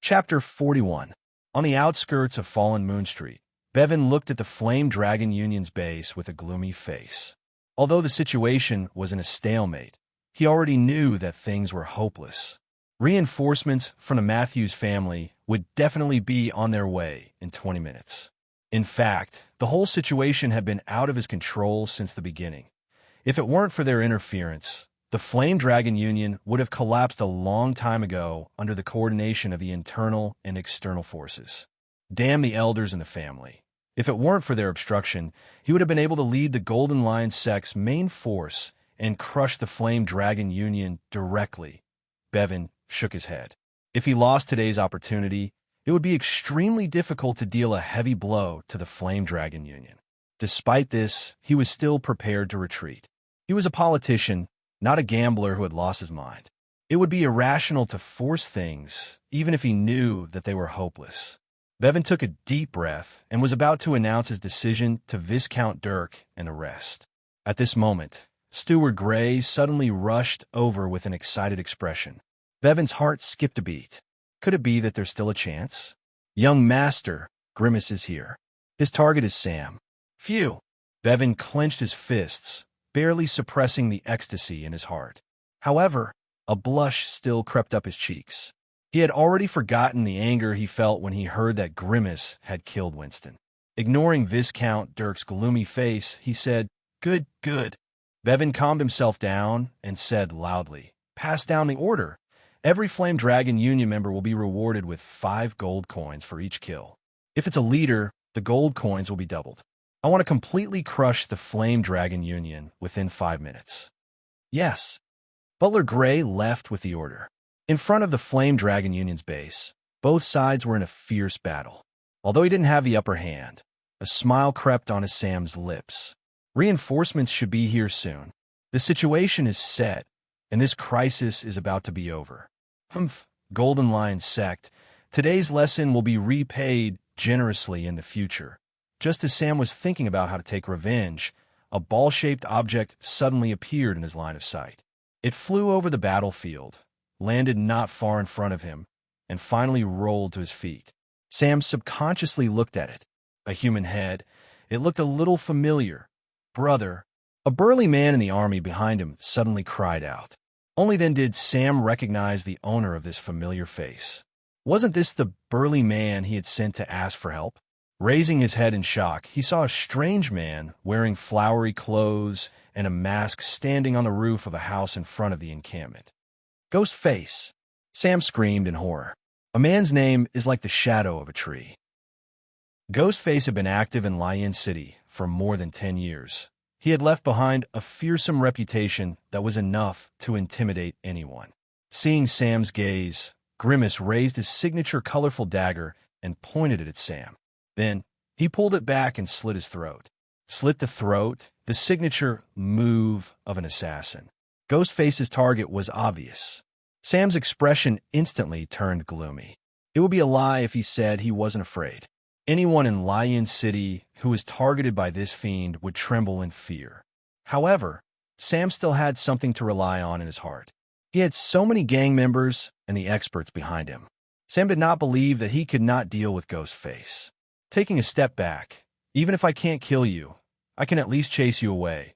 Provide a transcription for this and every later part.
Chapter 41. On the outskirts of Fallen Moon Street, Bevan looked at the Flame Dragon Union's base with a gloomy face. Although the situation was in a stalemate, he already knew that things were hopeless. Reinforcements from the Matthews family would definitely be on their way in 20 minutes. In fact, the whole situation had been out of his control since the beginning. If it weren't for their interference, the Flame Dragon Union would have collapsed a long time ago under the coordination of the internal and external forces. Damn the elders in the family. If it weren't for their obstruction, he would have been able to lead the Golden Lion sect's main force and crush the Flame Dragon Union directly. Bevan shook his head. If he lost today's opportunity, it would be extremely difficult to deal a heavy blow to the Flame Dragon Union. Despite this, he was still prepared to retreat. He was a politician, not a gambler who had lost his mind. It would be irrational to force things, even if he knew that they were hopeless. Bevan took a deep breath and was about to announce his decision to Viscount Dirk and arrest. At this moment, Steward Gray suddenly rushed over with an excited expression. Bevan's heart skipped a beat. Could it be that there's still a chance? Young Master, Grimace is here. His target is Sam. Phew! Bevan clenched his fists, barely suppressing the ecstasy in his heart. However, a blush still crept up his cheeks. He had already forgotten the anger he felt when he heard that Grimace had killed Winston. Ignoring Viscount Dirk's gloomy face, he said, "Good, good." Bevan calmed himself down and said loudly, "Pass down the order. Every Flame Dragon Union member will be rewarded with 5 gold coins for each kill. If it's a leader, the gold coins will be doubled. I want to completely crush the Flame Dragon Union within 5 minutes." Yes. Butler Gray left with the order. In front of the Flame Dragon Union's base, both sides were in a fierce battle. Although he didn't have the upper hand, a smile crept onto Sam's lips. Reinforcements should be here soon. The situation is set, and this crisis is about to be over. Humph, Golden Lion sect. Today's lesson will be repaid generously in the future. Just as Sam was thinking about how to take revenge, a ball-shaped object suddenly appeared in his line of sight. It flew over the battlefield, landed not far in front of him, and finally rolled to his feet. Sam subconsciously looked at it. A human head. It looked a little familiar. "Brother." A burly man in the army behind him suddenly cried out. Only then did Sam recognize the owner of this familiar face. Wasn't this the burly man he had sent to ask for help? Raising his head in shock, he saw a strange man wearing flowery clothes and a mask standing on the roof of a house in front of the encampment. "Ghostface!" Sam screamed in horror. A man's name is like the shadow of a tree. Ghostface had been active in Lion City for more than 10 years. He had left behind a fearsome reputation that was enough to intimidate anyone. Seeing Sam's gaze, Grimace raised his signature colorful dagger and pointed it at Sam. Then, he pulled it back and slit his throat. Slit the throat, the signature move of an assassin. Ghostface's target was obvious. Sam's expression instantly turned gloomy. It would be a lie if he said he wasn't afraid. Anyone in Lion City who was targeted by this fiend would tremble in fear. However, Sam still had something to rely on in his heart. He had so many gang members and the experts behind him. Sam did not believe that he could not deal with Ghostface. Taking a step back, "Even if I can't kill you, I can at least chase you away."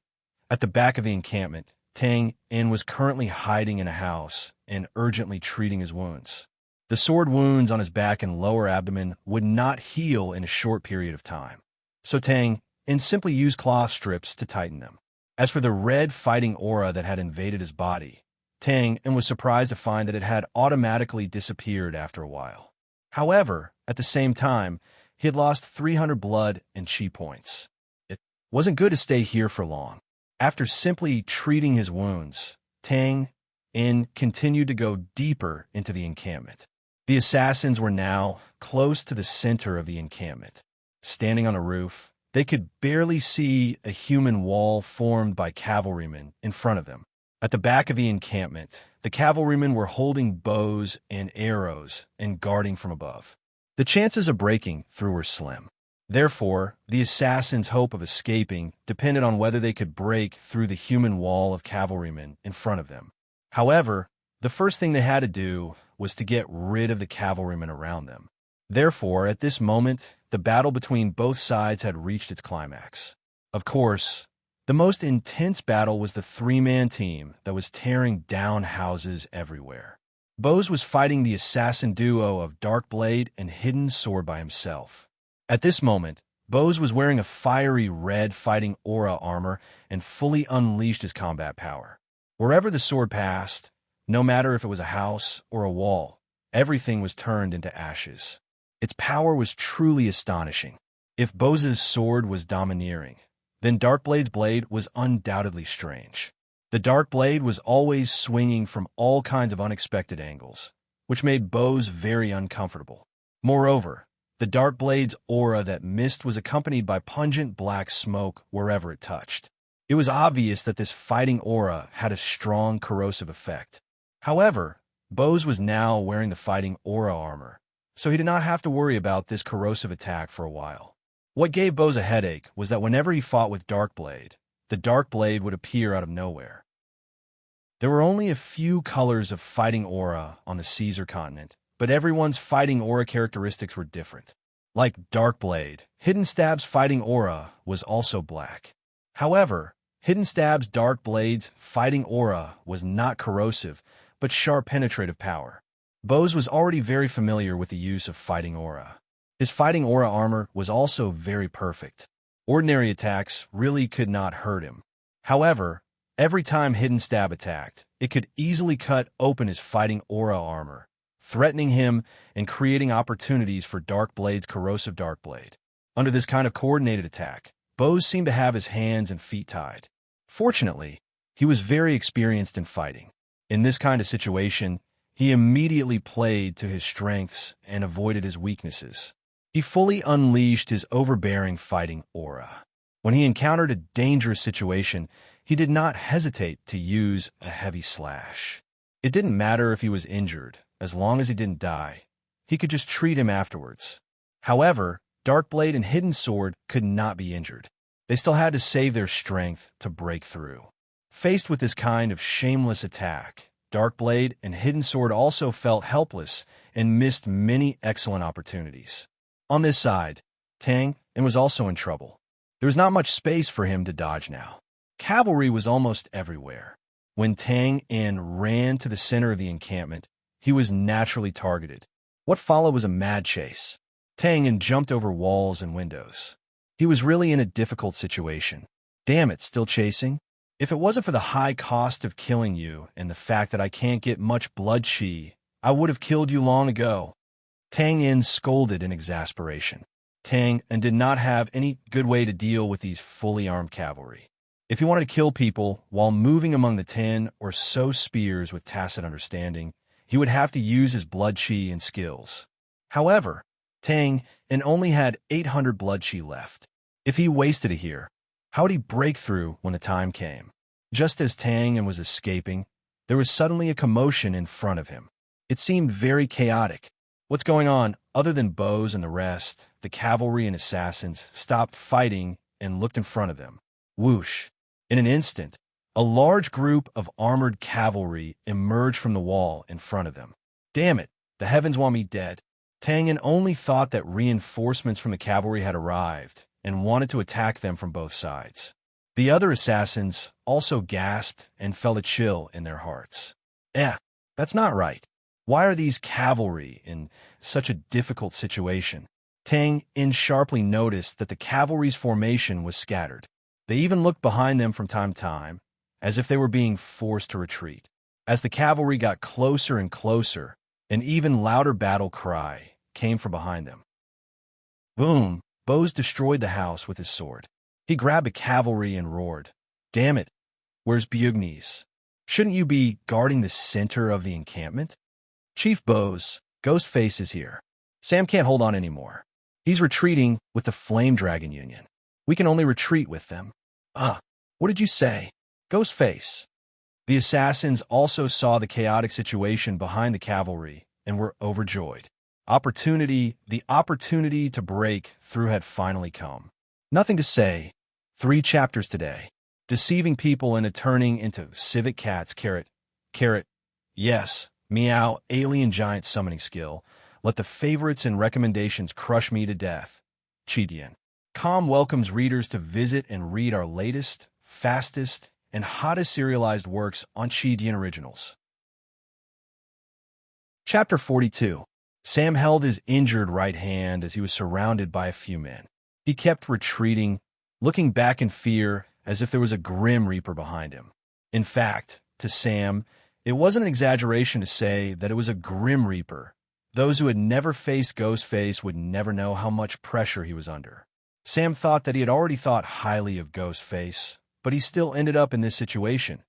At the back of the encampment, Tang In was currently hiding in a house and urgently treating his wounds. The sword wounds on his back and lower abdomen would not heal in a short period of time, so Tang In simply used cloth strips to tighten them. As for the red fighting aura that had invaded his body, Tang In was surprised to find that it had automatically disappeared after a while. However, at the same time, he had lost 300 blood and chi points. It wasn't good to stay here for long. After simply treating his wounds, Tang In continued to go deeper into the encampment. The assassins were now close to the center of the encampment. Standing on a roof, they could barely see a human wall formed by cavalrymen in front of them. At the back of the encampment, the cavalrymen were holding bows and arrows and guarding from above. The chances of breaking through were slim. Therefore, the assassins' hope of escaping depended on whether they could break through the human wall of cavalrymen in front of them. However, the first thing they had to do was to get rid of the cavalrymen around them. Therefore, at this moment, the battle between both sides had reached its climax. Of course, the most intense battle was the three-man team that was tearing down houses everywhere. Bose was fighting the assassin duo of Darkblade and Hidden Sword by himself. At this moment, Bose was wearing a fiery red fighting aura armor and fully unleashed his combat power. Wherever the sword passed, no matter if it was a house or a wall, everything was turned into ashes. Its power was truly astonishing. If Bose's sword was domineering, then Darkblade's blade was undoubtedly strange. The dark blade was always swinging from all kinds of unexpected angles, which made Bose very uncomfortable. Moreover, the dark blade's aura that mist was accompanied by pungent black smoke wherever it touched. It was obvious that this fighting aura had a strong corrosive effect. However, Bose was now wearing the fighting aura armor, so he did not have to worry about this corrosive attack for a while. What gave Bose a headache was that whenever he fought with Darkblade, the dark blade would appear out of nowhere. There were only a few colors of fighting aura on the Caesar continent, but everyone's fighting aura characteristics were different. Like Darkblade, Hidden Stab's fighting aura was also black. However, Hidden Stab's dark blade's fighting aura was not corrosive, but sharp penetrative power. Bose was already very familiar with the use of fighting aura. His fighting aura armor was also very perfect. Ordinary attacks really could not hurt him. However, every time Hidden Stab attacked, it could easily cut open his fighting aura armor, threatening him and creating opportunities for Darkblade's corrosive Darkblade. Under this kind of coordinated attack, Bose seemed to have his hands and feet tied. Fortunately, he was very experienced in fighting. In this kind of situation, he immediately played to his strengths and avoided his weaknesses. He fully unleashed his overbearing fighting aura. When he encountered a dangerous situation, he did not hesitate to use a heavy slash. It didn't matter if he was injured, as long as he didn't die. He could just treat him afterwards. However, Darkblade and Hidden Sword could not be injured. They still had to save their strength to break through. Faced with this kind of shameless attack, Darkblade and Hidden Sword also felt helpless and missed many excellent opportunities. On this side, Tang was also in trouble. There was not much space for him to dodge now. Cavalry was almost everywhere. When Tang ran to the center of the encampment, he was naturally targeted. What followed was a mad chase. Tang jumped over walls and windows. He was really in a difficult situation. Damn it, still chasing? If it wasn't for the high cost of killing you and the fact that I can't get much blood chi, I would have killed you long ago. Tang scolded in exasperation. Tang did not have any good way to deal with these fully armed cavalry. If he wanted to kill people while moving among the 10 or so spears with tacit understanding, he would have to use his blood chi and skills. However, Tang only had 800 blood chi left. If he wasted it here, how would he break through when the time came? Just as Tang was escaping, there was suddenly a commotion in front of him. It seemed very chaotic. What's going on? Other than Bose and the rest, the cavalry and assassins stopped fighting and looked in front of them. Whoosh! In an instant, a large group of armored cavalry emerged from the wall in front of them. Damn it! The heavens want me dead. Tang only thought that reinforcements from the cavalry had arrived and wanted to attack them from both sides. The other assassins also gasped and felt a chill in their hearts. That's not right. Why are these cavalry in such a difficult situation? Tang sharply noticed that the cavalry's formation was scattered. They even looked behind them from time to time, as if they were being forced to retreat. As the cavalry got closer and closer, an even louder battle cry came from behind them. Boom! Bose destroyed the house with his sword. He grabbed the cavalry and roared, "Damn it! Where's Bugnes? Shouldn't you be guarding the center of the encampment? Chief Bose, Ghostface is here. Sam can't hold on anymore. He's retreating with the Flame Dragon Union. We can only retreat with them." What did you say? Ghostface. The assassins also saw the chaotic situation behind the cavalry and were overjoyed. The opportunity to break through had finally come. Nothing to say. 3 chapters today. Deceiving people into turning into civet cats. Carrot. Yes, Meow, alien giant summoning skill. Let the favorites and recommendations crush me to death. Chidian. Calm welcomes readers to visit and read our latest, fastest, and hottest serialized works on Chidian Originals. Chapter 42. Sam held his injured right hand as he was surrounded by a few men. He kept retreating, looking back in fear as if there was a grim reaper behind him. In fact, to Sam, it wasn't an exaggeration to say that it was a grim reaper. Those who had never faced Ghostface would never know how much pressure he was under. Sam thought that he had already thought highly of Ghostface, but he still ended up in this situation.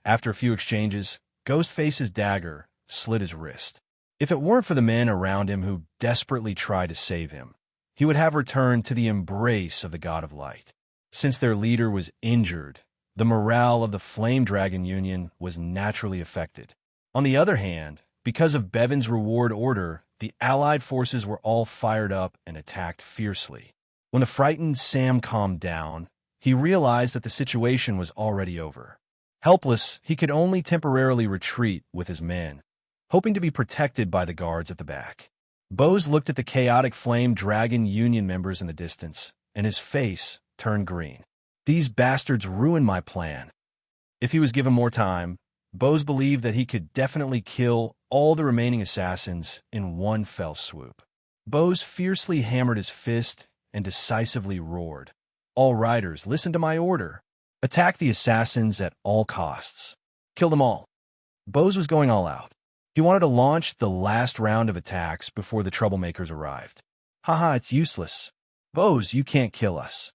After a few exchanges, Ghostface's dagger slit his wrist. If it weren't for the men around him who desperately tried to save him, he would have returned to the embrace of the God of Light. Since their leader was injured, the morale of the Flame Dragon Union was naturally affected. On the other hand, because of Bevan's reward order, the Allied forces were all fired up and attacked fiercely. When the frightened Sam calmed down, he realized that the situation was already over. Helpless, he could only temporarily retreat with his men, hoping to be protected by the guards at the back. Bose looked at the chaotic Flame Dragon Union members in the distance, and his face turned green. These bastards ruined my plan. If he was given more time, Bose believed that he could definitely kill all the remaining assassins in one fell swoop. Bose fiercely hammered his fist and decisively roared, "All riders, listen to my order. Attack the assassins at all costs. Kill them all." Bose was going all out. He wanted to launch the last round of attacks before the troublemakers arrived. "Haha, it's useless. Bose, you can't kill us."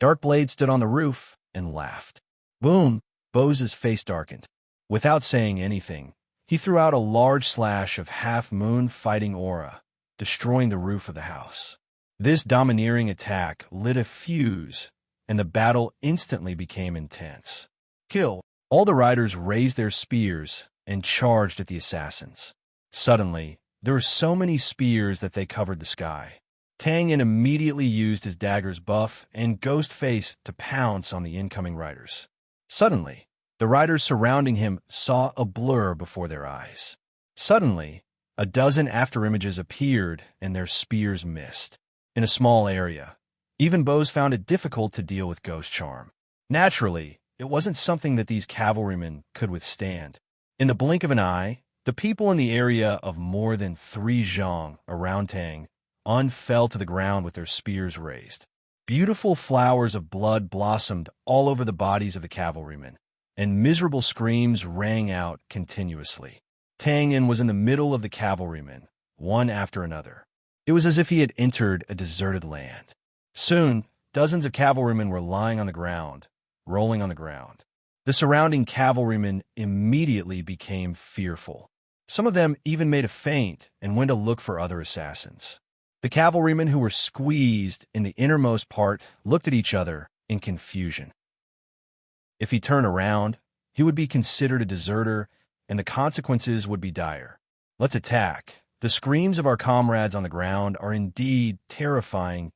Darkblade stood on the roof and laughed. Boom! Bose's face darkened. Without saying anything, he threw out a large slash of half-moon fighting aura, destroying the roof of the house. This domineering attack lit a fuse, and the battle instantly became intense. Kill! All the riders raised their spears and charged at the assassins. Suddenly, there were so many spears that they covered the sky. Tang Yin immediately used his dagger's buff and Ghostface to pounce on the incoming riders. Suddenly, the riders surrounding him saw a blur before their eyes. Suddenly, a dozen afterimages appeared and their spears missed. In a small area, even Bose found it difficult to deal with Ghost Charm. Naturally, it wasn't something that these cavalrymen could withstand. In the blink of an eye, the people in the area of more than 3 zhang around Tang fell to the ground with their spears raised. Beautiful flowers of blood blossomed all over the bodies of the cavalrymen, and miserable screams rang out continuously. Tang Yin was in the middle of the cavalrymen, one after another. It was as if he had entered a deserted land. Soon, dozens of cavalrymen were lying on the ground, rolling on the ground. The surrounding cavalrymen immediately became fearful. Some of them even made a feint and went to look for other assassins. The cavalrymen who were squeezed in the innermost part looked at each other in confusion. If he turned around, he would be considered a deserter, and the consequences would be dire. "Let's attack. The screams of our comrades on the ground are indeed terrifying."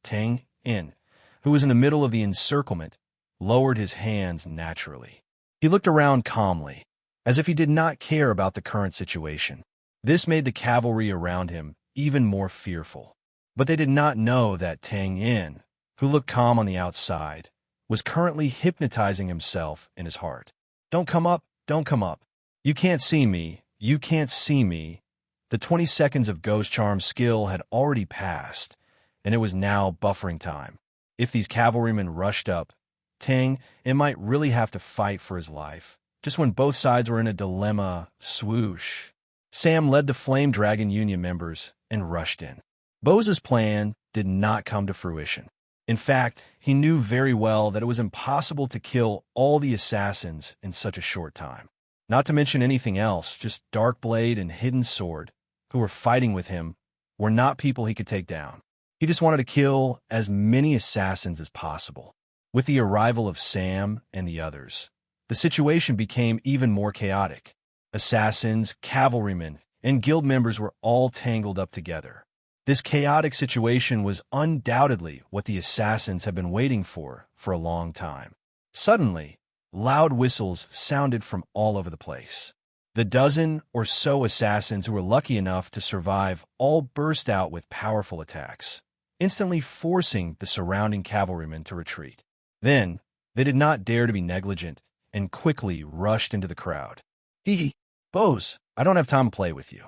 Tang Yin, who was in the middle of the encirclement, lowered his hands naturally. He looked around calmly, as if he did not care about the current situation. This made the cavalry around him even more fearful. But they did not know that Tang Yin, who looked calm on the outside, was currently hypnotizing himself in his heart. "Don't come up, don't come up. You can't see me, you can't see me." The 20 seconds of Ghost Charm skill had already passed, and it was now buffering time. If these cavalrymen rushed up, Tang Yin might really have to fight for his life. Just when both sides were in a dilemma, swoosh. Sam led the Flame Dragon Union members and rushed in. Bose's plan did not come to fruition. In fact, he knew very well that it was impossible to kill all the assassins in such a short time. Not to mention anything else, just Darkblade and Hidden Sword, who were fighting with him, were not people he could take down. He just wanted to kill as many assassins as possible. With the arrival of Sam and the others, the situation became even more chaotic. Assassins, cavalrymen, and guild members were all tangled up together. This chaotic situation was undoubtedly what the assassins had been waiting for a long time. Suddenly, loud whistles sounded from all over the place. The dozen or so assassins who were lucky enough to survive all burst out with powerful attacks, instantly forcing the surrounding cavalrymen to retreat. Then, they did not dare to be negligent and quickly rushed into the crowd. Hee, bows, I don't have time to play with you.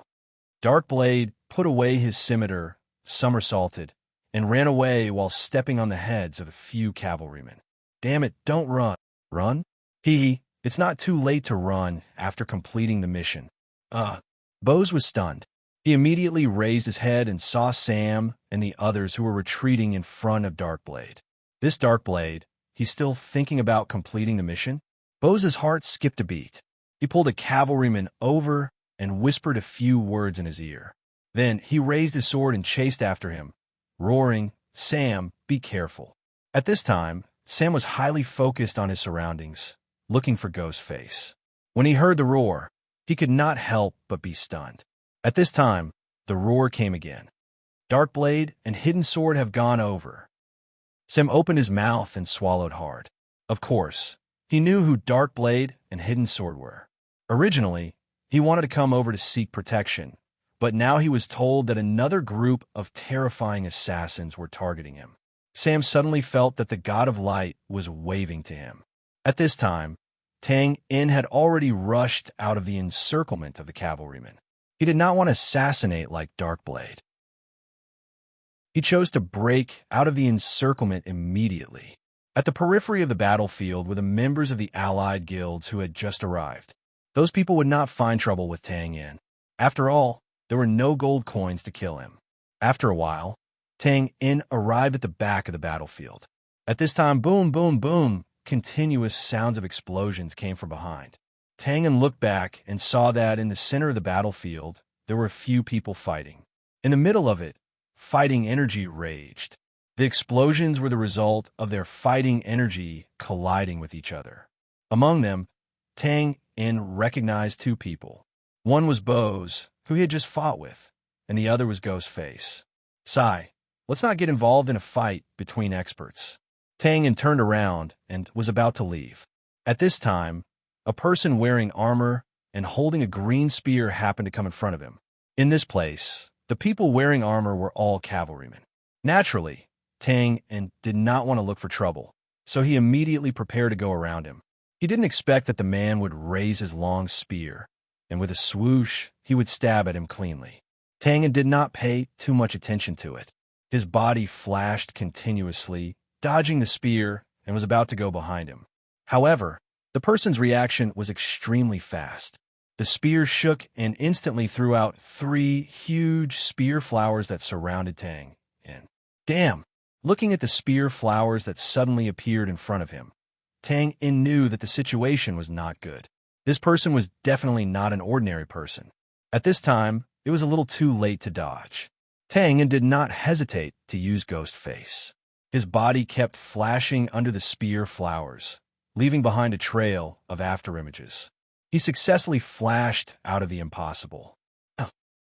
Darkblade put away his scimitar, somersaulted, and ran away while stepping on the heads of a few cavalrymen. Damn it, don't run. Run? It's not too late to run after completing the mission. Bose was stunned. He immediately raised his head and saw Sam and the others who were retreating in front of Darkblade. This Darkblade, he's still thinking about completing the mission? Bose's heart skipped a beat. He pulled a cavalryman over and whispered a few words in his ear. Then he raised his sword and chased after him, roaring, "Sam, be careful." At this time, Sam was highly focused on his surroundings, looking for Ghostface. When he heard the roar, he could not help but be stunned. At this time, the roar came again. Darkblade and Hidden Sword have gone over. Sam opened his mouth and swallowed hard. Of course, he knew who Darkblade and Hidden Sword were. Originally, he wanted to come over to seek protection, but now he was told that another group of terrifying assassins were targeting him. Sam suddenly felt that the God of Light was waving to him. At this time, Tang In had already rushed out of the encirclement of the cavalrymen. He did not want to assassinate like Darkblade. He chose to break out of the encirclement immediately. At the periphery of the battlefield were the members of the allied guilds who had just arrived. Those people would not find trouble with Tang In. After all, there were no gold coins to kill him. After a while, Tang In arrived at the back of the battlefield. At this time, boom, boom, boom, continuous sounds of explosions came from behind. Tang In looked back and saw that in the center of the battlefield, there were a few people fighting. In the middle of it, fighting energy raged. The explosions were the result of their fighting energy colliding with each other. Among them, Tang In recognized two people. One was Bose, who he had just fought with, and the other was Ghostface. Sigh, let's not get involved in a fight between experts. Tang In turned around and was about to leave. At this time, a person wearing armor and holding a green spear happened to come in front of him. In this place, the people wearing armor were all cavalrymen. Naturally, Tang In did not want to look for trouble, so he immediately prepared to go around him. He didn't expect that the man would raise his long spear, and with a swoosh, he would stab at him cleanly. Tang In did not pay too much attention to it. His body flashed continuously, dodging the spear, and was about to go behind him. However, the person's reaction was extremely fast. The spear shook and instantly threw out 3 huge spear flowers that surrounded Tang In. Damn! Looking at the spear flowers that suddenly appeared in front of him, Tang In knew that the situation was not good. This person was definitely not an ordinary person. At this time, it was a little too late to dodge. Tang In did not hesitate to use Ghostface. His body kept flashing under the spear flowers, leaving behind a trail of afterimages. He successfully flashed out of the impossible.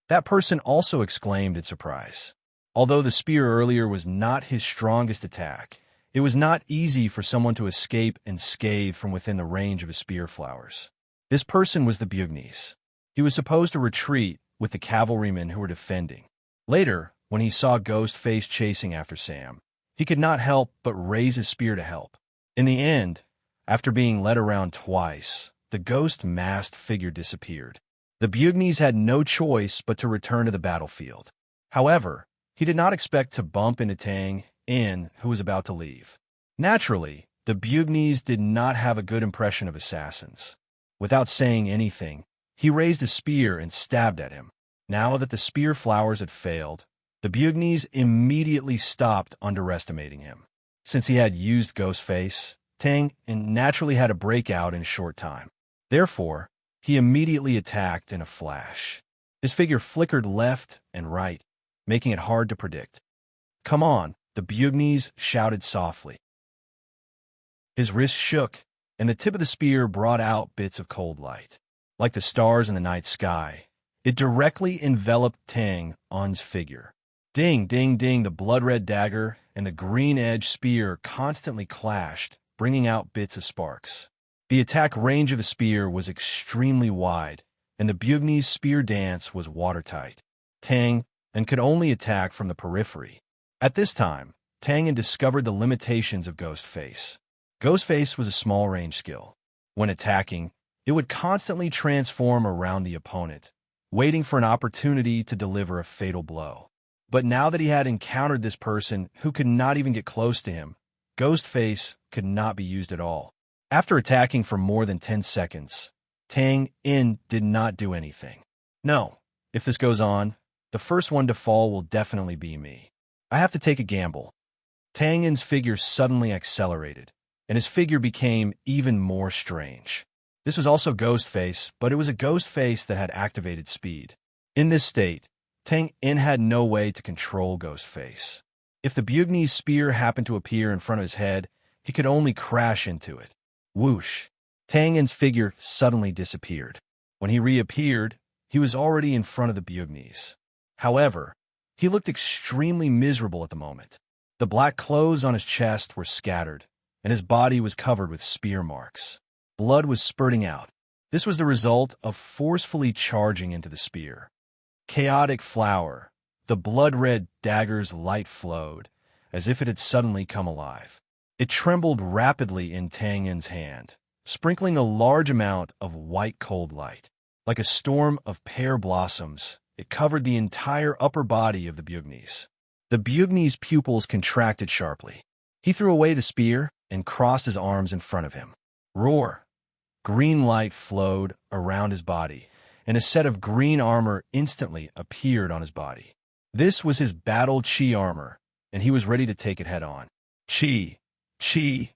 That person also exclaimed in surprise. Although the spear earlier was not his strongest attack, it was not easy for someone to escape and scathe from within the range of his spear flowers. This person was the Bugnes. He was supposed to retreat with the cavalrymen who were defending. Later, when he saw Ghostface chasing after Sam, he could not help but raise his spear to help. In the end, after being led around twice, the ghost masked figure disappeared. The Bugnes had no choice but to return to the battlefield. However, he did not expect to bump into Tang In, who was about to leave. Naturally, the Bugnes did not have a good impression of assassins. Without saying anything, he raised a spear and stabbed at him. Now that the spear flowers had failed, the Bugnes immediately stopped underestimating him. Since he had used Ghostface, Tang In naturally had a breakout in a short time. Therefore, he immediately attacked in a flash. His figure flickered left and right, making it hard to predict. "Come on," the Bugnes shouted softly. His wrist shook, and the tip of the spear brought out bits of cold light. Like the stars in the night sky, it directly enveloped Tang In's figure. Ding, ding, ding, the blood-red dagger and the green-edged spear constantly clashed, bringing out bits of sparks. The attack range of the spear was extremely wide, and the Bugni's spear dance was watertight. Tang and could only attack from the periphery. At this time, Tang had discovered the limitations of Ghostface. Ghostface was a small-range skill. When attacking, it would constantly transform around the opponent, waiting for an opportunity to deliver a fatal blow. But now that he had encountered this person who could not even get close to him, Ghostface could not be used at all. After attacking for more than 10 seconds, Tang In did not do anything. No, if this goes on, the first one to fall will definitely be me. I have to take a gamble. Tang In's figure suddenly accelerated, and his figure became even more strange. This was also Ghostface, but it was a Ghostface that had activated speed. In this state, Tang In had no way to control Ghostface. If the Bugni's spear happened to appear in front of his head, he could only crash into it. Whoosh! Tang In's figure suddenly disappeared. When he reappeared, he was already in front of the Bugni's. However, he looked extremely miserable at the moment. The black clothes on his chest were scattered, and his body was covered with spear marks. Blood was spurting out. This was the result of forcefully charging into the spear. Chaotic flower. The blood-red dagger's light flowed, as if it had suddenly come alive. It trembled rapidly in Tang In's hand, sprinkling a large amount of white cold light. Like a storm of pear blossoms, it covered the entire upper body of the Bugni's. The Bugni's pupils contracted sharply. He threw away the spear and crossed his arms in front of him. Roar! Green light flowed around his body, and a set of green armor instantly appeared on his body. This was his battle chi armor, and he was ready to take it head-on. Chi! Chi!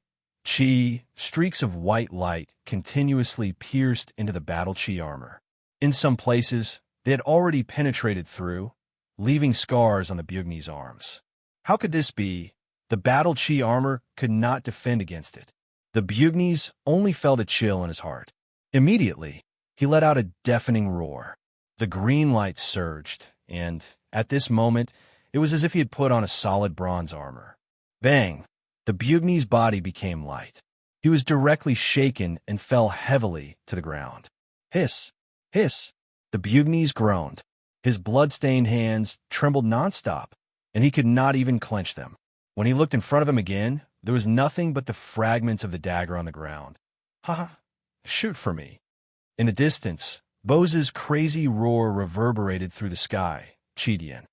Chi! Streaks of white light continuously pierced into the battle chi armor. In some places, they had already penetrated through, leaving scars on the Bugni's arms. How could this be? The battle chi armor could not defend against it. The Bugni's only felt a chill in his heart. Immediately, he let out a deafening roar. The green light surged, and, at this moment, it was as if he had put on a solid bronze armor. Bang! The Bugni's body became light. He was directly shaken and fell heavily to the ground. Hiss! Hiss! The Bugni's groaned. His blood-stained hands trembled nonstop, and he could not even clench them. When he looked in front of him again, there was nothing but the fragments of the dagger on the ground. Ha! Shoot for me. In the distance, Bose's crazy roar reverberated through the sky. Chidian.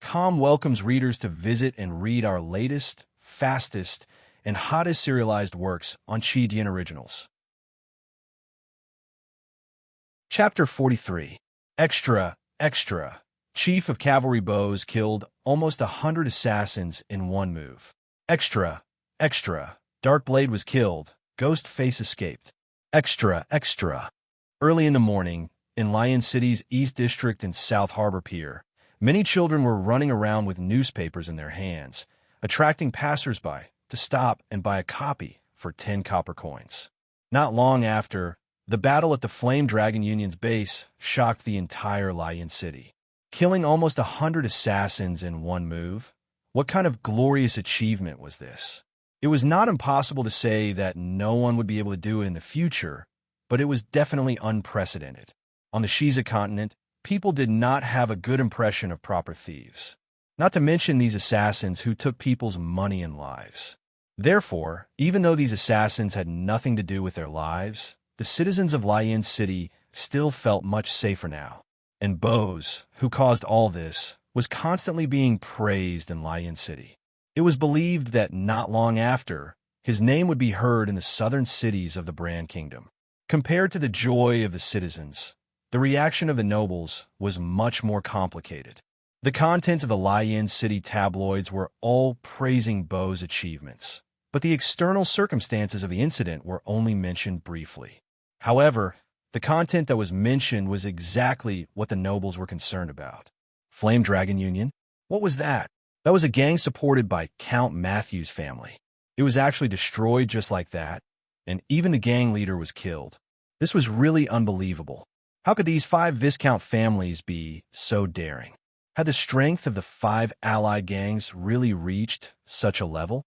Com welcomes readers to visit and read our latest, fastest, and hottest serialized works on Chidian Originals. Chapter 43. Extra, Extra. Chief of Cavalry Bows killed almost 100 assassins in one move. Extra, Extra. Darkblade was killed. Ghostface escaped. Extra, Extra. Early in the morning, in Lion City's East District and South Harbor Pier, many children were running around with newspapers in their hands, attracting passersby to stop and buy a copy for 10 copper coins. Not long after, the battle at the Flame Dragon Union's base shocked the entire Lion City. Killing almost 100 assassins in one move? What kind of glorious achievement was this? It was not impossible to say that no one would be able to do it in the future, but it was definitely unprecedented. On the Shiza continent, people did not have a good impression of proper thieves. Not to mention these assassins who took people's money and lives. Therefore, even though these assassins had nothing to do with their lives, the citizens of Lion City still felt much safer now. And Bose, who caused all this, was constantly being praised in Lion City. It was believed that not long after, his name would be heard in the southern cities of the Brand Kingdom. Compared to the joy of the citizens, the reaction of the nobles was much more complicated. The contents of the Lion City tabloids were all praising Bo's achievements, but the external circumstances of the incident were only mentioned briefly. However, the content that was mentioned was exactly what the nobles were concerned about. Flame Dragon Union? What was that? That was a gang supported by Count Matthew's family. It was actually destroyed just like that, and even the gang leader was killed. This was really unbelievable. How could these 5 Viscount families be so daring? Had the strength of the 5 allied gangs really reached such a level?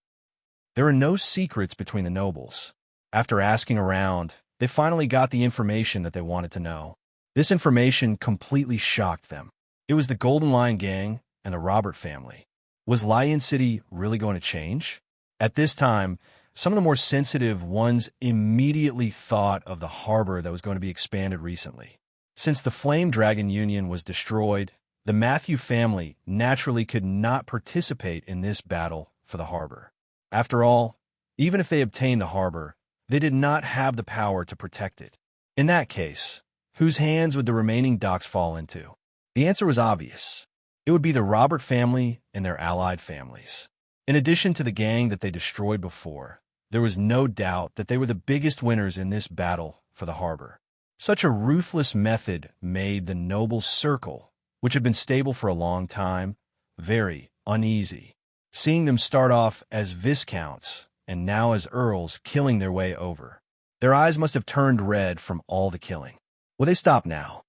There were no secrets between the nobles. After asking around, They finally got the information that they wanted to know. This information completely shocked them. It was the Golden Lion Gang and the Robert family. Was Lion City really going to change? At this time, some of the more sensitive ones immediately thought of the harbor that was going to be expanded recently. Since the Flame Dragon Union was destroyed, the Matthew family naturally could not participate in this battle for the harbor. After all, even if they obtained the harbor, they did not have the power to protect it. In that case, whose hands would the remaining docks fall into? The answer was obvious. It would be the Robert family and their allied families. In addition to the gang that they destroyed before, there was no doubt that they were the biggest winners in this battle for the harbor. Such a ruthless method made the noble circle, which had been stable for a long time, very uneasy. Seeing them start off as viscounts and now as earls killing their way over. Their eyes must have turned red from all the killing. Will they stop now?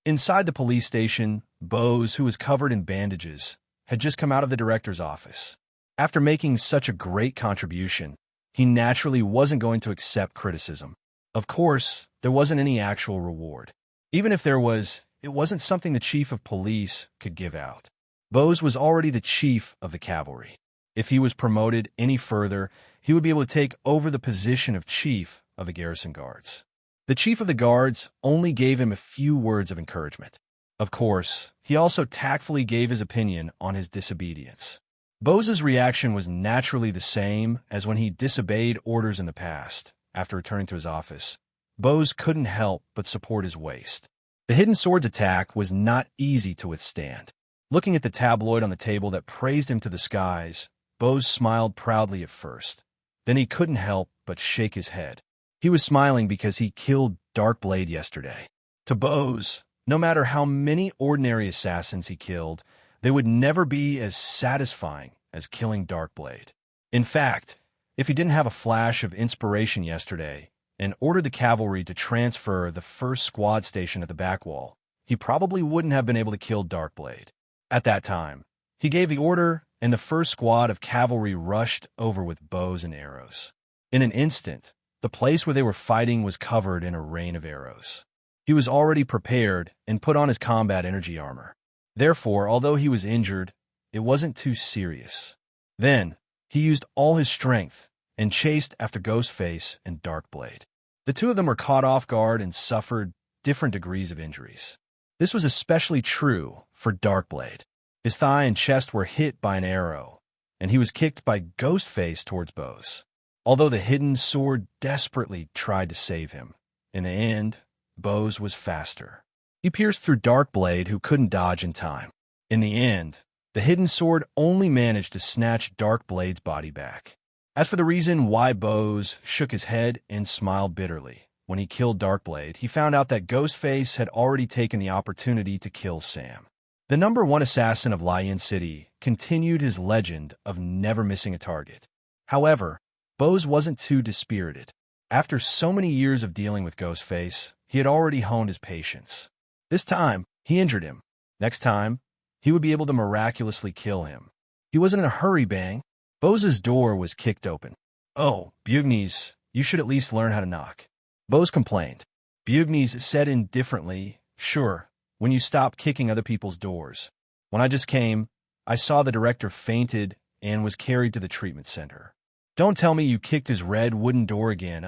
Inside the police station, Bose, who was covered in bandages, had just come out of the director's office. After making such a great contribution, he naturally wasn't going to accept criticism. Of course, there wasn't any actual reward. Even if there was, it wasn't something the chief of police could give out. Bose was already the chief of the cavalry. If he was promoted any further, he would be able to take over the position of chief of the garrison guards. The chief of the guards only gave him a few words of encouragement. Of course, he also tactfully gave his opinion on his disobedience. Bose's reaction was naturally the same as when he disobeyed orders in the past. After returning to his office, Bose couldn't help but support his waist. The hidden swords attack was not easy to withstand. Looking at the tabloid on the table that praised him to the skies, Bose smiled proudly at first. Then he couldn't help but shake his head. He was smiling because he killed Darkblade yesterday. To Bose, no matter how many ordinary assassins he killed, they would never be as satisfying as killing Darkblade. In fact, if he didn't have a flash of inspiration yesterday and ordered the cavalry to transfer the first squad station at the back wall, he probably wouldn't have been able to kill Darkblade. At that time, he gave the order, and the first squad of cavalry rushed over with bows and arrows. In an instant, the place where they were fighting was covered in a rain of arrows. He was already prepared and put on his combat energy armor. Therefore, although he was injured, it wasn't too serious. Then, he used all his strength and chased after Ghostface and Darkblade. The two of them were caught off guard and suffered different degrees of injuries. This was especially true for Darkblade. His thigh and chest were hit by an arrow, and he was kicked by Ghostface towards Bose. Although the hidden sword desperately tried to save him, in the end, Bose was faster. He pierced through Darkblade, who couldn't dodge in time. In the end, the hidden sword only managed to snatch Darkblade's body back. As for the reason why Bose shook his head and smiled bitterly when he killed Darkblade, he found out that Ghostface had already taken the opportunity to kill Sam. The #1 assassin of Lion City continued his legend of never missing a target. However, Bose wasn't too dispirited. After so many years of dealing with Ghostface, he had already honed his patience. This time, he injured him. Next time, he would be able to miraculously kill him. He wasn't in a hurry, Bang. Bose's door was kicked open. "Oh, Bugnes, you should at least learn how to knock," Bose complained. Bugnes said indifferently, "Sure, when you stop kicking other people's doors. When I just came, I saw the director fainted and was carried to the treatment center. Don't tell me you kicked his red wooden door again,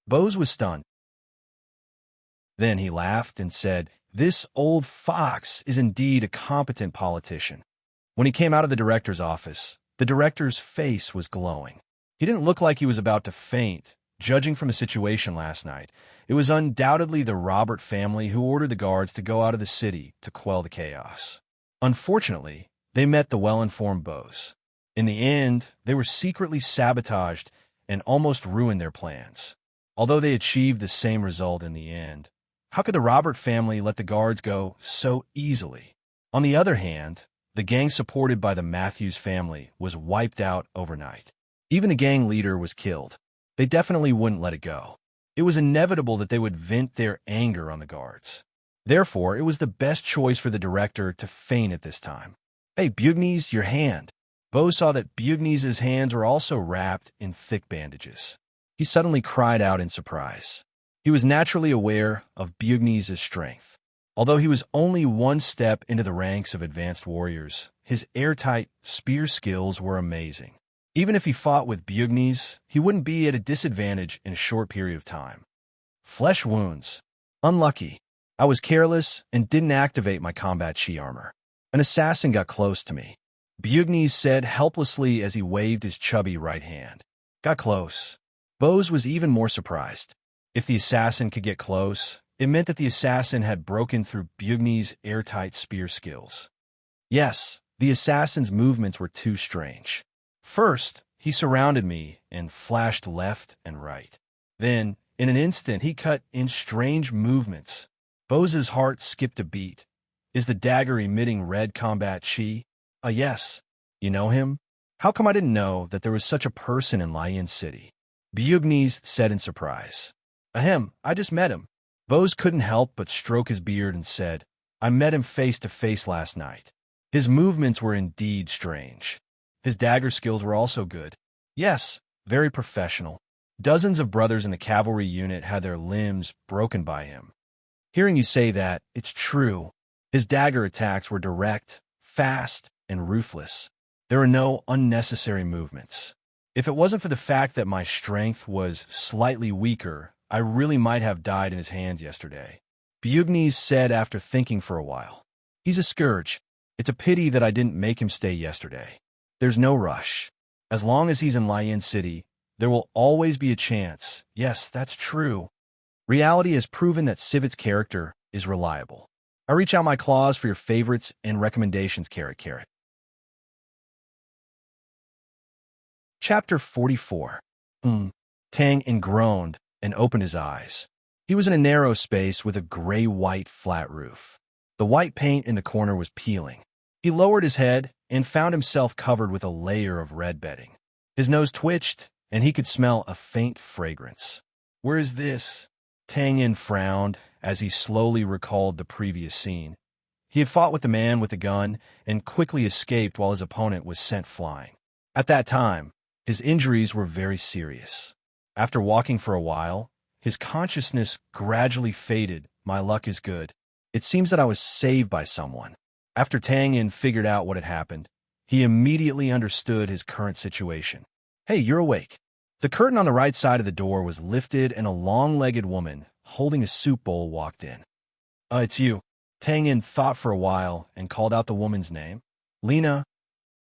Bose was stunned. Then he laughed and said, "This old fox is indeed a competent politician." When he came out of the director's office, the director's face was glowing. He didn't look like he was about to faint. Judging from the situation last night, it was undoubtedly the Robert family who ordered the guards to go out of the city to quell the chaos. Unfortunately, they met the well-informed Bose. In the end, they were secretly sabotaged and almost ruined their plans. Although they achieved the same result in the end, how could the Robert family let the guards go so easily? On the other hand, the gang supported by the Matthews family was wiped out overnight. Even the gang leader was killed. They definitely wouldn't let it go. It was inevitable that they would vent their anger on the guards. Therefore, it was the best choice for the director to feign at this time. "Hey, Bugnes, your hand." Bose saw that Bugnes' hands were also wrapped in thick bandages. He suddenly cried out in surprise. He was naturally aware of Bugnes' strength. Although he was only one step into the ranks of advanced warriors, his airtight spear skills were amazing. Even if he fought with Bugnes, he wouldn't be at a disadvantage in a short period of time. Flesh wounds. Unlucky. I was careless and didn't activate my combat chi armor. An assassin got close to me. Bugnes said helplessly as he waved his chubby right hand. Got close. Bose was even more surprised. If the assassin could get close, it meant that the assassin had broken through Bugnes' airtight spear skills. Yes, the assassin's movements were too strange. First, he surrounded me and flashed left and right. Then, in an instant, he cut in strange movements. Bose's heart skipped a beat. Is the dagger emitting red combat chi? Yes. You know him? How come I didn't know that there was such a person in Lion City? Bugnes said in surprise. Ahem, I just met him. Bose couldn't help but stroke his beard and said, I met him face to face last night. His movements were indeed strange. His dagger skills were also good. Yes, very professional. Dozens of brothers in the cavalry unit had their limbs broken by him. Hearing you say that, it's true. His dagger attacks were direct, fast, and ruthless. There were no unnecessary movements. If it wasn't for the fact that my strength was slightly weaker, I really might have died in his hands yesterday. Bugnes said after thinking for a while. He's a scourge. It's a pity that I didn't make him stay yesterday. There's no rush. As long as he's in Lion City, there will always be a chance. Yes, that's true. Reality has proven that Civit's character is reliable. I reach out my claws for your favorites and recommendations, carrot. Chapter 44. Tang groaned and opened his eyes. He was in a narrow space with a gray-white flat roof. The white paint in the corner was peeling. He lowered his head and found himself covered with a layer of red bedding. His nose twitched, and he could smell a faint fragrance. Where is this? Tang frowned as he slowly recalled the previous scene. He had fought with the man with the gun and quickly escaped while his opponent was sent flying. At that time, his injuries were very serious. After walking for a while, his consciousness gradually faded. My luck is good. It seems that I was saved by someone. After Tang figured out what had happened, he immediately understood his current situation. Hey, you're awake. The curtain on the right side of the door was lifted and a long-legged woman, holding a soup bowl, walked in. It's you. Tang thought for a while and called out the woman's name. Lena.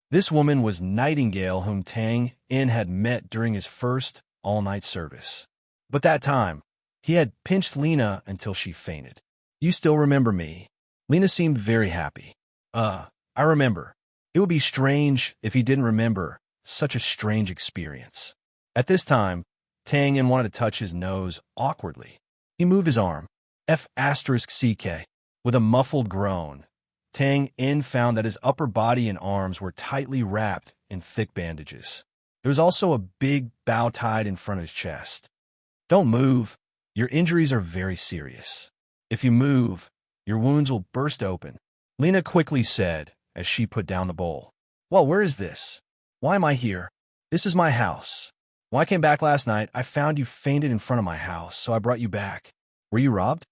This woman was Nightingale, whom Tang had met during his first all-night service. But that time, he had pinched Lena until she fainted. You still remember me? Lena seemed very happy. I remember. It would be strange if he didn't remember. Such a strange experience. At this time, Tang wanted to touch his nose awkwardly. He moved his arm. F***CK. With a muffled groan, Tang found that his upper body and arms were tightly wrapped in thick bandages. There was also a big bow tied in front of his chest. Don't move. Your injuries are very serious. If you move, your wounds will burst open. Lena quickly said as she put down the bowl. Well, where is this? Why am I here? This is my house. When I came back last night, I found you fainted in front of my house, so I brought you back. Were you robbed?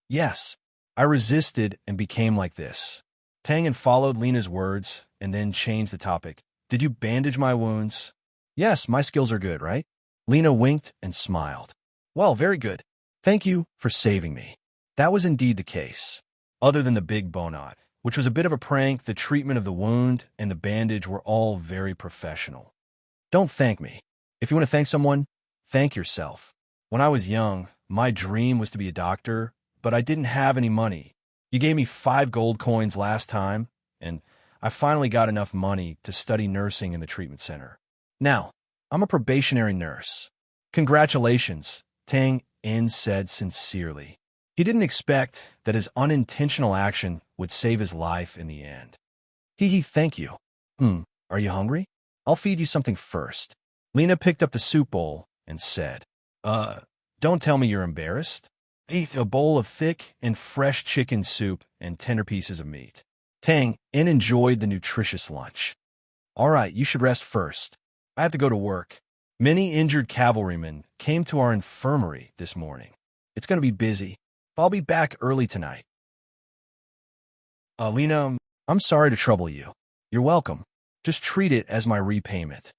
Yes. I resisted and became like this. Tang followed Lena's words and then changed the topic. Did you bandage my wounds? Yes, my skills are good, right? Lena winked and smiled. Well, very good. Thank you for saving me. That was indeed the case. Other than the big bonnet, which was a bit of a prank, the treatment of the wound and the bandage were all very professional. Don't thank me. If you want to thank someone, thank yourself. When I was young, my dream was to be a doctor, but I didn't have any money. You gave me 5 gold coins last time, and I finally got enough money to study nursing in the treatment center. Now, I'm a probationary nurse. Congratulations, Tang said sincerely. He didn't expect that his unintentional action would save his life in the end. Thank you. Are you hungry? I'll feed you something first. Lena picked up the soup bowl and said, don't tell me you're embarrassed. Eat a bowl of thick and fresh chicken soup and tender pieces of meat. Tang enjoyed the nutritious lunch. All right, you should rest first. I have to go to work. Many injured cavalrymen came to our infirmary this morning. It's going to be busy. I'll be back early tonight. Lena, I'm sorry to trouble you. You're welcome. Just treat it as my repayment.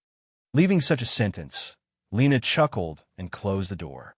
Leaving such a sentence, Lena chuckled and closed the door.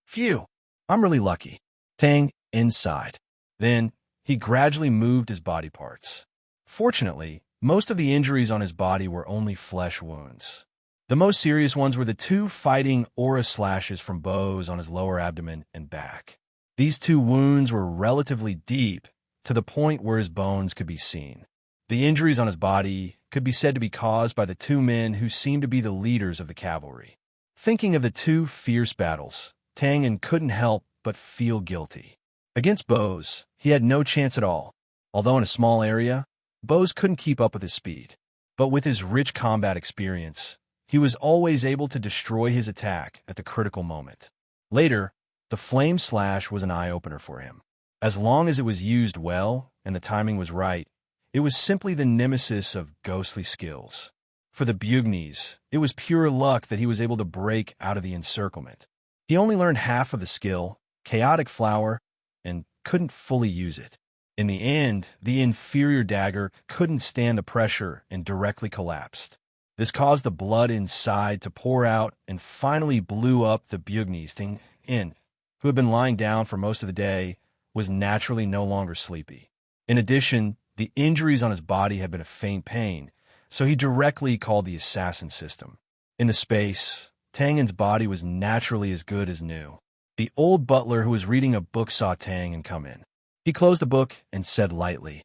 Phew, I'm really lucky. Tang inside. Then he gradually moved his body parts. Fortunately, most of the injuries on his body were only flesh wounds. The most serious ones were the 2 fighting aura slashes from bows on his lower abdomen and back. These 2 wounds were relatively deep, to the point where his bones could be seen. The injuries on his body could be said to be caused by the 2 men who seemed to be the leaders of the cavalry. Thinking of the 2 fierce battles, Tang couldn't help but feel guilty. Against bows, he had no chance at all. Although in a small area, bows couldn't keep up with his speed. But with his rich combat experience, he was always able to destroy his attack at the critical moment. Later, the flame slash was an eye-opener for him. As long as it was used well and the timing was right, it was simply the nemesis of ghostly skills. For the Bugnes, it was pure luck that he was able to break out of the encirclement. He only learned half of the skill, chaotic flower, and couldn't fully use it. In the end, the inferior dagger couldn't stand the pressure and directly collapsed. This caused the blood inside to pour out and finally blew up the Bugnes. Thing who had been lying down for most of the day, was naturally no longer sleepy. In addition, the injuries on his body had been a faint pain, so he directly called the assassin system. In the space, Tangen's body was naturally as good as new. The old butler who was reading a book saw Tang come in. He closed the book and said lightly,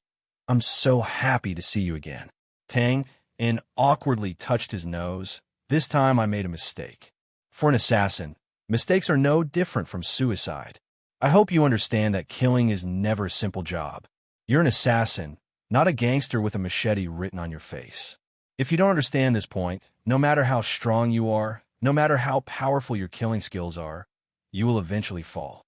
I'm so happy to see you again. Tang awkwardly touched his nose. This time I made a mistake. For an assassin, mistakes are no different from suicide. I hope you understand that killing is never a simple job. You're an assassin, not a gangster with a machete written on your face. If you don't understand this point, no matter how strong you are, no matter how powerful your killing skills are, you will eventually fall.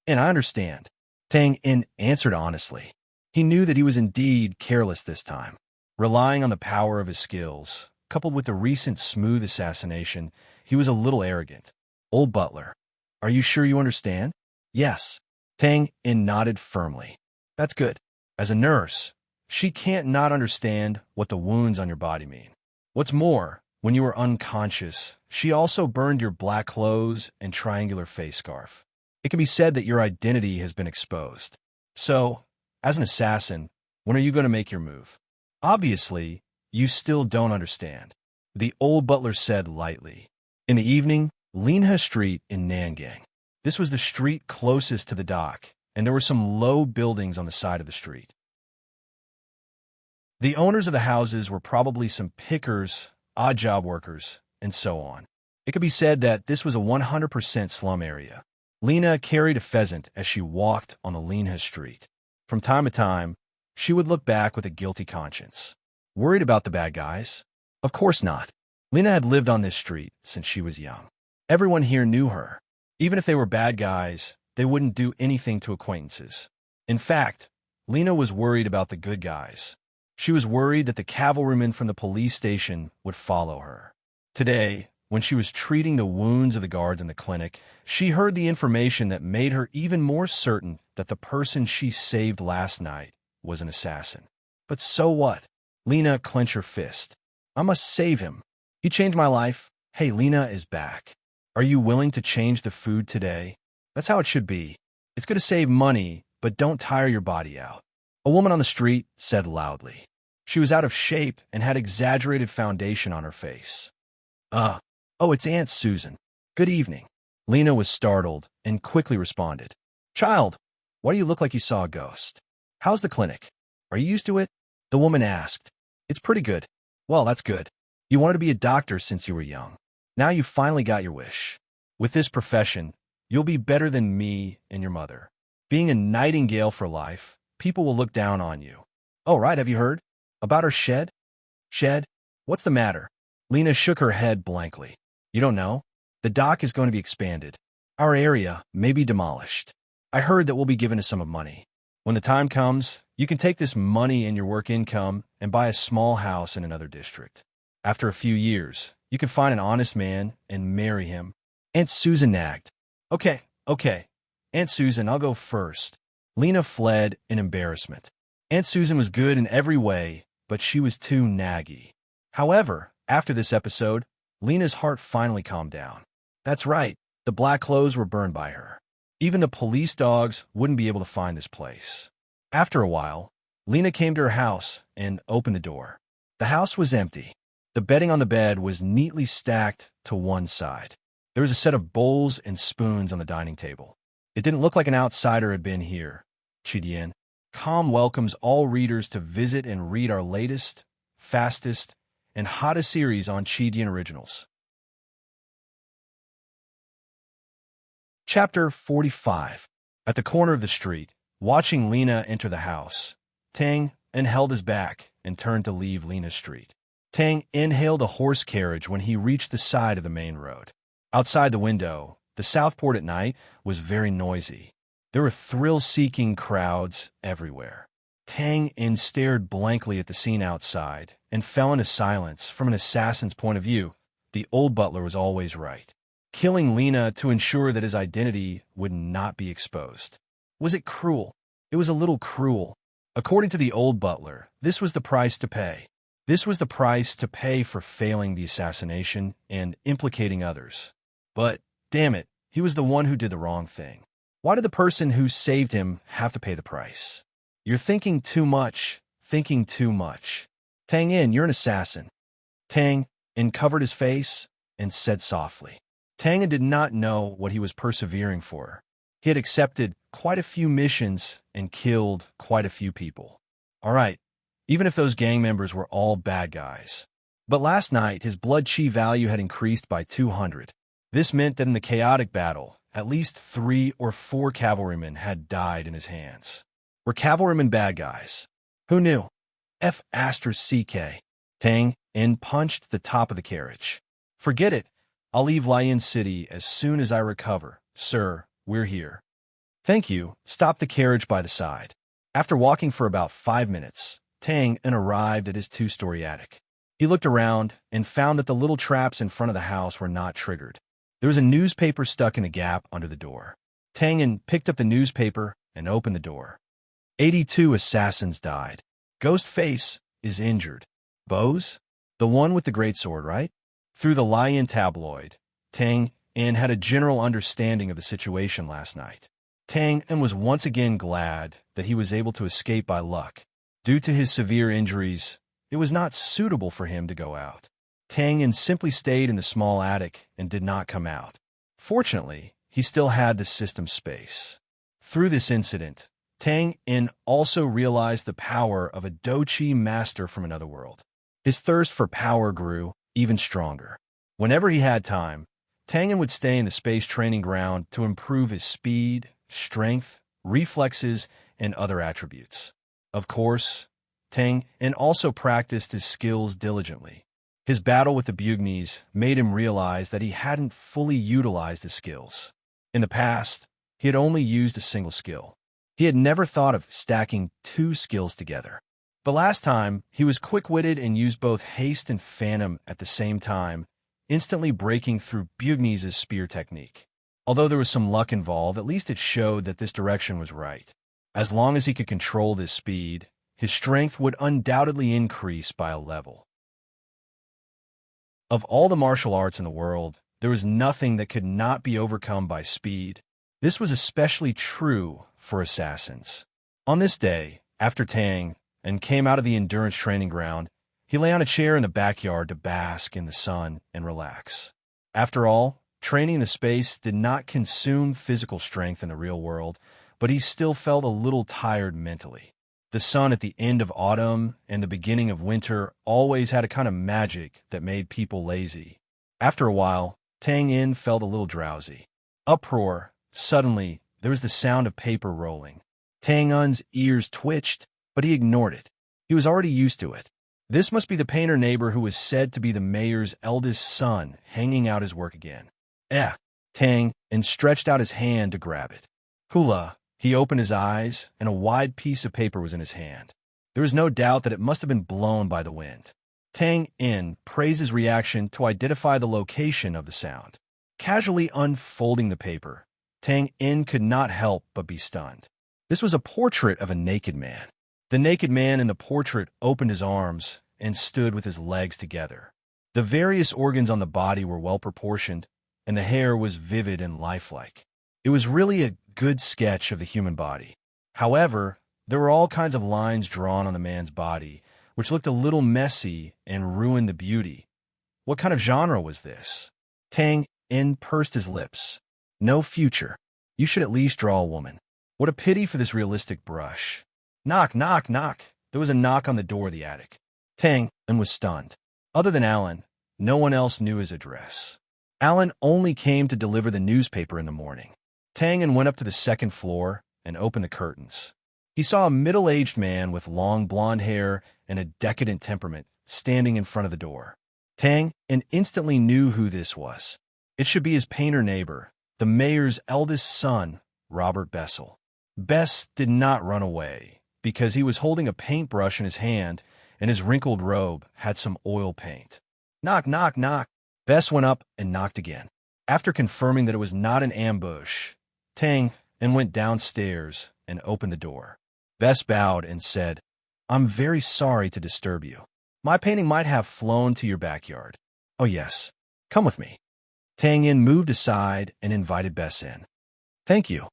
And I understand. Tang answered honestly. He knew that he was indeed careless this time. Relying on the power of his skills, coupled with the recent smooth assassination, he was a little arrogant. Old butler, are you sure you understand? Yes. Tang nodded firmly. That's good. As a nurse, she can't not understand what the wounds on your body mean. What's more, when you were unconscious, she also burned your black clothes and triangular face scarf. It can be said that your identity has been exposed. So, as an assassin, when are you going to make your move? Obviously, you still don't understand. The old butler said lightly. In the evening, Linha Street in Nangang. This was the street closest to the dock, and there were some low buildings on the side of the street. The owners of the houses were probably some pickers, odd job workers, and so on. It could be said that this was a 100% slum area. Lena carried a pheasant as she walked on the Linha Street. From time to time, she would look back with a guilty conscience. Worried about the bad guys? Of course not. Lena had lived on this street since she was young. Everyone here knew her. Even if they were bad guys, they wouldn't do anything to acquaintances. In fact, Lena was worried about the good guys. She was worried that the cavalrymen from the police station would follow her. Today, when she was treating the wounds of the guards in the clinic, she heard the information that made her even more certain that the person she saved last night was an assassin. But so what? Lena clenched her fist. I must save him. He changed my life. Hey, Lena is back. Are you willing to change the food today? That's how it should be. It's good to save money, but don't tire your body out. A woman on the street said loudly. She was out of shape and had exaggerated foundation on her face. Oh, it's Aunt Susan. Good evening. Lena was startled and quickly responded. Child, why do you look like you saw a ghost? How's the clinic? Are you used to it? The woman asked. It's pretty good. Well, that's good. You wanted to be a doctor since you were young. Now you finally got your wish. With this profession, you'll be better than me and your mother. Being a nightingale for life, people will look down on you. Oh, right, have you heard? About our shed? Shed? What's the matter? Lena shook her head blankly. You don't know? The dock is going to be expanded. Our area may be demolished. I heard that we'll be given a sum of money. When the time comes, you can take this money and your work income and buy a small house in another district. After a few years, you can find an honest man and marry him. Aunt Susan nagged. Okay. Aunt Susan, I'll go first. Lena fled in embarrassment. Aunt Susan was good in every way, but she was too naggy. However, after this episode, Lena's heart finally calmed down. That's right, the black clothes were burned by her. Even the police dogs wouldn't be able to find this place. After a while, Lena came to her house and opened the door. The house was empty. The bedding on the bed was neatly stacked to one side. There was a set of bowls and spoons on the dining table. It didn't look like an outsider had been here. Chidian. Calm welcomes all readers to visit and read our latest, fastest, and hottest series on Chidian Originals. Chapter 45. At the corner of the street, watching Lena enter the house, Tang held his back and turned to leave Lena's street. Tang inhaled a horse carriage when he reached the side of the main road. Outside the window, the Southport at night was very noisy. There were thrill-seeking crowds everywhere. Tang stared blankly at the scene outside and fell into silence. From an assassin's point of view, the old butler was always right. Killing Lena to ensure that his identity would not be exposed. Was it cruel? It was a little cruel. According to the old butler, this was the price to pay. This was the price to pay for failing the assassination and implicating others. But, damn it, he was the one who did the wrong thing. Why did the person who saved him have to pay the price? You're thinking too much. Tang you're an assassin. Tang covered his face and said softly. Tang did not know what he was persevering for. He had accepted quite a few missions and killed quite a few people. All right, even if those gang members were all bad guys. But last night, his blood chi value had increased by 200. This meant that in the chaotic battle, at least 3 or 4 cavalrymen had died in his hands. Were cavalrymen bad guys? Who knew? F***. Tang punched the top of the carriage. Forget it. I'll leave Lion City as soon as I recover. Sir, we're here. Thank you. Stop the carriage by the side. After walking for about 5 minutes, Tang arrived at his 2-story attic. He looked around and found that the little traps in front of the house were not triggered. There was a newspaper stuck in a gap under the door. Tang picked up the newspaper and opened the door. 82 assassins died. Ghostface is injured. Bose? The one with the greatsword, right? Through the Lion tabloid, Tang had a general understanding of the situation last night. Tang was once again glad that he was able to escape by luck. Due to his severe injuries, it was not suitable for him to go out. Tang simply stayed in the small attic and did not come out. Fortunately, he still had the system space. Through this incident, Tang also realized the power of a Dochi master from another world. His thirst for power grew even stronger. Whenever he had time, Tang would stay in the space training ground to improve his speed, strength, reflexes, and other attributes. Of course, Tang also practiced his skills diligently. His battle with the Bugnes made him realize that he hadn't fully utilized his skills. In the past, he had only used a single skill. He had never thought of stacking 2 skills together. But last time, he was quick-witted and used both haste and phantom at the same time, instantly breaking through Bugnes' spear technique. Although there was some luck involved, at least it showed that this direction was right. As long as he could control this speed, his strength would undoubtedly increase by a level. Of all the martial arts in the world, there was nothing that could not be overcome by speed. This was especially true for assassins. On this day, after Tang came out of the endurance training ground, he lay on a chair in the backyard to bask in the sun and relax. After all, training in the space did not consume physical strength in the real world, but he still felt a little tired mentally. The sun at the end of autumn and the beginning of winter always had a kind of magic that made people lazy. After a while, Tang felt a little drowsy. Uproar. Suddenly, there was the sound of paper rolling. Tang ears twitched, but he ignored it. He was already used to it. This must be the painter neighbor who was said to be the mayor's eldest son hanging out his work again. Tang stretched out his hand to grab it. Hula. He opened his eyes, and a wide piece of paper was in his hand. There was no doubt that it must have been blown by the wind. Tang In praised his reaction to identify the location of the sound. Casually unfolding the paper, Tang In could not help but be stunned. This was a portrait of a naked man. The naked man in the portrait opened his arms and stood with his legs together. The various organs on the body were well proportioned, and the hair was vivid and lifelike. It was really a good sketch of the human body. However, there were all kinds of lines drawn on the man's body, which looked a little messy and ruined the beauty. What kind of genre was this? Tang In pursed his lips. No future. You should at least draw a woman. What a pity for this realistic brush. Knock, knock, knock. There was a knock on the door of the attic. Tang In was stunned. Other than Alan, no one else knew his address. Alan only came to deliver the newspaper in the morning. Tang In went up to the second floor and opened the curtains. He saw a middle-aged man with long blonde hair and a decadent temperament standing in front of the door. Tang In instantly knew who this was. It should be his painter neighbor, the mayor's eldest son, Robert Bessel. Bess did not run away because he was holding a paintbrush in his hand and his wrinkled robe had some oil paint. Knock, knock, knock. Bess went up and knocked again. After confirming that it was not an ambush, Tang In went downstairs and opened the door. Bess bowed and said, I'm very sorry to disturb you. My painting might have flown to your backyard. Oh yes, come with me. Tang In moved aside and invited Bess in. Thank you.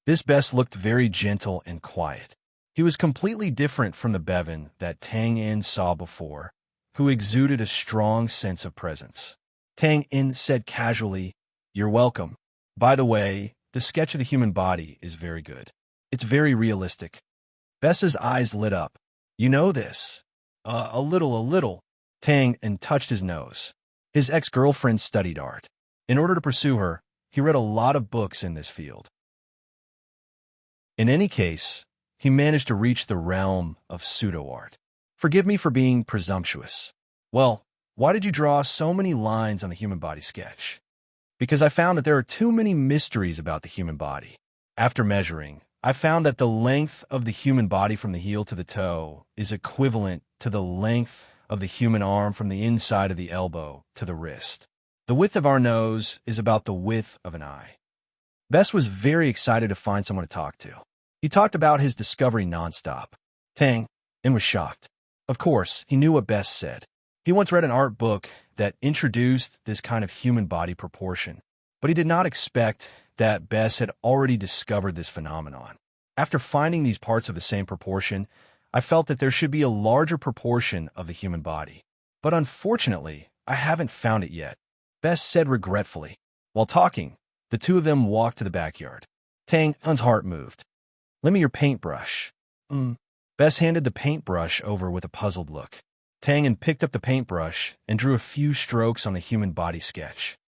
This Bess looked very gentle and quiet. He was completely different from the Bevan that Tang In saw before, who exuded a strong sense of presence. Tang In said casually, You're welcome. By the way, the sketch of the human body is very good. It's very realistic. Bess's eyes lit up. You know this? A little. Tang In touched his nose. His ex-girlfriend studied art. In order to pursue her, he read a lot of books in this field. In any case, he managed to reach the realm of pseudo-art. Forgive me for being presumptuous. Well, why did you draw so many lines on the human body sketch? Because I found that there are too many mysteries about the human body. After measuring, I found that the length of the human body from the heel to the toe is equivalent to the length of the human arm from the inside of the elbow to the wrist. The width of our nose is about the width of an eye. Bess was very excited to find someone to talk to. He talked about his discovery nonstop. Tang In was shocked. Of course, he knew what Bess said. He once read an art book that introduced this kind of human body proportion, but he did not expect that Bess had already discovered this phenomenon. After finding these parts of the same proportion, I felt that there should be a larger proportion of the human body. But unfortunately, I haven't found it yet, Bess said regretfully. While talking, the two of them walked to the backyard. Tang In's heart moved. Lend me your paintbrush. Bess handed the paintbrush over with a puzzled look. Tang In picked up the paintbrush and drew a few strokes on the human body sketch.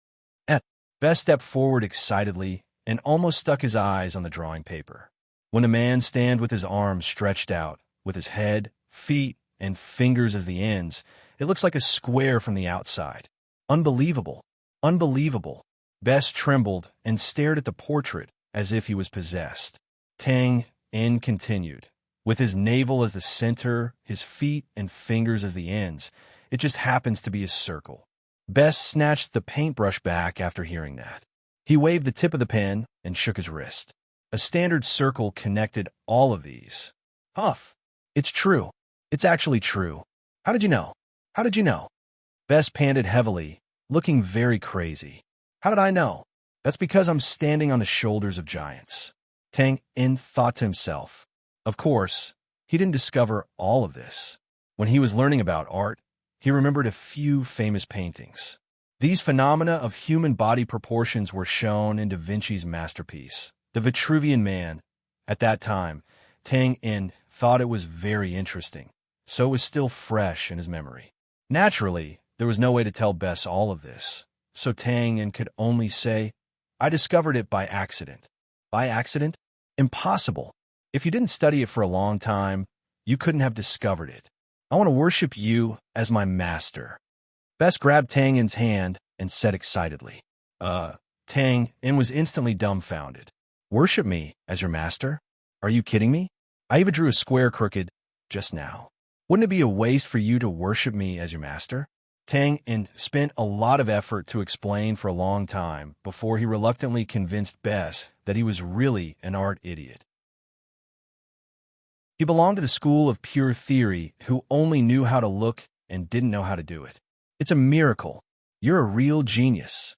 Bess stepped forward excitedly and almost stuck his eyes on the drawing paper. When the man stood with his arms stretched out, with his head, feet, and fingers as the ends, it looks like a square from the outside. Unbelievable. Unbelievable. Bess trembled and stared at the portrait as if he was possessed. Tang In continued. With his navel as the center, his feet and fingers as the ends, it just happens to be a circle. Bess snatched the paintbrush back after hearing that. He waved the tip of the pen and shook his wrist. A standard circle connected all of these. Huff. It's true. It's actually true. How did you know? How did you know? Bess panted heavily, looking very crazy. How did I know? That's because I'm standing on the shoulders of giants. Tang In thought to himself. Of course, he didn't discover all of this. When he was learning about art, he remembered a few famous paintings. These phenomena of human body proportions were shown in Da Vinci's masterpiece, The Vitruvian Man. At that time, Tang In thought it was very interesting, so it was still fresh in his memory. Naturally, there was no way to tell Bess all of this, so Tang In could only say, I discovered it by accident. By accident? Impossible. If you didn't study it for a long time, you couldn't have discovered it. I want to worship you as my master. Bess grabbed Tang In's hand and said excitedly. Tang In was instantly dumbfounded. Worship me as your master? Are you kidding me? I even drew a square crooked just now. Wouldn't it be a waste for you to worship me as your master? Tang In spent a lot of effort to explain for a long time before he reluctantly convinced Bess that he was really an art idiot. He belonged to the school of pure theory who only knew how to look and didn't know how to do it. It's a miracle. You're a real genius.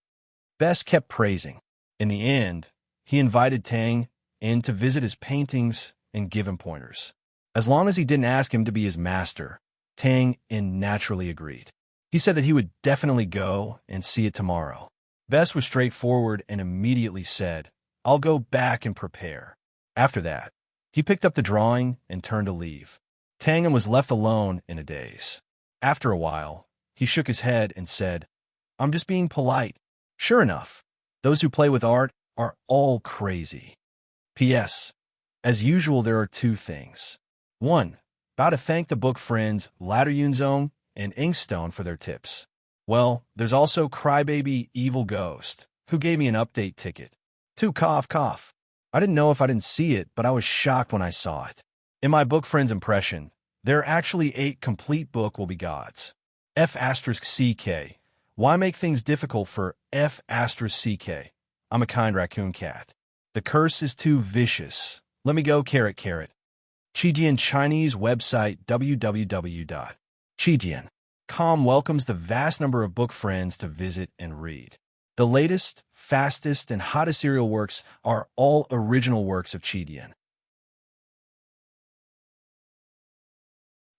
Bess kept praising. In the end, he invited Tang in to visit his paintings and give him pointers. As long as he didn't ask him to be his master, Tang In naturally agreed. He said that he would definitely go and see it tomorrow. Bess was straightforward and immediately said, "I'll go back and prepare." After that, he picked up the drawing and turned to leave. Tang In was left alone in a daze. After a while, he shook his head and said, "I'm just being polite." Sure enough, those who play with art are all crazy. P.S. As usual, there are two things. 1. About to thank the book friends Ladder Yunzone and Inkstone for their tips. Well, there's also Crybaby Evil Ghost, who gave me an update ticket. 2. Cough, cough. I didn't know if I didn't see it, but I was shocked when I saw it. In my book friend's impression, there are actually 8 complete book will be gods. F*CK. Why make things difficult for F*CK? I'm a kind raccoon cat. The curse is too vicious. Let me go, carrot, carrot. Chijian Chinese website www.chijian.com welcomes the vast number of book friends to visit and read. The latest, fastest, and hottest serial works are all original works of Chijian.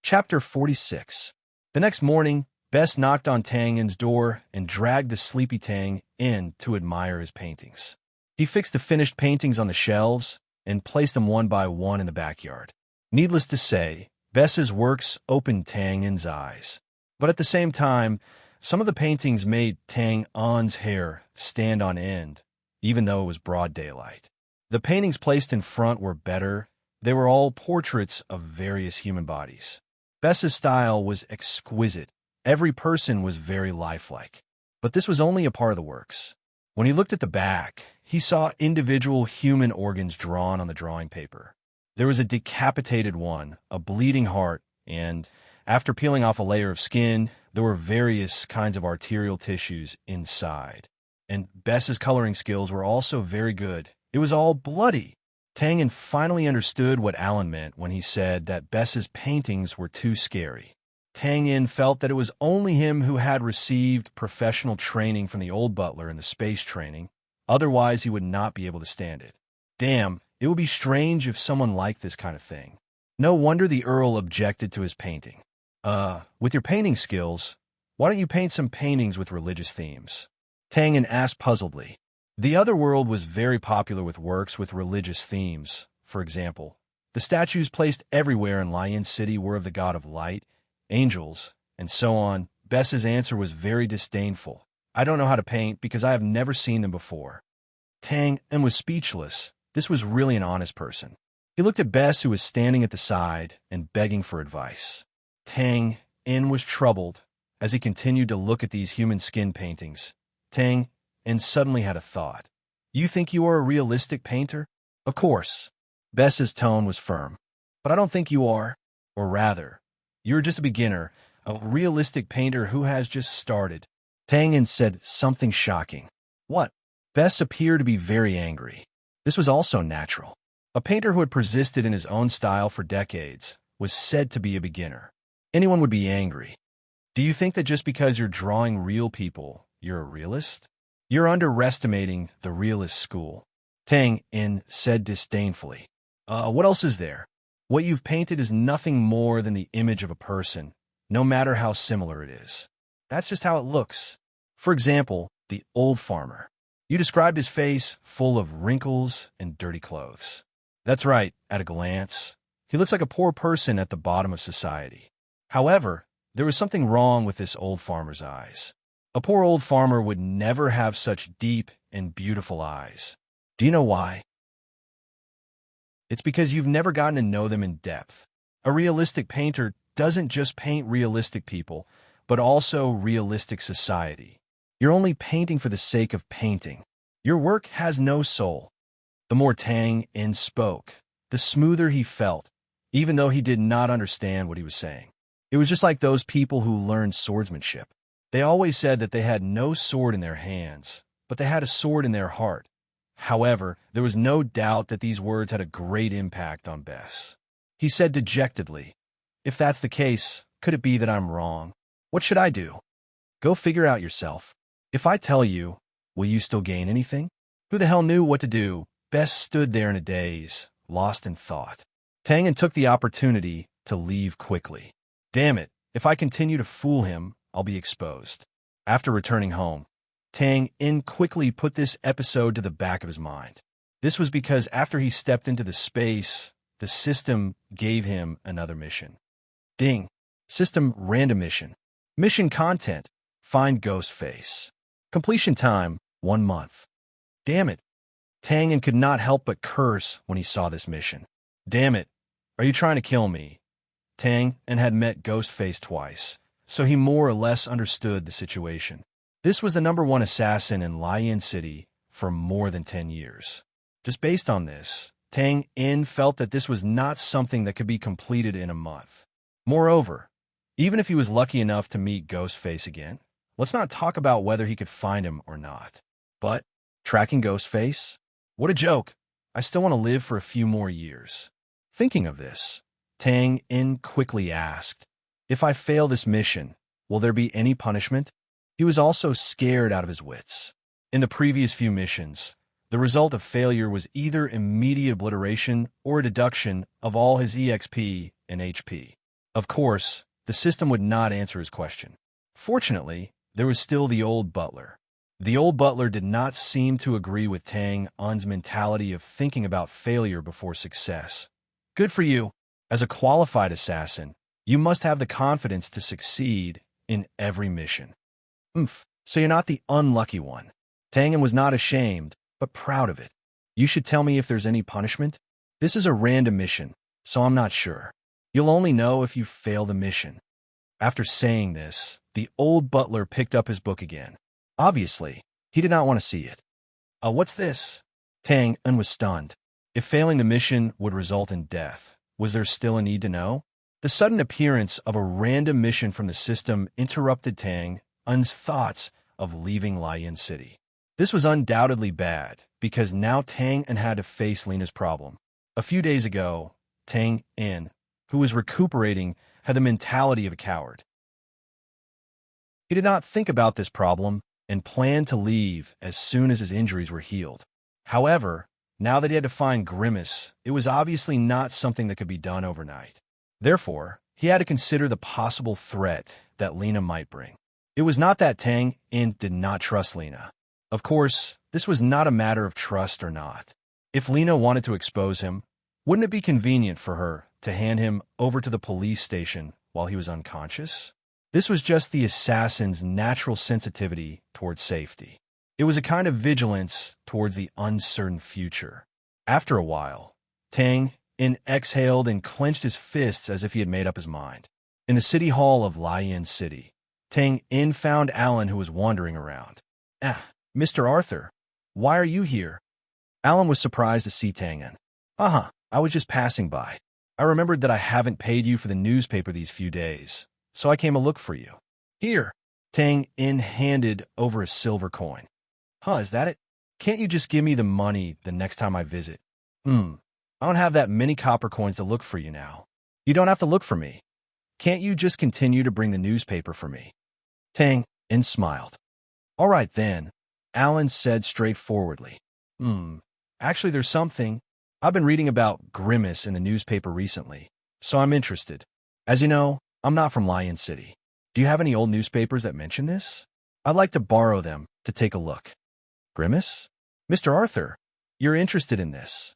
Chapter 46. The next morning, Bess knocked on Tang In's door and dragged the sleepy Tang in to admire his paintings. He fixed the finished paintings on the shelves and placed them one by one in the backyard. Needless to say, Bess's works opened Tang In's eyes. But at the same time, some of the paintings made Tang In's hair stand on end, even though it was broad daylight. The paintings placed in front were better. They were all portraits of various human bodies. Bess's style was exquisite. Every person was very lifelike. But this was only a part of the works. When he looked at the back, he saw individual human organs drawn on the drawing paper. There was a decapitated one, a bleeding heart, and, after peeling off a layer of skin, there were various kinds of arterial tissues inside. And Bess's coloring skills were also very good. It was all bloody. Tang In finally understood what Alan meant when he said that Bess's paintings were too scary. Tang In felt that it was only him who had received professional training from the old butler in the space training. Otherwise, he would not be able to stand it. Damn, it would be strange if someone liked this kind of thing. No wonder the Earl objected to his painting. With your painting skills, why don't you paint some paintings with religious themes? Tang In asked puzzledly. The other world was very popular with works with religious themes. For example, the statues placed everywhere in Lion City were of the god of light, angels, and so on. Bess's answer was very disdainful. I don't know how to paint because I have never seen them before. Tang In was speechless. This was really an honest person. He looked at Bess, who was standing at the side and begging for advice. Tang In was troubled as he continued to look at these human skin paintings. Tang In suddenly had a thought. You think you are a realistic painter? Of course. Bess's tone was firm. But I don't think you are. Or rather, you're just a beginner, a realistic painter who has just started. Tang In said something shocking. What? Bess appeared to be very angry. This was also natural. A painter who had persisted in his own style for decades was said to be a beginner. Anyone would be angry. Do you think that just because you're drawing real people, you're a realist? You're underestimating the realist school. Tang In said disdainfully. What else is there? What you've painted is nothing more than the image of a person, no matter how similar it is. That's just how it looks. For example, the old farmer. You described his face full of wrinkles and dirty clothes. That's right, at a glance. He looks like a poor person at the bottom of society. However, there was something wrong with this old farmer's eyes. A poor old farmer would never have such deep and beautiful eyes. Do you know why? It's because you've never gotten to know them in depth. A realistic painter doesn't just paint realistic people, but also realistic society. You're only painting for the sake of painting. Your work has no soul. The more Tang In spoke, the smoother he felt, even though he did not understand what he was saying. It was just like those people who learned swordsmanship. They always said that they had no sword in their hands, but they had a sword in their heart. However, there was no doubt that these words had a great impact on Bess. He said dejectedly, "If that's the case, could it be that I'm wrong? What should I do?" "Go figure out yourself. If I tell you, will you still gain anything?" Who the hell knew what to do? Bess stood there in a daze, lost in thought. Tangan took the opportunity to leave quickly. Damn it, if I continue to fool him, I'll be exposed. After returning home, Tang In quickly put this episode to the back of his mind. This was because after he stepped into the space, the system gave him another mission. Ding. System random mission. Mission content. Find Ghostface. Completion time, 1 month. Damn it. Tang In could not help but curse when he saw this mission. Damn it. Are you trying to kill me? Tang In had met Ghostface twice, so he more or less understood the situation. This was the #1 assassin in Lion City for more than 10 years. Just based on this, Tang In felt that this was not something that could be completed in a month. Moreover, even if he was lucky enough to meet Ghostface again, let's not talk about whether he could find him or not. But tracking Ghostface? What a joke. I still want to live for a few more years. Thinking of this, Tang In quickly asked, "If I fail this mission, will there be any punishment?" He was also scared out of his wits. In the previous few missions, the result of failure was either immediate obliteration or a deduction of all his EXP and HP. Of course, the system would not answer his question. Fortunately, there was still the old butler. The old butler did not seem to agree with Tang Un's mentality of thinking about failure before success. Good for you. As a qualified assassin, you must have the confidence to succeed in every mission. So you're not the unlucky one. Tang In was not ashamed, but proud of it. You should tell me if there's any punishment. This is a random mission, so I'm not sure. You'll only know if you fail the mission. After saying this, the old butler picked up his book again. Obviously, he did not want to see it. What's this? Tang In was stunned. If failing the mission would result in death, was there still a need to know? The sudden appearance of a random mission from the system interrupted Tang Un's thoughts of leaving Lion City. This was undoubtedly bad, because now Tang In had to face Lena's problem. A few days ago, Tang In, who was recuperating, had the mentality of a coward. He did not think about this problem and planned to leave as soon as his injuries were healed. However, now that he had to find Grimace, it was obviously not something that could be done overnight. Therefore, he had to consider the possible threat that Lena might bring. It was not that Tang In did not trust Lena. Of course, this was not a matter of trust or not. If Lena wanted to expose him, wouldn't it be convenient for her to hand him over to the police station while he was unconscious? This was just the assassin's natural sensitivity towards safety. It was a kind of vigilance towards the uncertain future. After a while, Tang In exhaled and clenched his fists as if he had made up his mind. In the city hall of Lion City, Tang In found Alan, who was wandering around. Mr. Arthur, why are you here?" Alan was surprised to see Tang In. I was just passing by. I remembered that I haven't paid you for the newspaper these few days, so I came to look for you." "Here." Tang In handed over a silver coin. Is that it? Can't you just give me the money the next time I visit?" I don't have that many copper coins to look for you now." "You don't have to look for me. Can't you just continue to bring the newspaper for me?" Tang In smiled. "All right then," Alan said straightforwardly. Actually, there's something. I've been reading about Grimace in the newspaper recently, so I'm interested. As you know, I'm not from Lion City. Do you have any old newspapers that mention this? I'd like to borrow them to take a look." "Grimace? Mr. Arthur, you're interested in this?"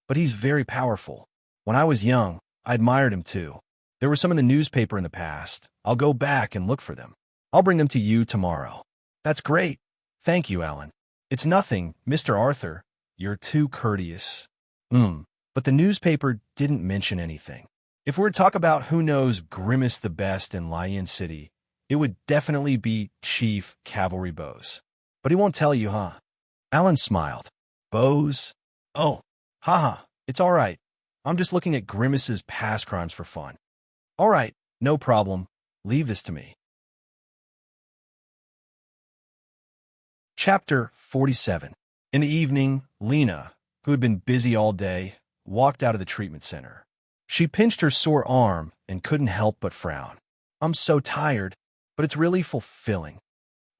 But he's very powerful. When I was young, I admired him too. There were some in the newspaper in the past. I'll go back and look for them. I'll bring them to you tomorrow." "That's great. Thank you, Alan." "It's nothing, Mr. Arthur. You're too courteous." But the newspaper didn't mention anything. If we're to talk about who knows Grimace the best in Lion City, it would definitely be Chief Cavalry Bose. But he won't tell you, huh? Alan smiled. "Bose? Oh, haha, it's all right. I'm just looking at Grimace's past crimes for fun." "All right, No problem. Leave this to me. Chapter 47. In the evening, Lena, who had been busy all day, walked out of the treatment center. She pinched her sore arm and couldn't help but frown. I'm so tired, but it's really fulfilling.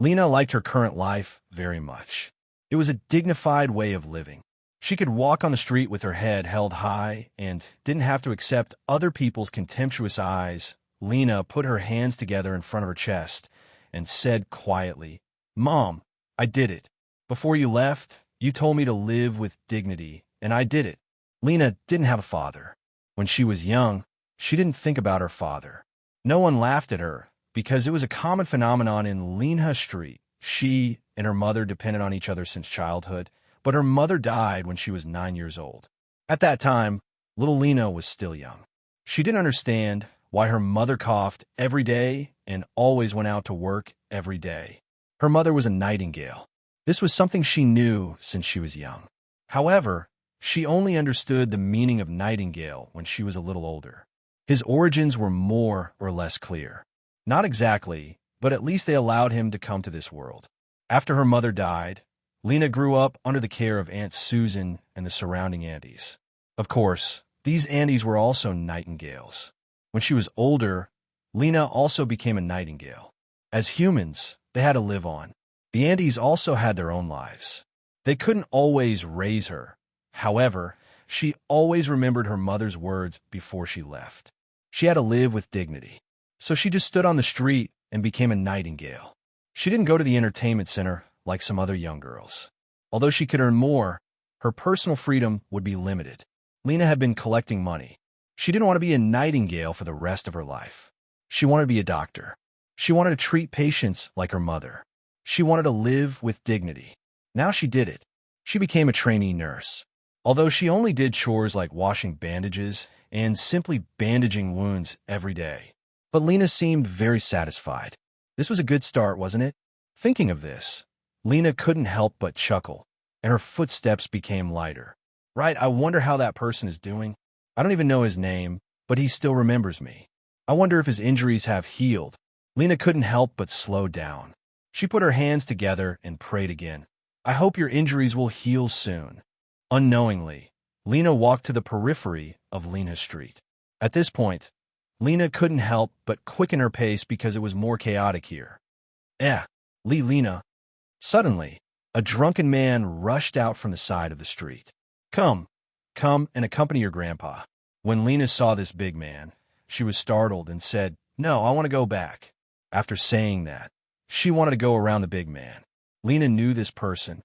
Lena liked her current life very much. It was a dignified way of living. She could walk on the street with her head held high and didn't have to accept other people's contemptuous eyes. Lena put her hands together in front of her chest and said quietly, "Mom, I did it. Before you left, you told me to live with dignity, and I did it." Lena didn't have a father. When she was young, she didn't think about her father. No one laughed at her because it was a common phenomenon in Lena Street. She and her mother depended on each other since childhood, but her mother died when she was 9 years old. At that time, little Lena was still young. She didn't understand why her mother coughed every day and always went out to work every day. Her mother was a nightingale. This was something she knew since she was young. However, she only understood the meaning of nightingale when she was a little older. His origins were more or less clear. Not exactly, but at least they allowed him to come to this world. After her mother died, Lena grew up under the care of Aunt Susan and the surrounding aunties. Of course, these aunties were also nightingales. When she was older, Lena also became a nightingale. As humans, they had to live on. The aunties also had their own lives. They couldn't always raise her. However, she always remembered her mother's words before she left. She had to live with dignity. So she just stood on the street and became a nightingale. She didn't go to the entertainment center like some other young girls. Although she could earn more, her personal freedom would be limited. Lena had been collecting money. She didn't want to be a nightingale for the rest of her life. She wanted to be a doctor. She wanted to treat patients like her mother. She wanted to live with dignity. Now she did it. She became a trainee nurse. Although she only did chores like washing bandages and simply bandaging wounds every day. But Lena seemed very satisfied. This was a good start, wasn't it? Thinking of this, Lena couldn't help but chuckle, and her footsteps became lighter. Right, I wonder how that person is doing. I don't even know his name, but he still remembers me. I wonder if his injuries have healed. Lena couldn't help but slow down. She put her hands together and prayed again. I hope your injuries will heal soon. Unknowingly, Lena walked to the periphery of Lena Street. At this point, Lena couldn't help but quicken her pace because it was more chaotic here. Lena. Suddenly, a drunken man rushed out from the side of the street. Come and accompany your grandpa. When Lena saw this big man, she was startled and said, No, I want to go back. After saying that, she wanted to go around the big man. Lena knew this person.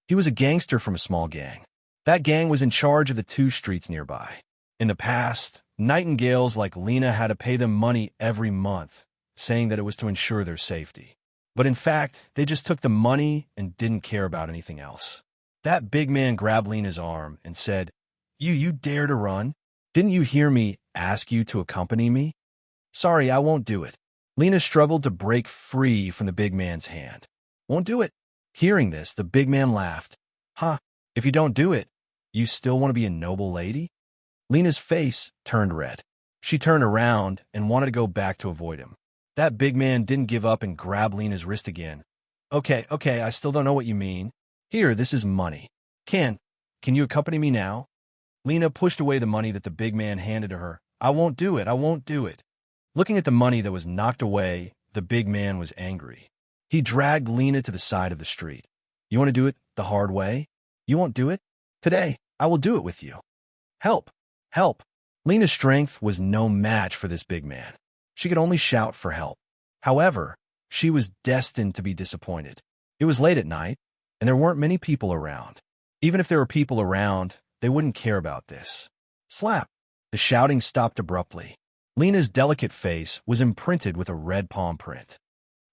He was a gangster from a small gang. That gang was in charge of the 2 streets nearby. In the past, nightingales like Lena had to pay them money every month, saying that it was to ensure their safety. But in fact, they just took the money and didn't care about anything else. That big man grabbed Lena's arm and said, You dare to run? Didn't you hear me ask you to accompany me? Sorry, I won't do it. Lena struggled to break free from the big man's hand. Won't do it. Hearing this, the big man laughed. If you don't do it, you still want to be a noble lady? Lena's face turned red. She turned around and wanted to go back to avoid him. That big man didn't give up and grabbed Lena's wrist again. Okay, I still don't know what you mean. Here, this is money. Can you accompany me now? Lena pushed away the money that the big man handed to her. I won't do it. Looking at the money that was knocked away, the big man was angry. He dragged Lena to the side of the street. You want to do it the hard way? You won't do it? Today, I will do it with you. Help! Lena's strength was no match for this big man. She could only shout for help. However, she was destined to be disappointed. It was late at night, and there weren't many people around. Even if there were people around, they wouldn't care about this. Slap! The shouting stopped abruptly. Lena's delicate face was imprinted with a red palm print.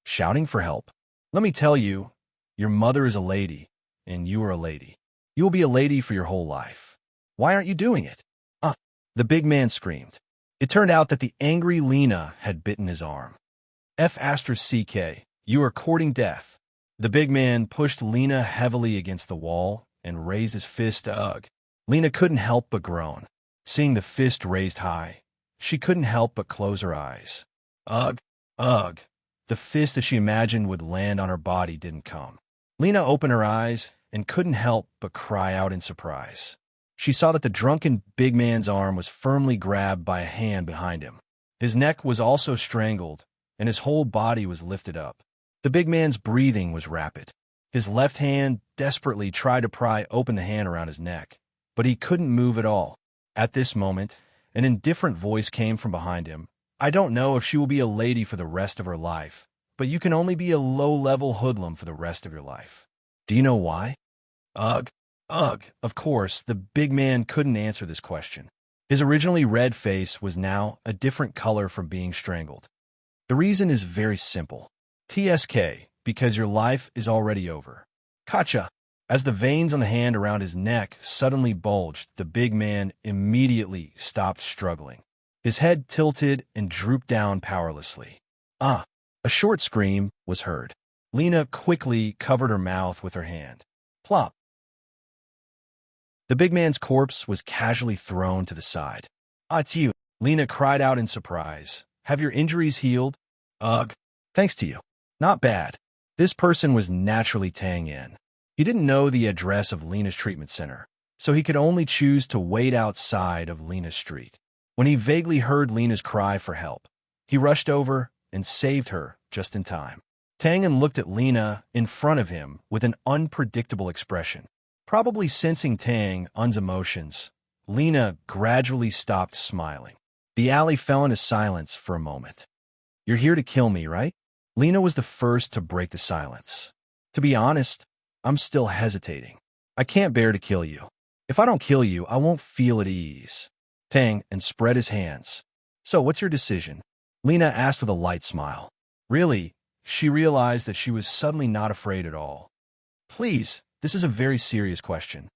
Shouting for help? Let me tell you, your mother is a lady, and you are a lady. You will be a lady for your whole life. Why aren't you doing it? The big man screamed. It turned out that the angry Lena had bitten his arm. F***, you are courting death. The big man pushed Lena heavily against the wall and raised his fist to Lena couldn't help but groan. Seeing the fist raised high, She couldn't help but close her eyes. Ugh, ugh. The fist that she imagined would land on her body didn't come. Lena opened her eyes and couldn't help but cry out in surprise. She saw that the drunken big man's arm was firmly grabbed by a hand behind him. His neck was also strangled, and his whole body was lifted up. The big man's breathing was rapid. His left hand desperately tried to pry open the hand around his neck, but he couldn't move at all. At this moment, an indifferent voice came from behind him. I don't know if she will be a lady for the rest of her life, but you can only be a low-level hoodlum for the rest of your life. Do you know why? Ugh, ugh. Of course, the big man couldn't answer this question. His originally red face was now a different color from being strangled. The reason is very simple. TSK, because your life is already over. Gotcha. As the veins on the hand around his neck suddenly bulged, the big man immediately stopped struggling. His head tilted and drooped down powerlessly. Ah! A short scream was heard. Lena quickly covered her mouth with her hand. Plop! The big man's corpse was casually thrown to the side. Ah, it's you! Lena cried out in surprise. Have your injuries healed? Ugh. Thanks to you. Not bad. This person was naturally Tang Yin. He didn't know the address of Lena's treatment center, so he could only choose to wait outside of Lena's street. When he vaguely heard Lena's cry for help, he rushed over and saved her just in time. Tang Yin looked at Lena in front of him with an unpredictable expression. Probably sensing Tang Yin's emotions, Lena gradually stopped smiling. The alley fell into silence for a moment. You're here to kill me, right? Lena was the first to break the silence. To be honest, I'm still hesitating. I can't bear to kill you. If I don't kill you, I won't feel at ease. Tang Yin spread his hands. So what's your decision? Lena asked with a light smile. Really, she realized that she was suddenly not afraid at all. Please, this is a very serious question.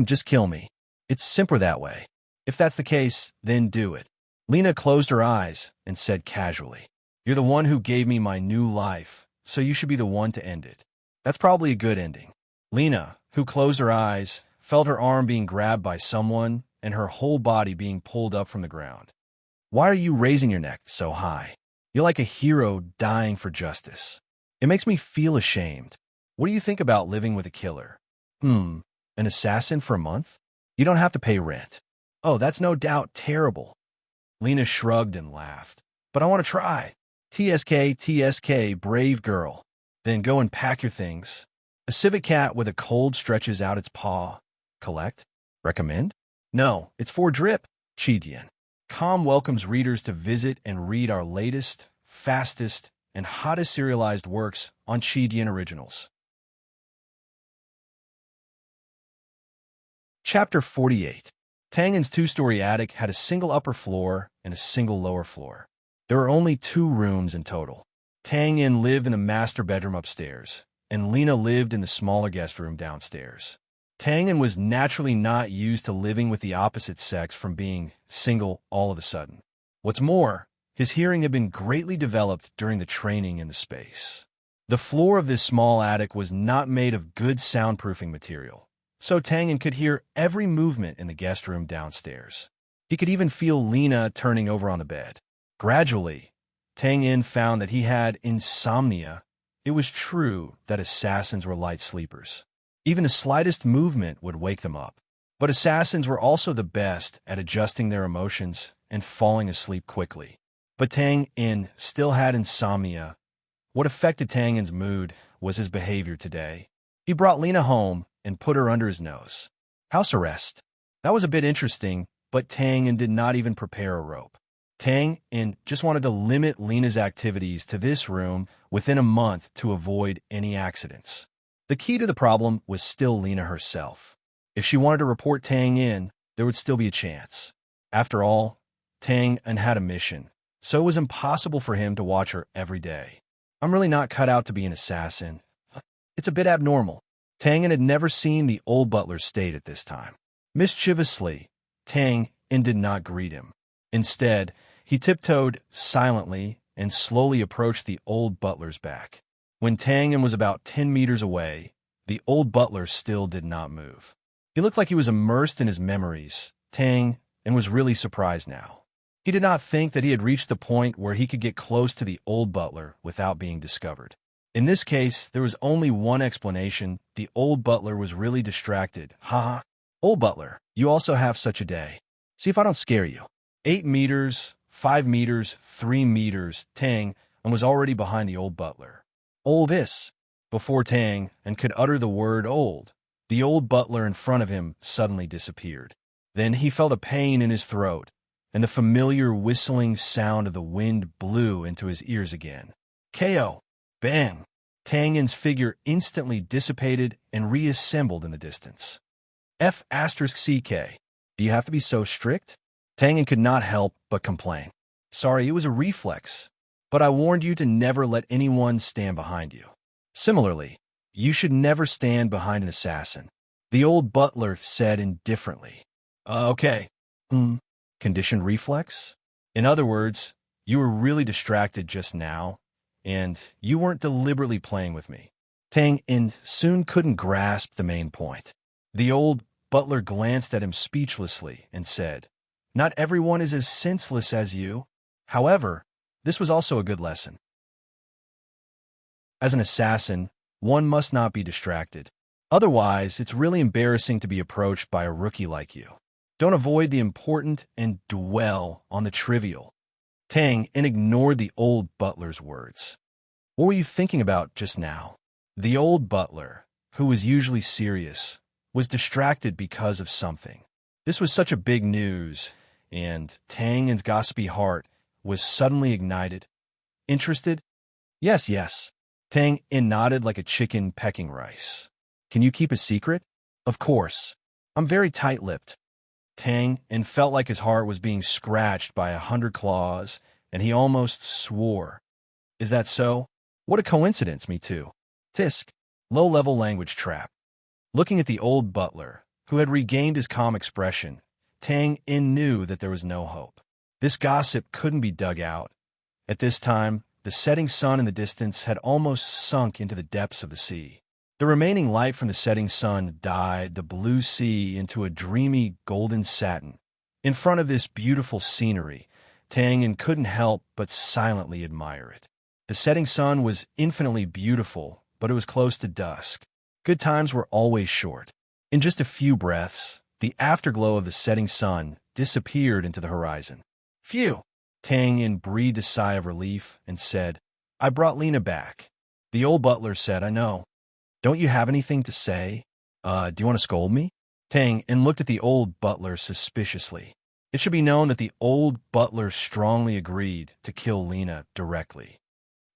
Just kill me. It's simpler that way. If that's the case, then do it. Lena closed her eyes and said casually, You're the one who gave me my new life, so you should be the one to end it. That's probably a good ending. Lena, who closed her eyes, felt her arm being grabbed by someone and her whole body being pulled up from the ground. Why are you raising your neck so high? You're like a hero dying for justice. It makes me feel ashamed. What do you think about living with a killer? An assassin for a month? You don't have to pay rent. Oh, that's no doubt terrible. Lena shrugged and laughed. But I want to try. TSK, TSK, brave girl. Then go and pack your things. A civet cat with a cold stretches out its paw. Collect? Recommend? No, it's for drip. Chidian. Com welcomes readers to visit and read our latest, fastest, and hottest serialized works on Chidian Originals. Chapter 48. Tang Yin's two-story attic had a single upper floor and a single lower floor. There were only 2 rooms in total. Tang Yin lived in the master bedroom upstairs, and Lena lived in the smaller guest room downstairs. Tang Yin was naturally not used to living with the opposite sex from being single all of a sudden. What's more, his hearing had been greatly developed during the training in the space. The floor of this small attic was not made of good soundproofing material, so Tang Yin could hear every movement in the guest room downstairs. He could even feel Lena turning over on the bed. Gradually, Tang Yin found that he had insomnia. It was true that assassins were light sleepers. Even the slightest movement would wake them up. But assassins were also the best at adjusting their emotions and falling asleep quickly. But Tang Yin still had insomnia. What affected Tang Yin's mood was his behavior today. He brought Lena home and put her under his nose. House arrest. That was a bit interesting, but Tang Yin did not even prepare a rope. Tang Yin just wanted to limit Lena's activities to this room within a month to avoid any accidents. The key to the problem was still Lena herself. If she wanted to report Tang Yin, there would still be a chance. After all, Tang Yin had a mission, so it was impossible for him to watch her every day. I'm really not cut out to be an assassin. It's a bit abnormal. Tang Yin had never seen the old butler's state at this time. Mischievously, Tang Yin did not greet him. Instead, he tiptoed silently and slowly approached the old butler's back. When Tang Yin was about 10 meters away, the old butler still did not move. He looked like he was immersed in his memories. Tang Yin was really surprised now. He did not think that he had reached the point where he could get close to the old butler without being discovered. In this case, there was only one explanation. The old butler was really distracted. Haha. Old butler, you also have such a day. See if I don't scare you. 8 meters, 5 meters, 3 meters, Tang, and was already behind the old butler. Old this. Before Tang and could utter the word old, the old butler in front of him suddenly disappeared. Then he felt a pain in his throat, and the familiar whistling sound of the wind blew into his ears again. KO! Bang! Tangin's figure instantly dissipated and reassembled in the distance. F*CK. Do you have to be so strict? Tangin could not help but complain. Sorry, it was a reflex, but I warned you to never let anyone stand behind you. Similarly, you should never stand behind an assassin, the old butler said indifferently. Okay. Conditioned reflex? In other words, you were really distracted just now, and you weren't deliberately playing with me. Tang-in soon couldn't grasp the main point. The old butler glanced at him speechlessly and said, Not everyone is as senseless as you. However, this was also a good lesson. As an assassin, one must not be distracted. Otherwise, it's really embarrassing to be approached by a rookie like you. Don't avoid the important and dwell on the trivial. Tang ignored the old butler's words. What were you thinking about just now? The old butler, who was usually serious, was distracted because of something. This was such a big news, and Tangin's gossipy heart was suddenly ignited. Interested? Yes. Tang-in nodded like a chicken pecking rice. Can you keep a secret? Of course. I'm very tight-lipped. Tang-in felt like his heart was being scratched by 100 claws, and he almost swore. Is that so? What a coincidence, me too. Tisk. Low-level language trap. Looking at the old butler, who had regained his calm expression, Tang-in knew that there was no hope. This gossip couldn't be dug out. At this time, the setting sun in the distance had almost sunk into the depths of the sea. The remaining light from the setting sun dyed the blue sea into a dreamy golden satin. In front of this beautiful scenery, Tang-in couldn't help but silently admire it. The setting sun was infinitely beautiful, but it was close to dusk. Good times were always short. In just a few breaths, the afterglow of the setting sun disappeared into the horizon. Phew! Tang-in breathed a sigh of relief and said, I brought Lena back. The old butler said, I know. Don't you have anything to say? Do you want to scold me? Tang-in looked at the old butler suspiciously. It should be known that the old butler strongly agreed to kill Lena directly.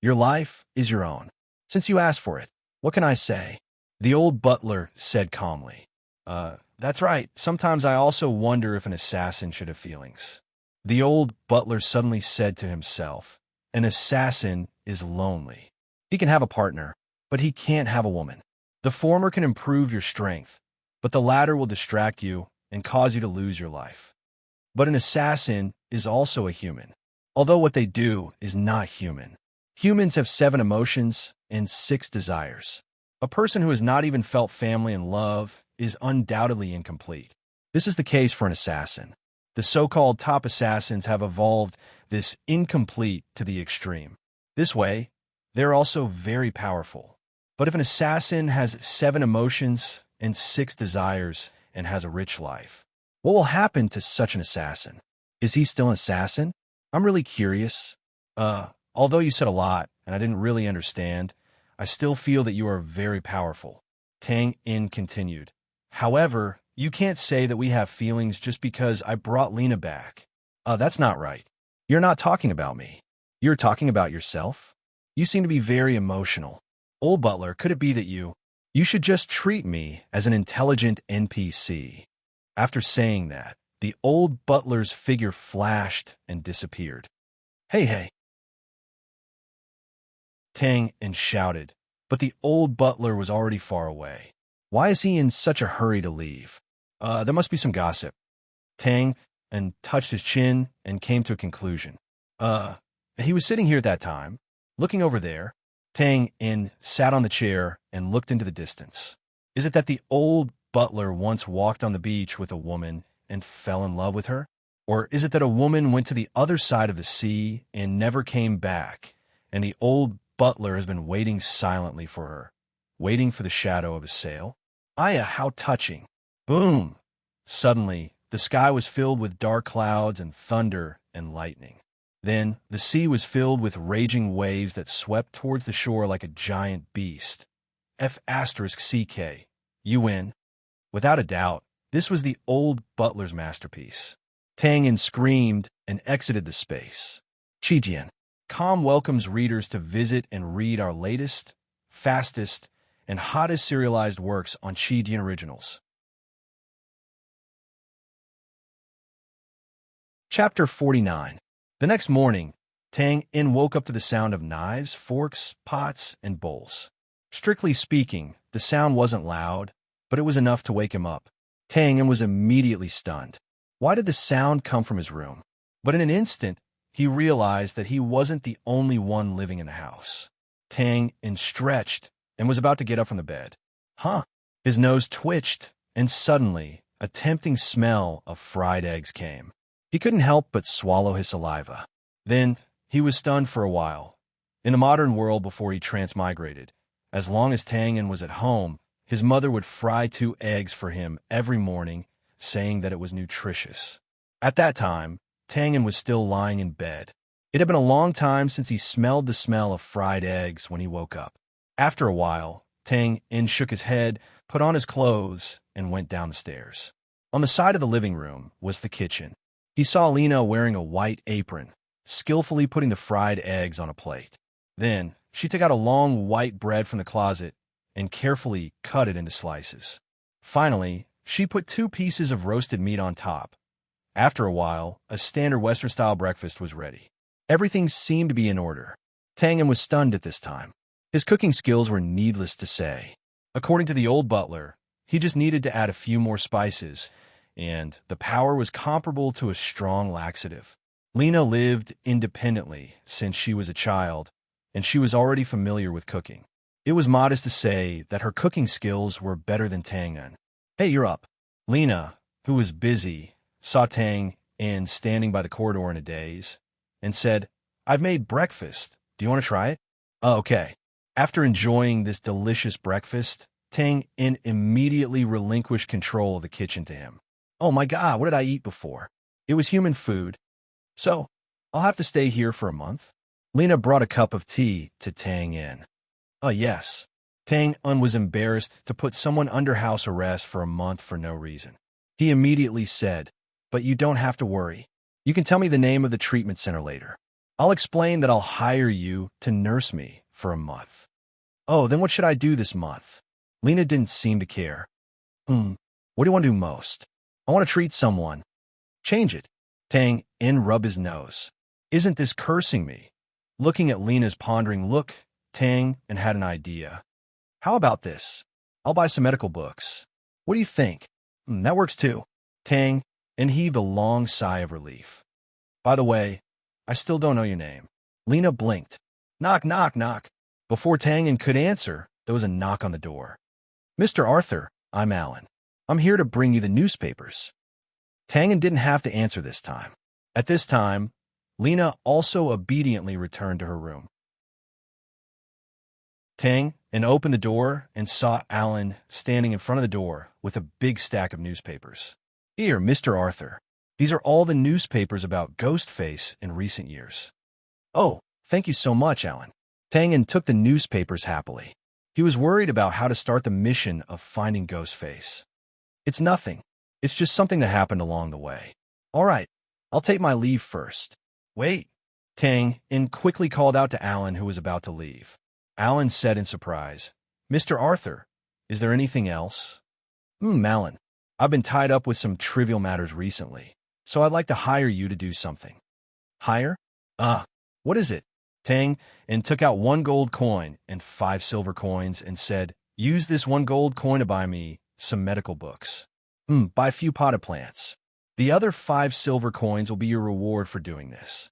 Your life is your own. Since you asked for it, what can I say? The old butler said calmly. That's right. Sometimes I also wonder if an assassin should have feelings. The old butler suddenly said to himself, An assassin is lonely. He can have a partner, but he can't have a woman. The former can improve your strength, but the latter will distract you and cause you to lose your life. But an assassin is also a human, although what they do is not human. Humans have 7 emotions and 6 desires. A person who has not even felt family and love is undoubtedly incomplete. This is the case for an assassin. The so-called top assassins have evolved this incomplete to the extreme. This way, they're also very powerful. But if an assassin has 7 emotions and 6 desires and has a rich life, what will happen to such an assassin? Is he still an assassin? I'm really curious. Although you said a lot and I didn't really understand, I still feel that you are very powerful. Tang-in continued. However, you can't say that we have feelings just because I brought Lena back. That's not right. You're not talking about me. You're talking about yourself. You seem to be very emotional. Old butler, could it be that you should just treat me as an intelligent NPC? After saying that, the old butler's figure flashed and disappeared. Hey. Tang-in shouted, but the old butler was already far away. Why is he in such a hurry to leave? There must be some gossip. Tang-in touched his chin and came to a conclusion. He was sitting here at that time, looking over there. Tang-in sat on the chair and looked into the distance. Is it that the old butler once walked on the beach with a woman and fell in love with her? Or is it that a woman went to the other side of the sea and never came back, and the old butler has been waiting silently for her, waiting for the shadow of a sail? Aya, how touching. Boom! Suddenly, the sky was filled with dark clouds and thunder and lightning. Then, the sea was filled with raging waves that swept towards the shore like a giant beast. F***CK. You win. Without a doubt, this was the old butler's masterpiece. Tangin screamed and exited the space. Chijian. Calm welcomes readers to visit and read our latest, fastest, and hottest serialized works on Chijian Originals. Chapter 49. The next morning, Tang In woke up to the sound of knives, forks, pots, and bowls. Strictly speaking, the sound wasn't loud, but it was enough to wake him up. Tang In was immediately stunned. Why did the sound come from his room? But in an instant, he realized that he wasn't the only one living in the house. Tang In stretched and was about to get up from the bed. Huh? His nose twitched, and suddenly, a tempting smell of fried eggs came. He couldn't help but swallow his saliva. Then, he was stunned for a while. In the modern world before he transmigrated, as long as Tang In was at home, his mother would fry 2 eggs for him every morning, saying that it was nutritious. At that time, Tang In was still lying in bed. It had been a long time since he smelled the smell of fried eggs when he woke up. After a while, Tang In shook his head, put on his clothes, and went down the stairs. On the side of the living room was the kitchen. He saw Lena wearing a white apron, skillfully putting the fried eggs on a plate. Then, she took out a long white bread from the closet and carefully cut it into slices. Finally, she put 2 pieces of roasted meat on top. After a while, a standard Western-style breakfast was ready. Everything seemed to be in order. Tang In was stunned at this time. His cooking skills were needless to say. According to the old butler, he just needed to add a few more spices, and the power was comparable to a strong laxative. Lena lived independently since she was a child, and she was already familiar with cooking. It was modest to say that her cooking skills were better than Tang In. Hey, you're up. Lena, who was busy, saw Tang In standing by the corridor in a daze, and said, I've made breakfast. Do you want to try it? Oh, okay. After enjoying this delicious breakfast, Tang In immediately relinquished control of the kitchen to him. Oh my God, what did I eat before? It was human food. So, I'll have to stay here for a month? Lena brought a cup of tea to Tang In. Oh, yes. Tang In was embarrassed to put someone under house arrest for a month for no reason. He immediately said, but you don't have to worry. You can tell me the name of the treatment center later. I'll explain that I'll hire you to nurse me for a month. Oh, then what should I do this month? Lena didn't seem to care. What do you want to do most? I want to treat someone. Change it. Tang In rubbed his nose. Isn't this cursing me? Looking at Lena's pondering look, Tang In had an idea. How about this? I'll buy some medical books. What do you think? That works too. Tang In heaved a long sigh of relief. By the way, I still don't know your name. Lena blinked. Knock, knock, knock. Before Tang In could answer, there was a knock on the door. Mr. Arthur, I'm Alan. I'm here to bring you the newspapers. Tang In didn't have to answer this time. At this time, Lena also obediently returned to her room. Tang In opened the door and saw Alan standing in front of the door with a big stack of newspapers. Here, Mr. Arthur. These are all the newspapers about Ghostface in recent years. Oh, thank you so much, Alan. Tang In took the newspapers happily. He was worried about how to start the mission of finding Ghostface. It's nothing. It's just something that happened along the way. All right, I'll take my leave first. Wait. Tang In quickly called out to Alan, who was about to leave. Alan said in surprise, Mr. Arthur, is there anything else? Alan, I've been tied up with some trivial matters recently, so I'd like to hire you to do something. Hire? What is it? Tang In took out 1 gold coin and 5 silver coins and said, use this 1 gold coin to buy me some medical books. Buy a few potted plants. The other 5 silver coins will be your reward for doing this.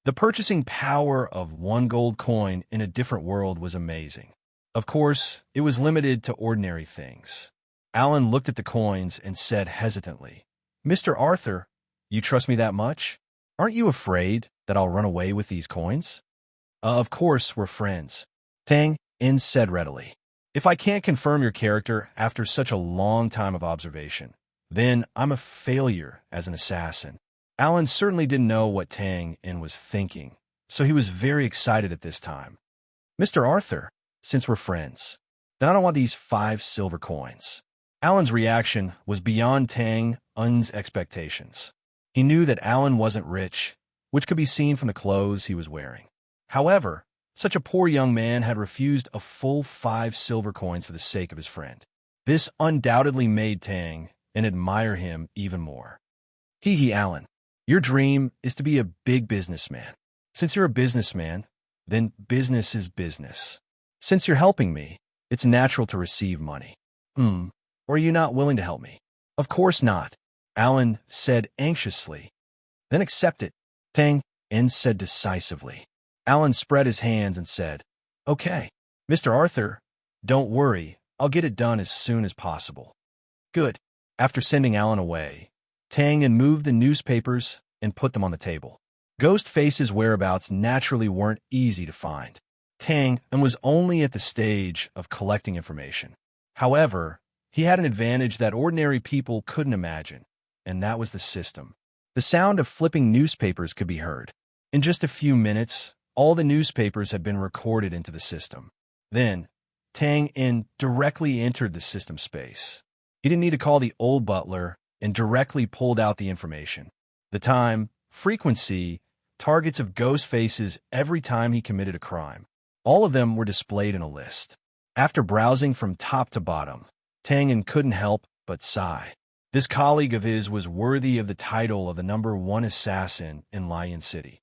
The purchasing power of 1 gold coin in a different world was amazing. Of course, it was limited to ordinary things. Alan looked at the coins and said hesitantly, Mr. Arthur, You trust me that much? Aren't you afraid that I'll run away with these coins? Of course, we're friends, Tang In said readily. If I can't confirm your character after such a long time of observation, then I'm a failure as an assassin. Alan certainly didn't know what Tang In was thinking, so he was very excited at this time. Mr. Arthur, since we're friends, then I don't want these 5 silver coins. Alan's reaction was beyond Tang Un's expectations. He knew that Alan wasn't rich, which could be seen from the clothes he was wearing. However, such a poor young man had refused a full 5 silver coins for the sake of his friend. This undoubtedly made Tang and admire him even more. Hee, Alan, your dream is to be a big businessman. Since you're a businessman, then business is business. Since you're helping me, it's natural to receive money. Or are you not willing to help me? Of course not, Alan said anxiously. Then accept it, Tang In said decisively. Alan spread his hands and said, Okay, Mr. Arthur, don't worry, I'll get it done as soon as possible. Good. After sending Alan away, Tang In moved the newspapers and put them on the table. Ghostface's whereabouts naturally weren't easy to find. Tang In was only at the stage of collecting information. However, he had an advantage that ordinary people couldn't imagine, and that was the system. The sound of flipping newspapers could be heard. In just a few minutes, all the newspapers had been recorded into the system. Then, Tang In directly entered the system space. He didn't need to call the old butler and directly pulled out the information. The time, frequency, targets of Ghostface's every time he committed a crime. All of them were displayed in a list. After browsing from top to bottom, Tang In couldn't help but sigh. This colleague of his was worthy of the title of the #1 assassin in Lion City.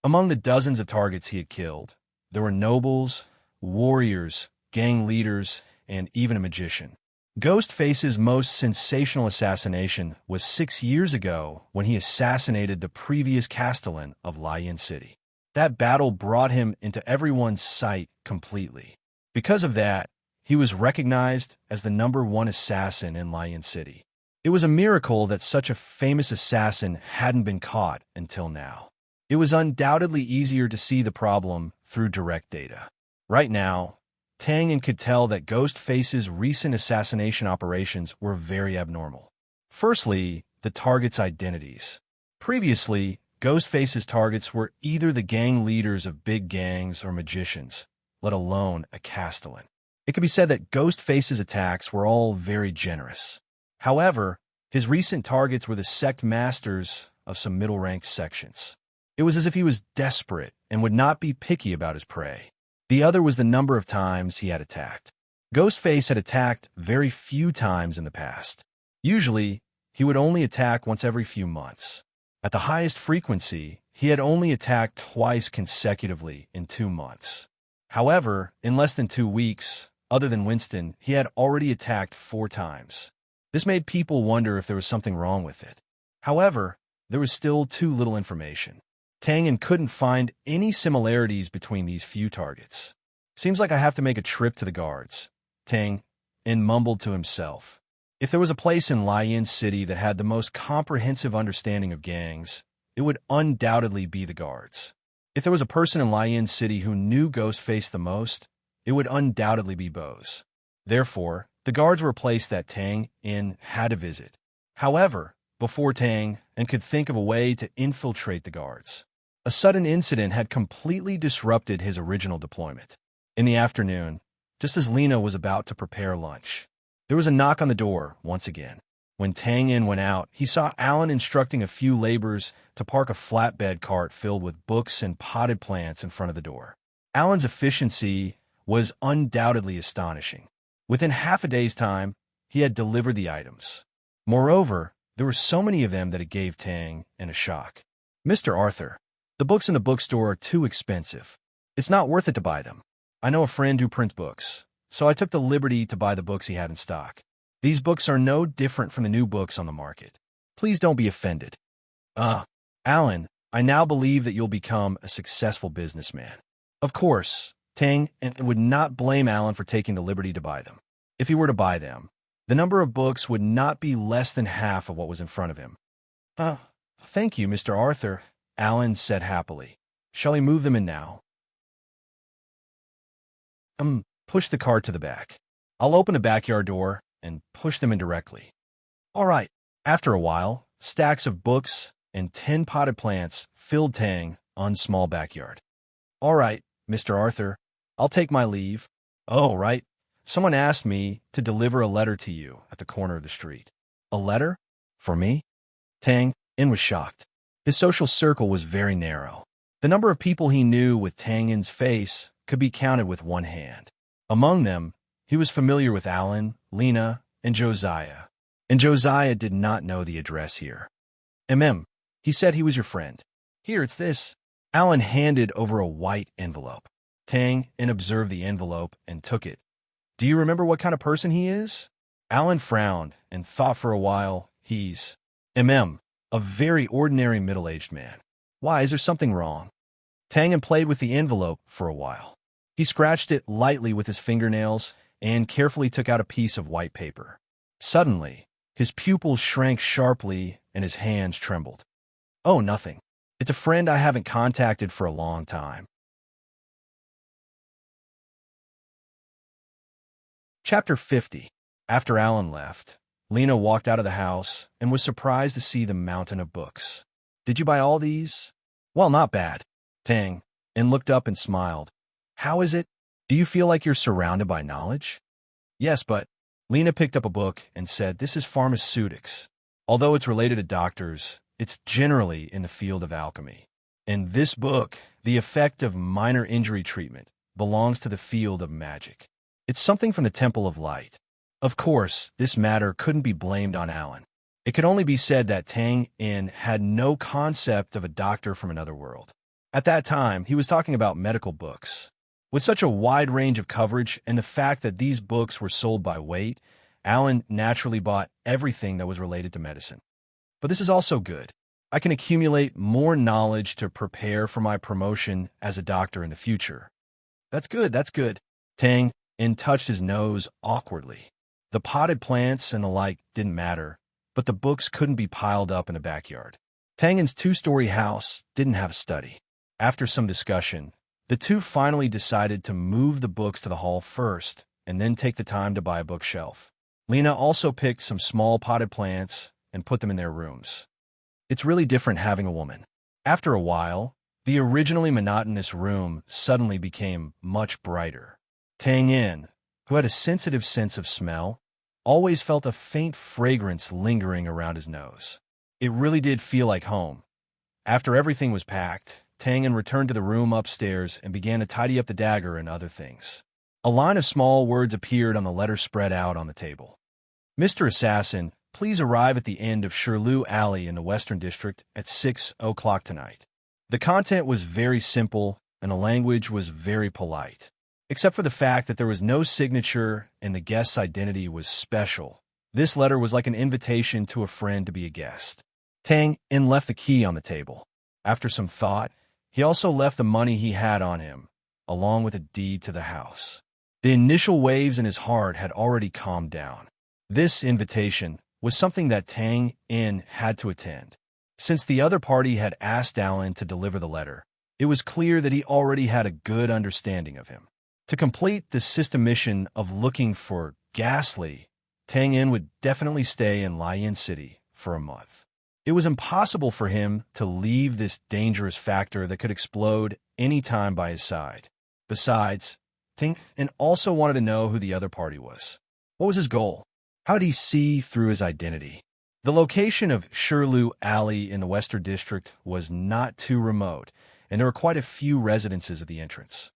Among the dozens of targets he had killed, there were nobles, warriors, gang leaders, and even a magician. Ghostface's most sensational assassination was 6 years ago when he assassinated the previous Castellan of Lion City. That battle brought him into everyone's sight completely. Because of that, he was recognized as the #1 assassin in Lion City. It was a miracle that such a famous assassin hadn't been caught until now. It was undoubtedly easier to see the problem through direct data. Right now, Tang In could tell that Ghostface's recent assassination operations were very abnormal. Firstly, the targets' identities. Previously, Ghostface's targets were either the gang leaders of big gangs or magicians, let alone a Castellan. It could be said that Ghostface's attacks were all very generous. However, his recent targets were the sect masters of some middle-ranked sections. It was as if he was desperate and would not be picky about his prey. The other was the number of times he had attacked. Ghostface had attacked very few times in the past. Usually, he would only attack once every few months. At the highest frequency, he had only attacked twice consecutively in 2 months. However, in less than 2 weeks, other than Winston, he had already attacked 4 times. This made people wonder if there was something wrong with it. However, there was still too little information. Tang In couldn't find any similarities between these few targets. Seems like I have to make a trip to the guards, Tang In mumbled to himself. If there was a place in Lion City that had the most comprehensive understanding of gangs, it would undoubtedly be the guards. If there was a person in Lion City who knew Ghostface the most, it would undoubtedly be Bose. Therefore, the guards were a place that Tang In had to visit. However, before Tang In could think of a way to infiltrate the guards, a sudden incident had completely disrupted his original deployment. In the afternoon, just as Lena was about to prepare lunch, there was a knock on the door once again. When Tang In went out, he saw Alan instructing a few laborers to park a flatbed cart filled with books and potted plants in front of the door. Alan's efficiency was undoubtedly astonishing. Within half a day's time, he had delivered the items. Moreover, there were so many of them that it gave Tang In a shock. Mr. Arthur, the books in the bookstore are too expensive. It's not worth it to buy them. I know a friend who prints books, so I took the liberty to buy the books he had in stock. These books are no different from the new books on the market. Please don't be offended. Alan, I now believe that you'll become a successful businessman. Of course, Tang In would not blame Alan for taking the liberty to buy them. If he were to buy them, The number of books would not be less than half of what was in front of him. Thank you, Mr. Arthur, Alan said happily. Shall we move them in now? Push the cart to the back. I'll open the backyard door and push them in directly. All right. After a while, stacks of books and 10 potted plants filled Tang's small backyard. All right, Mr. Arthur, I'll take my leave. Oh, right. Someone asked me to deliver a letter to you at the corner of the street. A letter? For me? Tang was shocked. His social circle was very narrow. The number of people he knew with Tang's face could be counted with one hand. Among them, he was familiar with Alan, Lena, and Josiah. And Josiah did not know the address here. He said he was your friend. Here, it's this. Alan handed over a white envelope. Tang observed the envelope and took it. Do you remember what kind of person he is? Alan frowned and thought for a while. He's a very ordinary middle-aged man. Why, is there something wrong? Tang played with the envelope for a while. He scratched it lightly with his fingernails and carefully took out a piece of white paper. Suddenly, his pupils shrank sharply and his hands trembled. Oh, nothing. It's a friend I haven't contacted for a long time. Chapter 50. After Alan left, Lena walked out of the house and was surprised to see the mountain of books. Did you buy all these? Well, not bad. Tang looked up and smiled. How is it? Do you feel like you're surrounded by knowledge? Yes, but Lena picked up a book and said, this is pharmaceutics. Although it's related to doctors, it's generally in the field of alchemy. In this book, the effect of minor injury treatment belongs to the field of magic. It's something from the Temple of Light. Of course, this matter couldn't be blamed on Alan. It could only be said that Tang had no concept of a doctor from another world. At that time, he was talking about medical books. With such a wide range of coverage and the fact that these books were sold by weight, Alan naturally bought everything that was related to medicine. But this is also good. I can accumulate more knowledge to prepare for my promotion as a doctor in the future. That's good. Tang touched his nose awkwardly. The potted plants and the like didn't matter, but the books couldn't be piled up in the backyard. Tang's 2-story house didn't have a study. After some discussion, the two finally decided to move the books to the hall first and then take the time to buy a bookshelf. Lena also picked some small potted plants and put them in their rooms. It's really different having a woman. After a while, the originally monotonous room suddenly became much brighter. Tang, who had a sensitive sense of smell, always felt a faint fragrance lingering around his nose. It really did feel like home. After everything was packed, Tang returned to the room upstairs and began to tidy up the dagger and other things. A line of small words appeared on the letter spread out on the table. Mr. Assassin, please arrive at the end of Shirley Alley in the Western District at 6 o'clock tonight. The content was very simple and the language was very polite, except for the fact that there was no signature and the guest's identity was special. This letter was like an invitation to a friend to be a guest. Tang left the key on the table. After some thought, he also left the money he had on him, along with a deed to the house. The initial waves in his heart had already calmed down. This invitation was something that Tang had to attend. Since the other party had asked Alan to deliver the letter, it was clear that he already had a good understanding of him. To complete the system mission of looking for Ghastly, Tang would definitely stay in Lion City for a month. It was impossible for him to leave this dangerous factor that could explode any time by his side. Besides, Tang also wanted to know who the other party was. What was his goal? How did he see through his identity? The location of Shirley Alley in the Western District was not too remote, and there were quite a few residences at the entrance.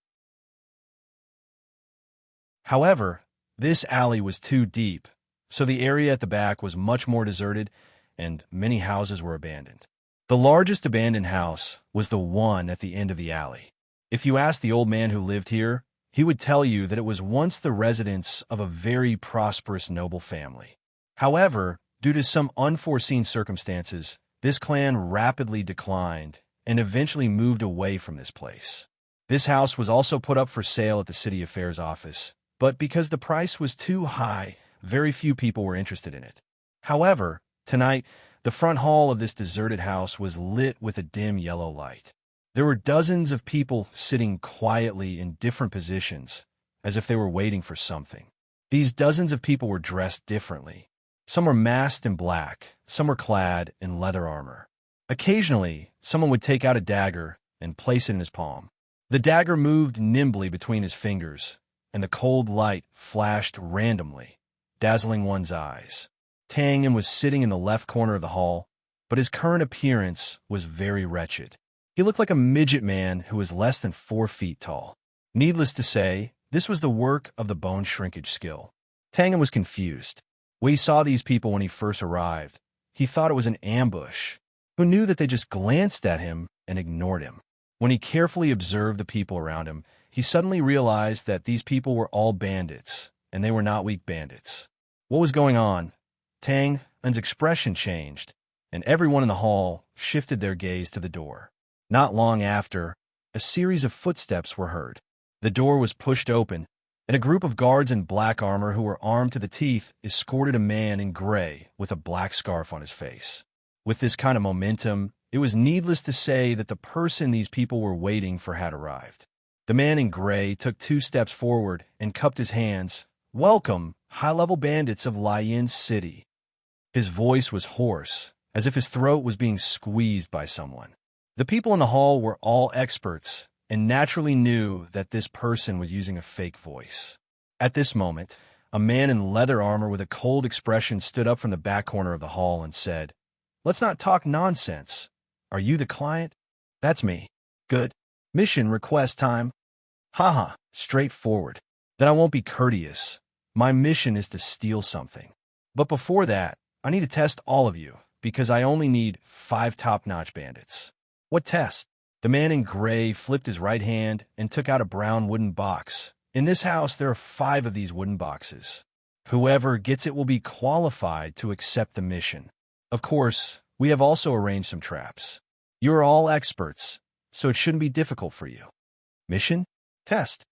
However, this alley was too deep, so the area at the back was much more deserted, and many houses were abandoned. The largest abandoned house was the one at the end of the alley. If you asked the old man who lived here, he would tell you that it was once the residence of a very prosperous noble family. However, due to some unforeseen circumstances, this clan rapidly declined and eventually moved away from this place. This house was also put up for sale at the city affairs office, but because the price was too high, very few people were interested in it. However, tonight, the front hall of this deserted house was lit with a dim yellow light. There were dozens of people sitting quietly in different positions, as if they were waiting for something. These dozens of people were dressed differently. Some were masked in black, some were clad in leather armor. Occasionally, someone would take out a dagger and place it in his palm. The dagger moved nimbly between his fingers, and the cold light flashed randomly, dazzling one's eyes. Tang was sitting in the left corner of the hall, but his current appearance was very wretched. He looked like a midget man who was less than 4 feet tall. Needless to say, this was the work of the bone shrinkage skill. Tang was confused. When he saw these people when he first arrived, he thought it was an ambush. Who knew that they just glanced at him and ignored him? When he carefully observed the people around him, he suddenly realized that these people were all bandits, and they were not weak bandits. What was going on? Tang's expression changed, and everyone in the hall shifted their gaze to the door. Not long after, a series of footsteps were heard. The door was pushed open, and a group of guards in black armor who were armed to the teeth escorted a man in gray with a black scarf on his face. With this kind of momentum, it was needless to say that the person these people were waiting for had arrived. The man in gray took 2 steps forward and cupped his hands. "Welcome, high-level bandits of Lian City." His voice was hoarse, as if his throat was being squeezed by someone. The people in the hall were all experts and naturally knew that this person was using a fake voice. At this moment, a man in leather armor with a cold expression stood up from the back corner of the hall and said, "Let's not talk nonsense. Are you the client?" "That's me." "Good. Mission request time." "Haha, straightforward. Then I won't be courteous. My mission is to steal something. But before that, I need to test all of you, because I only need 5 top-notch bandits." "What test?" The man in gray flipped his right hand and took out a brown wooden box. "In this house, there are 5 of these wooden boxes. Whoever gets it will be qualified to accept the mission. Of course, we have also arranged some traps. You are all experts, so it shouldn't be difficult for you." "Mission? Test."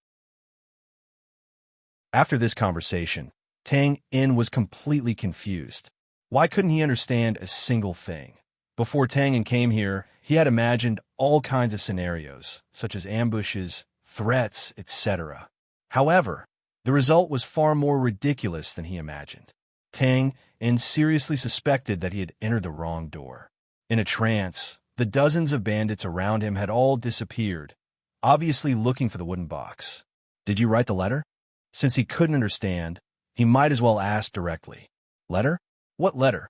After this conversation, Tang was completely confused. Why couldn't he understand a single thing? Before Tang came here, he had imagined all kinds of scenarios, such as ambushes, threats, etc. However, the result was far more ridiculous than he imagined. Tang seriously suspected that he had entered the wrong door. In a trance, the dozens of bandits around him had all disappeared, obviously looking for the wooden box. "Did you write the letter?" Since he couldn't understand, he might as well ask directly. "Letter? What letter?"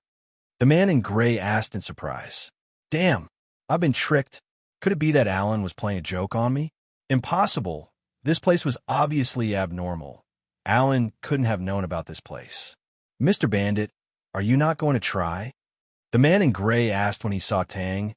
The man in gray asked in surprise. "Damn, I've been tricked. Could it be that Alan was playing a joke on me?" "Impossible. This place was obviously abnormal. Alan couldn't have known about this place." "Mr. Bandit, are you not going to try?" The man in gray asked when he saw Tang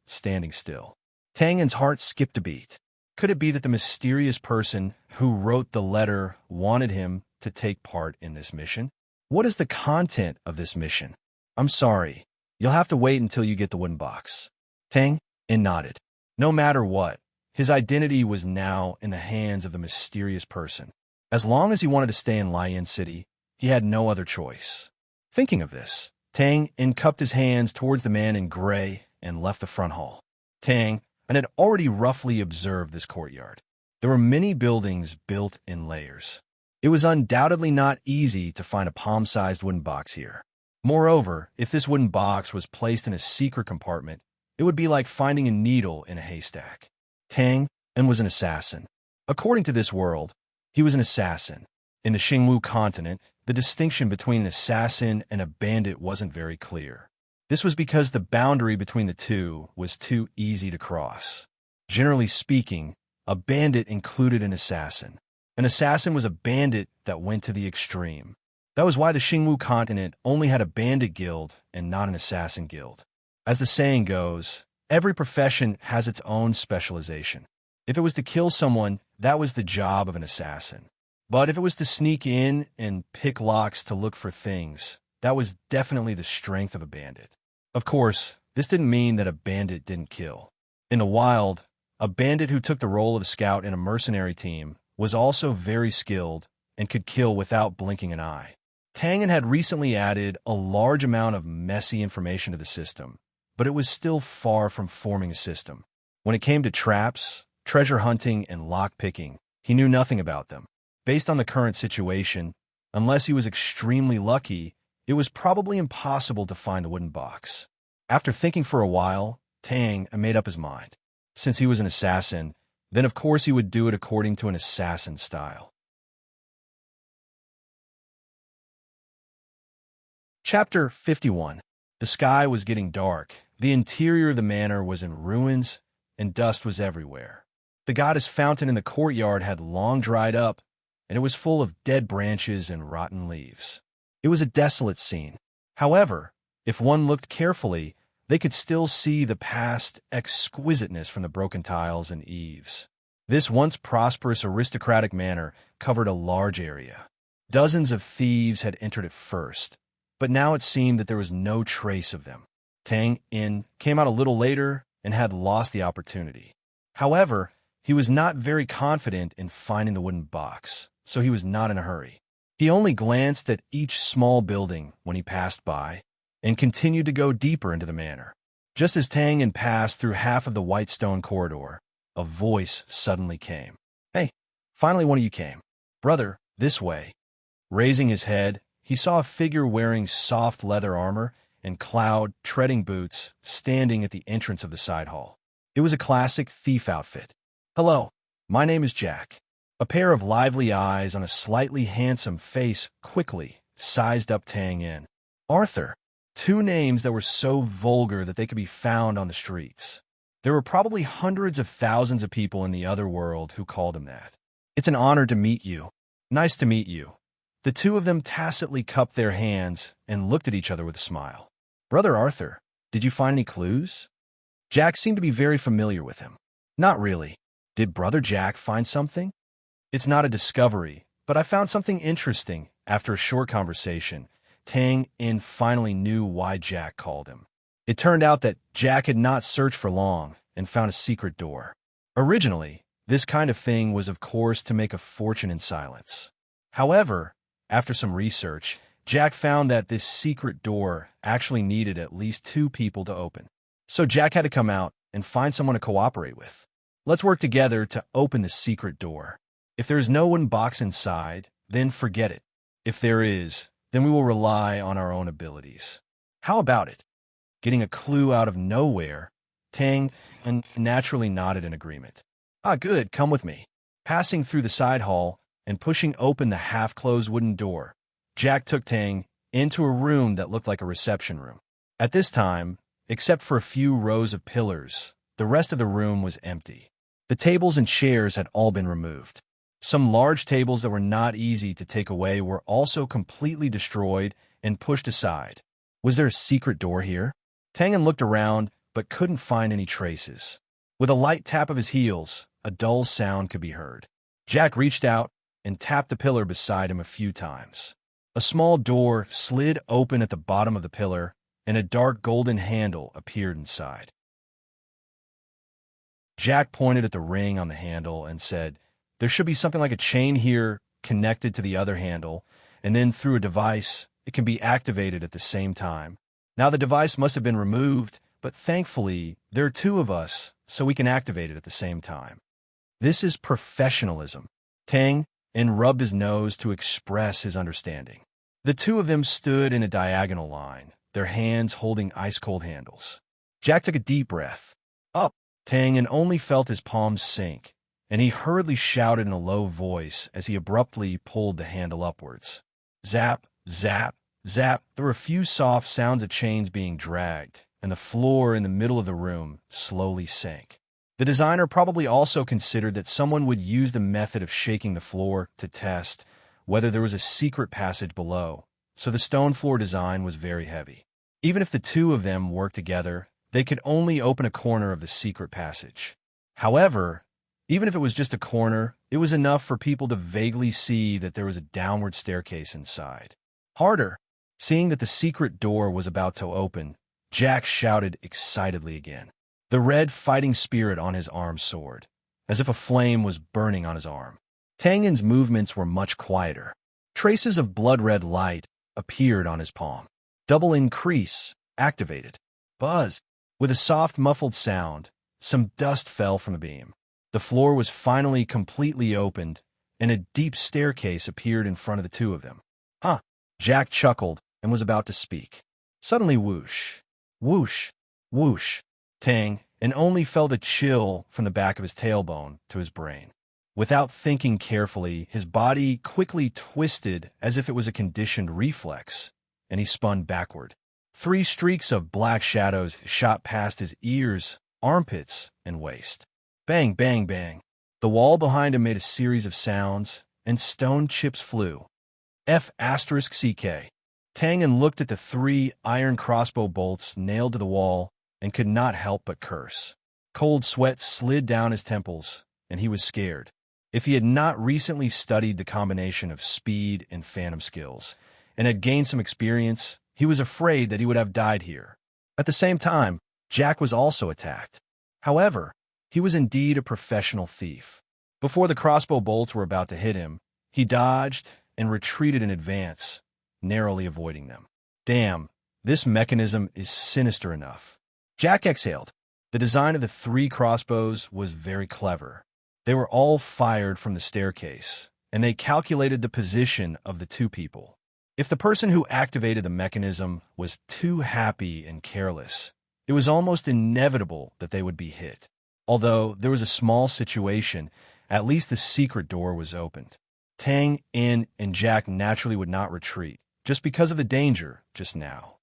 standing still. Tang's heart skipped a beat. Could it be that the mysterious person who wrote the letter wanted him to take part in this mission? What is the content of this mission? "I'm sorry. You'll have to wait until you get the wooden box." Tang nodded. No matter what, his identity was now in the hands of the mysterious person. As long as he wanted to stay in Lian City, he had no other choice. Thinking of this, Tang cupped his hands towards the man in gray and left the front hall. Tang had already roughly observed this courtyard. There were many buildings built in layers. It was undoubtedly not easy to find a palm-sized wooden box here. Moreover, if this wooden box was placed in a secret compartment, it would be like finding a needle in a haystack. Tang was an assassin. According to this world, he was an assassin. In the Xingwu continent, the distinction between an assassin and a bandit wasn't very clear. This was because the boundary between the two was too easy to cross. Generally speaking, a bandit included an assassin. An assassin was a bandit that went to the extreme. That was why the Xingwu continent only had a bandit guild and not an assassin guild. As the saying goes, every profession has its own specialization. If it was to kill someone, that was the job of an assassin. But if it was to sneak in and pick locks to look for things, that was definitely the strength of a bandit. Of course, this didn't mean that a bandit didn't kill. In the wild, a bandit who took the role of scout in a mercenary team was also very skilled and could kill without blinking an eye. Tangen had recently added a large amount of messy information to the system, but it was still far from forming a system. When it came to traps, treasure hunting, and lockpicking, he knew nothing about them. Based on the current situation, unless he was extremely lucky, it was probably impossible to find a wooden box. After thinking for a while, Tang made up his mind. Since he was an assassin, then of course he would do it according to an assassin style. Chapter 51. The sky was getting dark. The interior of the manor was in ruins, and dust was everywhere. The goddess fountain in the courtyard had long dried up, and it was full of dead branches and rotten leaves. It was a desolate scene. However, if one looked carefully, they could still see the past exquisiteness from the broken tiles and eaves. This once prosperous aristocratic manor covered a large area. Dozens of thieves had entered it first, but now it seemed that there was no trace of them. Tang In came out a little later and had lost the opportunity. However, he was not very confident in finding the wooden box, so he was not in a hurry. He only glanced at each small building when he passed by and continued to go deeper into the manor. Just as Tang In passed through half of the white stone corridor, a voice suddenly came. "Hey, finally one of you came. Brother, this way." Raising his head, he saw a figure wearing soft leather armor and cloud treading boots standing at the entrance of the side hall. It was a classic thief outfit. "Hello, my name is Jack." A pair of lively eyes on a slightly handsome face quickly sized up Tang In. Arthur. Two names that were so vulgar that they could be found on the streets. There were probably hundreds of thousands of people in the other world who called him that. "It's an honor to meet you." "Nice to meet you." The two of them tacitly cupped their hands and looked at each other with a smile. "Brother Arthur, did you find any clues?" Jack seemed to be very familiar with him. "Not really. Did Brother Jack find something?" "It's not a discovery, but I found something interesting." After a short conversation, Tang In finally knew why Jack called him. It turned out that Jack had not searched for long and found a secret door. Originally, this kind of thing was of course to make a fortune in silence. However, after some research, Jack found that this secret door actually needed at least 2 people to open. So Jack had to come out and find someone to cooperate with. "Let's work together to open the secret door. If there is no wooden box inside, then forget it. If there is, then we will rely on our own abilities." "How about it?" Getting a clue out of nowhere, Tang naturally nodded in agreement. "Ah, good, come with me." Passing through the side hall and pushing open the half-closed wooden door, Jack took Tang into a room that looked like a reception room. At this time, except for a few rows of pillars, the rest of the room was empty. The tables and chairs had all been removed. Some large tables that were not easy to take away were also completely destroyed and pushed aside. Was there a secret door here? Tangen looked around, but couldn't find any traces. With a light tap of his heels, a dull sound could be heard. Jack reached out and tapped the pillar beside him a few times. A small door slid open at the bottom of the pillar, and a dark golden handle appeared inside. Jack pointed at the ring on the handle and said, "There should be something like a chain here connected to the other handle, and then through a device, it can be activated at the same time. Now the device must have been removed, but thankfully, there are 2 of us, so we can activate it at the same time." This is professionalism. Tang rubbed his nose to express his understanding. The 2 of them stood in a diagonal line, their hands holding ice-cold handles. Jack took a deep breath. Up, Tang only felt his palms sink, and he hurriedly shouted in a low voice as he abruptly pulled the handle upwards. Zap, zap, zap. There were a few soft sounds of chains being dragged, and the floor in the middle of the room slowly sank. The designer probably also considered that someone would use the method of shaking the floor to test whether there was a secret passage below, so the stone floor design was very heavy. Even if the 2 of them worked together, they could only open a corner of the secret passage. However, even if it was just a corner, it was enough for people to vaguely see that there was a downward staircase inside. Harder! Seeing that the secret door was about to open, Jack shouted excitedly again. The red fighting spirit on his arm soared, as if a flame was burning on his arm. Tangen's movements were much quieter. Traces of blood-red light appeared on his palm. Double increase activated. Buzz. With a soft, muffled sound, some dust fell from the beam. The floor was finally completely opened, and a deep staircase appeared in front of the two of them. Huh. Jack chuckled and was about to speak. Suddenly, whoosh, whoosh, whoosh, tang, and only felt a chill from the back of his tailbone to his brain. Without thinking carefully, his body quickly twisted as if it was a conditioned reflex, and he spun backward. 3 streaks of black shadows shot past his ears, armpits, and waist. Bang, bang, bang. The wall behind him made a series of sounds, and stone chips flew. F***CK. Tangan looked at the 3 iron crossbow bolts nailed to the wall and could not help but curse. Cold sweat slid down his temples, and he was scared. If he had not recently studied the combination of speed and phantom skills, and had gained some experience, he was afraid that he would have died here. At the same time, Jack was also attacked. However, he was indeed a professional thief. Before the crossbow bolts were about to hit him, he dodged and retreated in advance, narrowly avoiding them. Damn, this mechanism is sinister enough. Jack exhaled. The design of the 3 crossbows was very clever. They were all fired from the staircase, and they calculated the position of the 2 people. If the person who activated the mechanism was too happy and careless, it was almost inevitable that they would be hit. Although there was a small situation, at least the secret door was opened. Tang, In, and Jack naturally would not retreat, just because of the danger just now.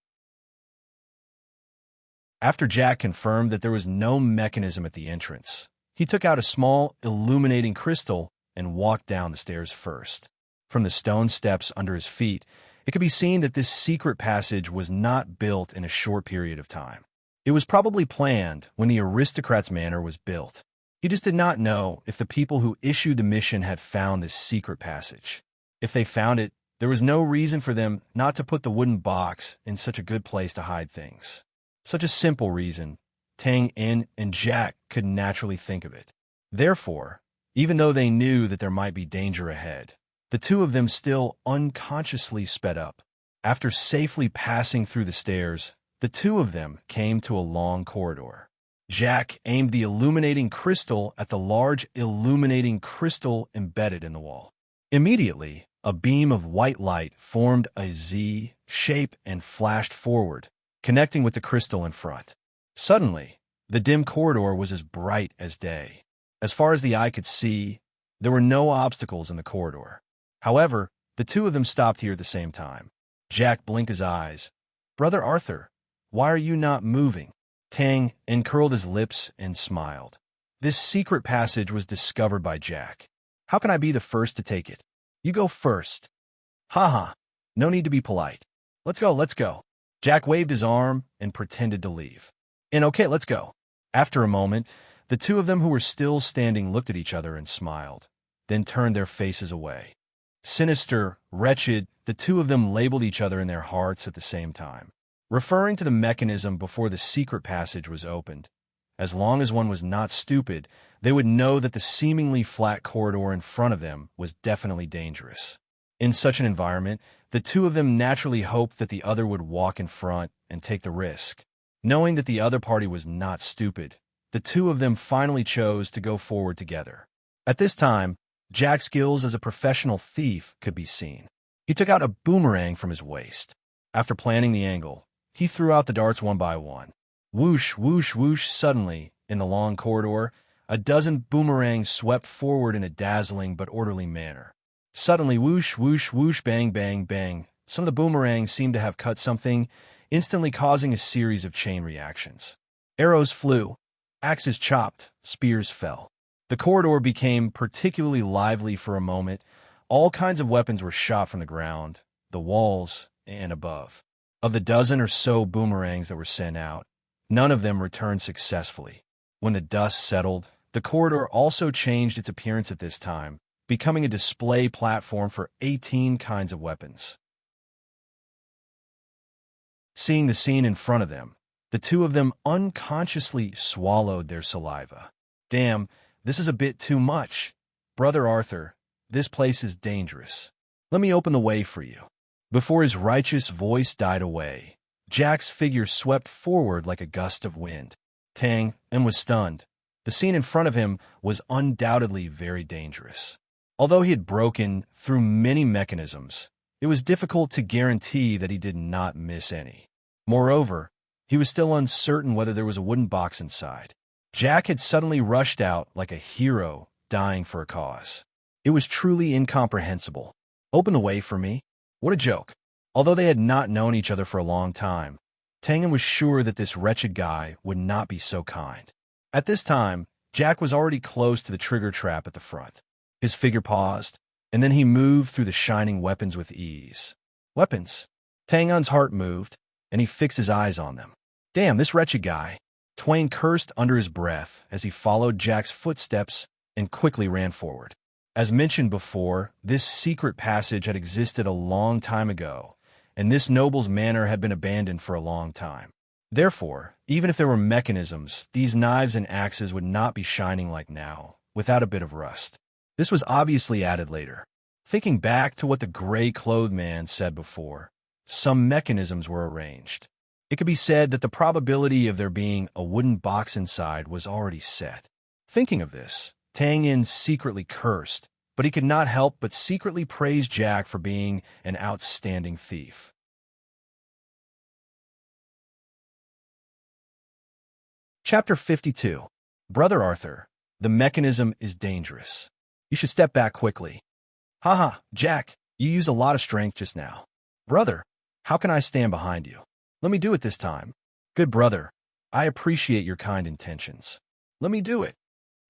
After Jack confirmed that there was no mechanism at the entrance, he took out a small, illuminating crystal and walked down the stairs first. From the stone steps under his feet, it could be seen that this secret passage was not built in a short period of time. It was probably planned when the aristocrat's manor was built. He just did not know if the people who issued the mission had found this secret passage. If they found it, there was no reason for them not to put the wooden box in such a good place to hide things. Such a simple reason, Tang, In, and Jack could naturally think of it. Therefore, even though they knew that there might be danger ahead, the 2 of them still unconsciously sped up. After safely passing through the stairs, the 2 of them came to a long corridor. Jack aimed the illuminating crystal at the large illuminating crystal embedded in the wall. Immediately, a beam of white light formed a Z shape and flashed forward, connecting with the crystal in front. Suddenly, the dim corridor was as bright as day. As far as the eye could see, there were no obstacles in the corridor. However, the 2 of them stopped here at the same time. Jack blinked his eyes. "Brother Arthur, why are you not moving?" Tang uncurled his lips and smiled. This secret passage was discovered by Jack. "How can I be the first to take it? You go first." "Haha, no need to be polite. Let's go, let's go." Jack waved his arm and pretended to leave. "And okay, let's go." After a moment, the 2 of them who were still standing looked at each other and smiled, then turned their faces away. Sinister, wretched, the 2 of them labeled each other in their hearts at the same time, referring to the mechanism before the secret passage was opened. As long as one was not stupid, they would know that the seemingly flat corridor in front of them was definitely dangerous. In such an environment, the 2 of them naturally hoped that the other would walk in front and take the risk. Knowing that the other party was not stupid, the 2 of them finally chose to go forward together. At this time, Jack's skills as a professional thief could be seen. He took out a boomerang from his waist. After planning the angle, he threw out the darts one by one. Whoosh, whoosh, whoosh. Suddenly, in the long corridor, a dozen boomerangs swept forward in a dazzling but orderly manner. Suddenly, whoosh, whoosh, whoosh, bang, bang, bang. Some of the boomerangs seemed to have cut something, instantly causing a series of chain reactions. Arrows flew, axes chopped, spears fell. The corridor became particularly lively for a moment. All kinds of weapons were shot from the ground, the walls, and above. Of the dozen or so boomerangs that were sent out, none of them returned successfully. When the dust settled, the corridor also changed its appearance at this time, becoming a display platform for 18 kinds of weapons. Seeing the scene in front of them, the 2 of them unconsciously swallowed their saliva. "Damn, this is a bit too much. Brother Arthur, this place is dangerous. Let me open the way for you." Before his righteous voice died away, Jack's figure swept forward like a gust of wind. Tang was stunned. The scene in front of him was undoubtedly very dangerous. Although he had broken through many mechanisms, it was difficult to guarantee that he did not miss any. Moreover, he was still uncertain whether there was a wooden box inside. Jack had suddenly rushed out like a hero dying for a cause. It was truly incomprehensible. Open the way for me? What a joke. Although they had not known each other for a long time, Tang was sure that this wretched guy would not be so kind. At this time, Jack was already close to the trigger trap at the front. His figure paused, and then he moved through the shining weapons with ease. Weapons? Tangon's heart moved, and he fixed his eyes on them. Damn, this wretched guy. Twain cursed under his breath as he followed Jack's footsteps and quickly ran forward. As mentioned before, this secret passage had existed a long time ago, and this noble's manor had been abandoned for a long time. Therefore, even if there were mechanisms, these knives and axes would not be shining like now, without a bit of rust. This was obviously added later. Thinking back to what the gray-clothed man said before, some mechanisms were arranged. It could be said that the probability of there being a wooden box inside was already set. Thinking of this, Tang secretly cursed, but he could not help but secretly praise Jack for being an outstanding thief. Chapter 52. Brother Arthur, the mechanism is dangerous. You should step back quickly. Haha, Jack, you used a lot of strength just now. Brother, how can I stand behind you? Let me do it this time. Good brother, I appreciate your kind intentions. Let me do it.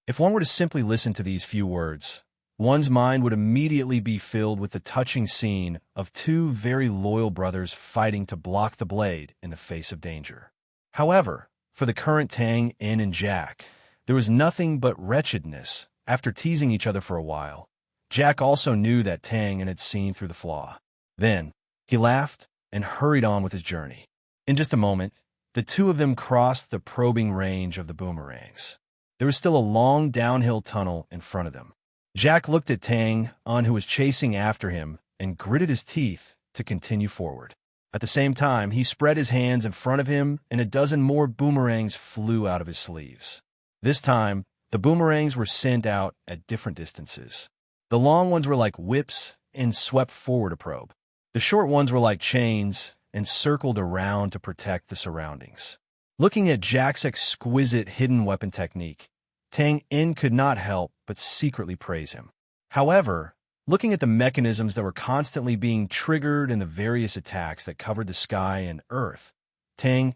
If one were to simply listen to these few words, one's mind would immediately be filled with the touching scene of two very loyal brothers fighting to block the blade in the face of danger. However, for the current Tang and Jack, there was nothing but wretchedness. After teasing each other for a while, Jack also knew that Tang had seen through the flaw. Then, he laughed and hurried on with his journey. In just a moment, the two of them crossed the probing range of the boomerangs. There was still a long downhill tunnel in front of them. Jack looked at Tang, who was chasing after him, and gritted his teeth to continue forward. At the same time, he spread his hands in front of him, and a dozen more boomerangs flew out of his sleeves. This time, the boomerangs were sent out at different distances. The long ones were like whips and swept forward a probe. The short ones were like chains and circled around to protect the surroundings. Looking at Jack's exquisite hidden weapon technique, Tang could not help but secretly praise him. However, looking at the mechanisms that were constantly being triggered and the various attacks that covered the sky and earth, Tang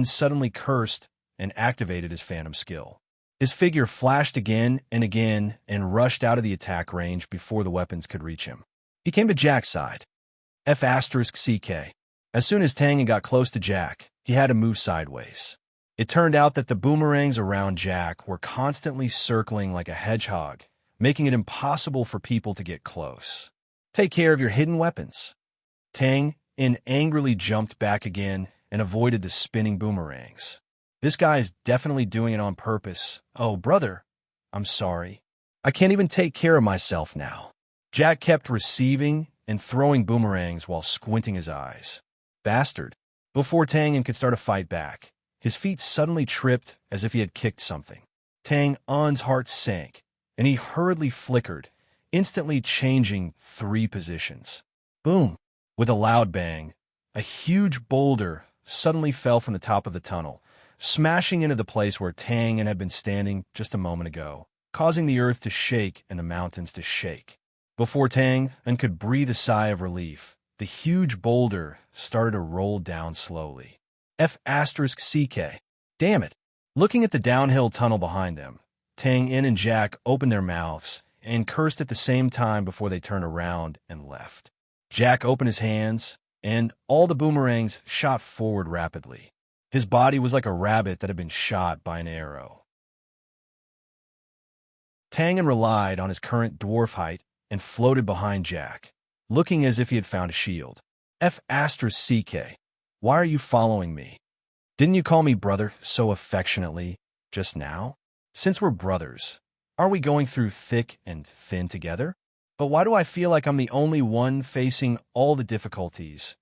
suddenly cursed and activated his phantom skill. His figure flashed again and rushed out of the attack range before the weapons could reach him. He came to Jack's side. F***CK. As soon as Tang got close to Jack, he had to move sideways. It turned out that the boomerangs around Jack were constantly circling like a hedgehog, making it impossible for people to get close. Take care of your hidden weapons. Tang angrily jumped back again and avoided the spinning boomerangs. This guy is definitely doing it on purpose. Oh, brother, I'm sorry. I can't even take care of myself now. Jack kept receiving and throwing boomerangs while squinting his eyes. Bastard. Before Tang could start a fight back, his feet suddenly tripped as if he had kicked something. Tang's heart sank, and he hurriedly flickered, instantly changing 3 positions. Boom! With a loud bang, a huge boulder suddenly fell from the top of the tunnel, smashing into the place where Tang had been standing just a moment ago, causing the earth to shake and the mountains to shake. Before Tang could breathe a sigh of relief, the huge boulder started to roll down slowly. F***CK. Damn it. Looking at the downhill tunnel behind them, Tang and Jack opened their mouths and cursed at the same time before they turned around and left. Jack opened his hands, and all the boomerangs shot forward rapidly. His body was like a rabbit that had been shot by an arrow. Tang relied on his current dwarf height and floated behind Jack, looking as if he had found a shield. F***CK. Why are you following me? Didn't you call me brother so affectionately just now? Since we're brothers, are we going through thick and thin together? But why do I feel like I'm the only one facing all the difficulties?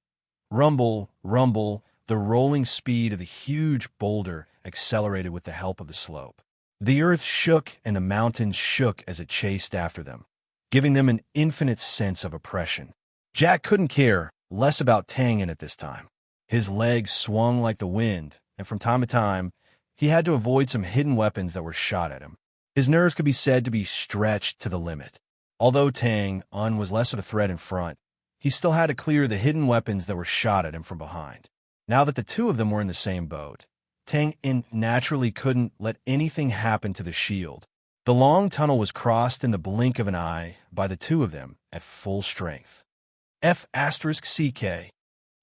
Rumble, rumble, the rolling speed of the huge boulder accelerated with the help of the slope. The earth shook and the mountains shook as it chased after them, giving them an infinite sense of oppression. Jack couldn't care less about Tangan at this time. His legs swung like the wind, and from time to time, he had to avoid some hidden weapons that were shot at him. His nerves could be said to be stretched to the limit. Although Tang-un was less of a threat in front, he still had to clear the hidden weapons that were shot at him from behind. Now that the two of them were in the same boat, Tang-in naturally couldn't let anything happen to the shield. The long tunnel was crossed in the blink of an eye by the two of them at full strength. F***CK.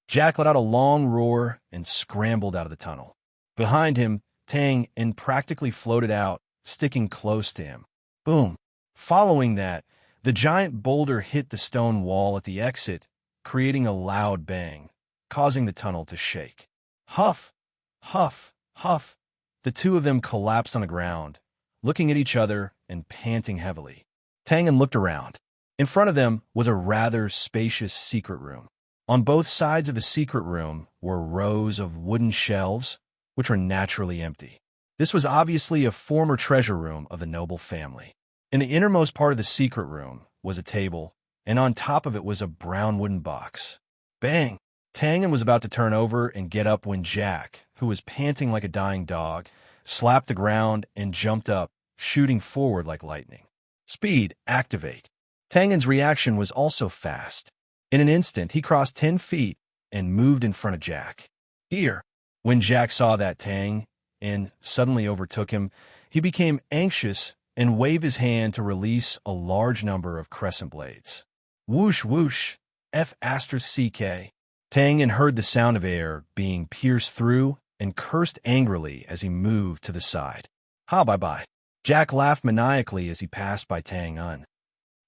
Jack let out a long roar and scrambled out of the tunnel. Behind him, Tang-in practically floated out, sticking close to him. Boom. Following that, the giant boulder hit the stone wall at the exit, creating a loud bang, causing the tunnel to shake. Huff, huff, huff. The two of them collapsed on the ground, looking at each other and panting heavily. Tangan looked around. In front of them was a rather spacious secret room. On both sides of the secret room were rows of wooden shelves, which were naturally empty. This was obviously a former treasure room of the noble family. In the innermost part of the secret room was a table, and on top of it was a brown wooden box. Bang! Tangan was about to turn over and get up when Jack, who was panting like a dying dog, slapped the ground and jumped up, shooting forward like lightning. Speed, activate. Tangan's reaction was also fast. In an instant, he crossed 10 feet and moved in front of Jack. Here, when Jack saw that Tang-in suddenly overtook him, he became anxious and waved his hand to release a large number of crescent blades. Whoosh, whoosh, F***CK. Tang-in heard the sound of air being pierced through and cursed angrily as he moved to the side. Ha, bye-bye. Jack laughed maniacally as he passed by Tang-un.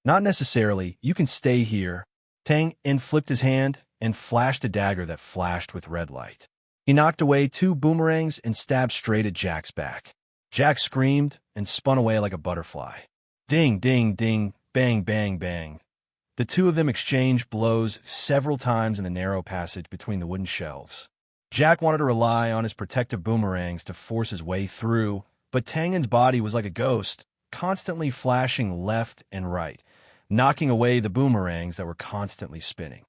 Not necessarily, you can stay here. Tang-in flipped his hand and flashed a dagger that flashed with red light. He knocked away 2 boomerangs and stabbed straight at Jack's back. Jack screamed and spun away like a butterfly. Ding, ding, ding, bang, bang, bang. The two of them exchanged blows several times in the narrow passage between the wooden shelves. Jack wanted to rely on his protective boomerangs to force his way through, but Tangan's body was like a ghost, constantly flashing left and right, knocking away the boomerangs that were constantly spinning.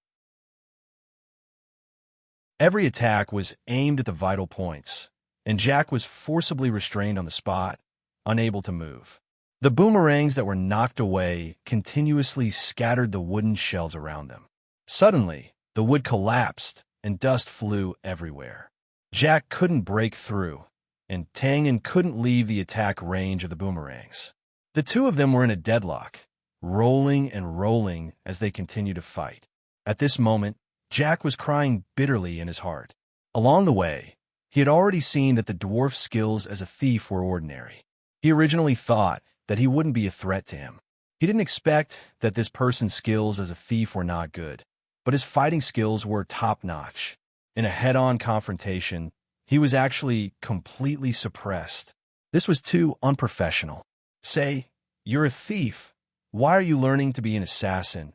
Every attack was aimed at the vital points, and Jack was forcibly restrained on the spot, unable to move. The boomerangs that were knocked away continuously scattered the wooden shells around them. Suddenly, the wood collapsed and dust flew everywhere. Jack couldn't break through, and Tangan couldn't leave the attack range of the boomerangs. The two of them were in a deadlock, rolling and rolling as they continued to fight. At this moment, Jack was crying bitterly in his heart. Along the way, he had already seen that the dwarf's skills as a thief were ordinary. He originally thought that he wouldn't be a threat to him. He didn't expect that this person's skills as a thief were not good, but his fighting skills were top-notch. In a head-on confrontation, he was actually completely suppressed. This was too unprofessional. Say, you're a thief. Why are you learning to be an assassin?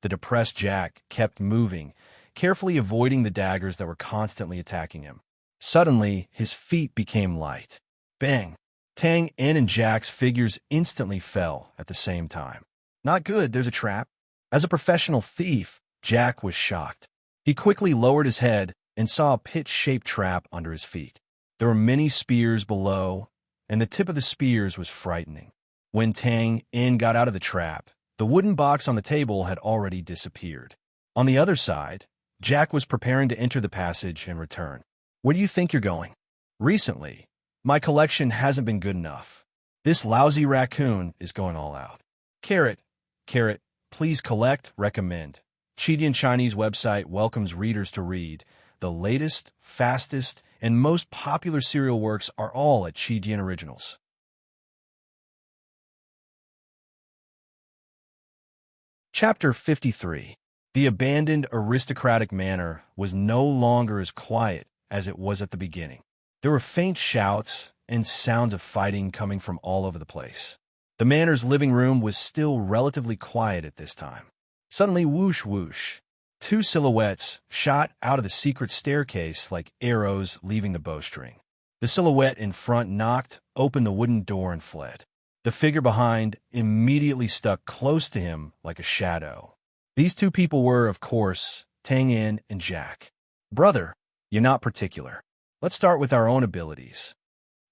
The depressed Jack kept moving, carefully avoiding the daggers that were constantly attacking him. Suddenly, his feet became light. Bang! Tang-in and Jack's figures instantly fell at the same time. Not good, there's a trap. As a professional thief, Jack was shocked. He quickly lowered his head and saw a pit-shaped trap under his feet. There were many spears below, and the tip of the spears was frightening. When Tang-in got out of the trap, the wooden box on the table had already disappeared. On the other side, Jack was preparing to enter the passage and return. Where do you think you're going? Recently, my collection hasn't been good enough. This lousy raccoon is going all out. Carrot, please collect, recommend. Chidian Chinese website welcomes readers to read. The latest, fastest, and most popular serial works are all at Chidian Originals. Chapter 53. The abandoned aristocratic manor was no longer as quiet as it was at the beginning. There were faint shouts and sounds of fighting coming from all over the place. The manor's living room was still relatively quiet at this time. Suddenly, whoosh whoosh, two silhouettes shot out of the secret staircase like arrows leaving the bowstring. The silhouette in front knocked open the wooden door and fled. The figure behind immediately stuck close to him like a shadow. These two people were, of course, Tang In and Jack. "Brother, you're not particular. Let's start with our own abilities."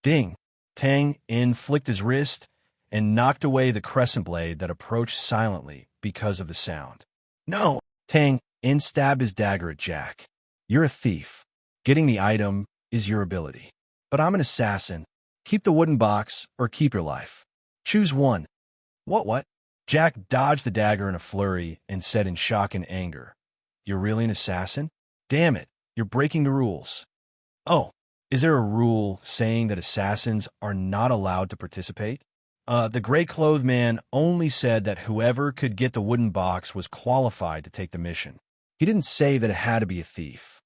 Ding! Tang In flicked his wrist and knocked away the crescent blade that approached silently because of the sound. "No!" Tang In stabbed his dagger at Jack. "You're a thief. Getting the item is your ability. But I'm an assassin. Keep the wooden box or keep your life. Choose one." What? Jack dodged the dagger in a flurry and said in shock and anger, "You're really an assassin? Damn it, you're breaking the rules." "Oh, is there a rule saying that assassins are not allowed to participate?" The gray-clothed man only said that whoever could get the wooden box was qualified to take the mission. He didn't say that it had to be a thief.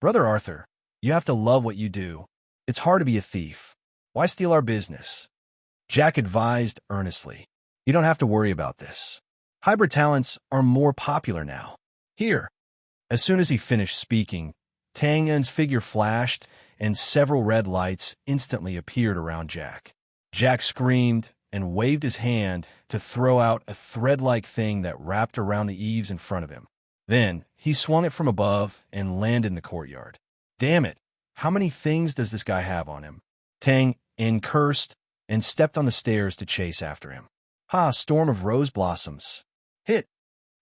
"Brother Arthur, you have to love what you do. It's hard to be a thief. Why steal our business?" Jack advised earnestly. "You don't have to worry about this. Hybrid talents are more popular now. Here." As soon as he finished speaking, Tang En's figure flashed, and several red lights instantly appeared around Jack. Jack screamed and waved his hand to throw out a thread-like thing that wrapped around the eaves in front of him. Then he swung it from above and landed in the courtyard. "Damn it! How many things does this guy have on him?" Tang En cursed and stepped on the stairs to chase after him. "Ha, storm of rose blossoms. Hit!"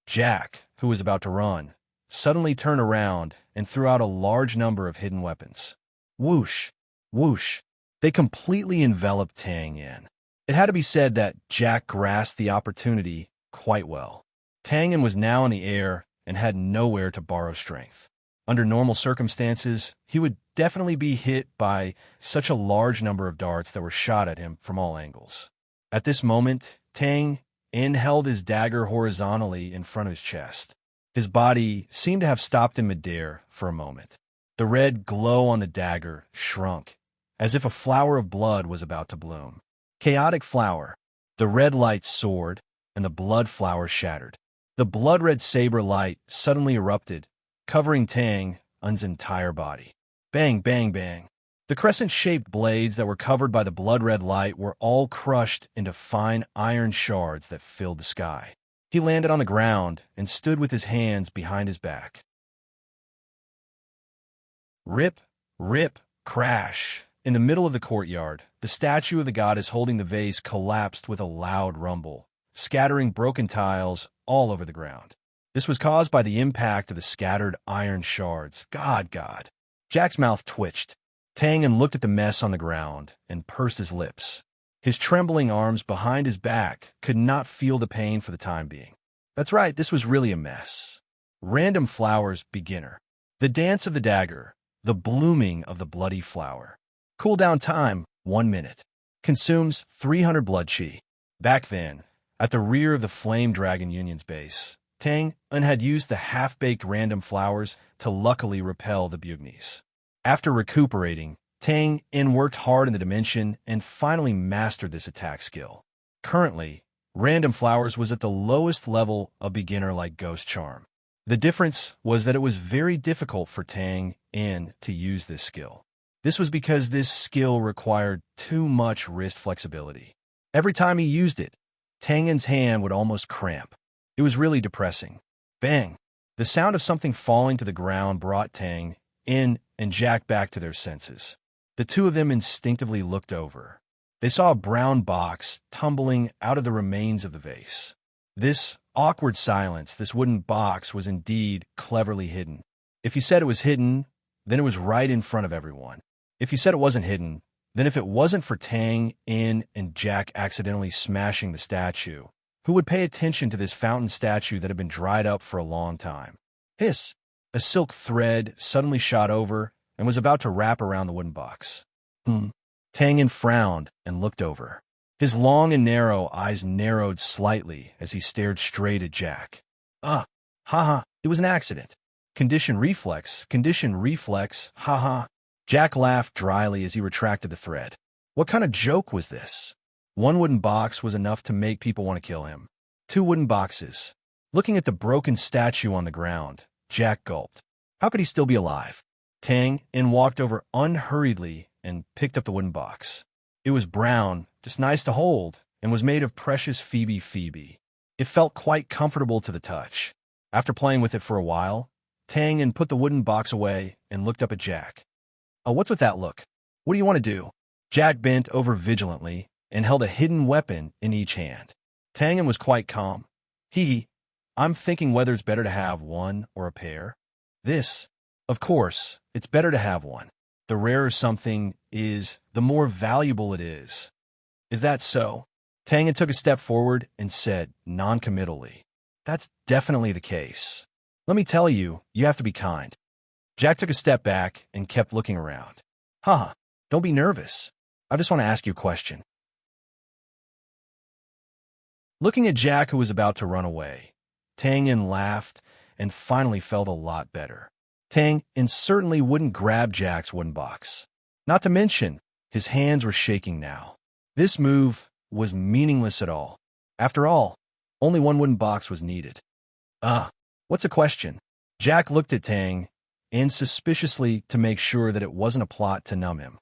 Jack, who was about to run, suddenly turned around and threw out a large number of hidden weapons. Whoosh! Whoosh! They completely enveloped Tang En. It had to be said that Jack grasped the opportunity quite well. Tang En was now in the air and had nowhere to borrow strength. Under normal circumstances, he would definitely be hit by such a large number of darts that were shot at him from all angles. At this moment, Tang En held his dagger horizontally in front of his chest. His body seemed to have stopped in midair for a moment. The red glow on the dagger shrunk, as if a flower of blood was about to bloom. Chaotic flower. The red light soared, and the blood flower shattered. The blood-red saber light suddenly erupted, covering Tang En's entire body. Bang, bang, bang. The crescent-shaped blades that were covered by the blood-red light were all crushed into fine iron shards that filled the sky. He landed on the ground and stood with his hands behind his back. Rip, rip, crash. In the middle of the courtyard, the statue of the goddess holding the vase collapsed with a loud rumble, scattering broken tiles all over the ground. This was caused by the impact of the scattered iron shards. God. Jack's mouth twitched. Tang En looked at the mess on the ground and pursed his lips. His trembling arms behind his back could not feel the pain for the time being. That's right, this was really a mess. Random flowers beginner. The dance of the dagger. The blooming of the bloody flower. Cooldown time, 1 minute. Consumes 300 blood chi. Back then, at the rear of the Flame Dragon Union's base, Tang En had used the half-baked random flowers to luckily repel the Bugnies. After recuperating, Tang En worked hard in the dimension and finally mastered this attack skill. Currently, random flowers was at the lowest level of beginner like Ghost Charm. The difference was that it was very difficult for Tang En to use this skill. This was because this skill required too much wrist flexibility. Every time he used it, Tang En's hand would almost cramp. It was really depressing. Bang! The sound of something falling to the ground brought Tang En and Jack back to their senses. The two of them instinctively looked over. They saw a brown box tumbling out of the remains of the vase. This awkward silence, this wooden box, was indeed cleverly hidden. If you said it was hidden, then it was right in front of everyone. If you said it wasn't hidden, then if it wasn't for Tang En and Jack accidentally smashing the statue, who would pay attention to this fountain statue that had been dried up for a long time? Hiss! A silk thread suddenly shot over and was about to wrap around the wooden box. Tang En frowned and looked over. His long and narrow eyes narrowed slightly as he stared straight at Jack. Haha, it was an accident. Condition reflex, haha. Jack laughed dryly as he retracted the thread. What kind of joke was this? One wooden box was enough to make people want to kill him. Two wooden boxes. Looking at the broken statue on the ground, Jack gulped. How could he still be alive? Tang In walked over unhurriedly and picked up the wooden box. It was brown, just nice to hold, and was made of precious Phoebe. It felt quite comfortable to the touch. After playing with it for a while, Tang In put the wooden box away and looked up at Jack. Oh, what's with that look? What do you want to do? Jack bent over vigilantly and held a hidden weapon in each hand. Tang In was quite calm. I'm thinking whether it's better to have one or a pair. Of course, it's better to have one. The rarer something is, the more valuable it is. Is that so? Tang In took a step forward and said, non-committally, that's definitely the case. Let me tell you, you have to be kind. Jack took a step back and kept looking around. Haha, don't be nervous. I just want to ask you a question. Looking at Jack, who was about to run away, Tang In laughed and finally felt a lot better. Tang In certainly wouldn't grab Jack's wooden box. Not to mention, his hands were shaking now. This move was meaningless at all. After all, only one wooden box was needed. What's a question? Jack looked at Tang In suspiciously to make sure that it wasn't a plot to numb him.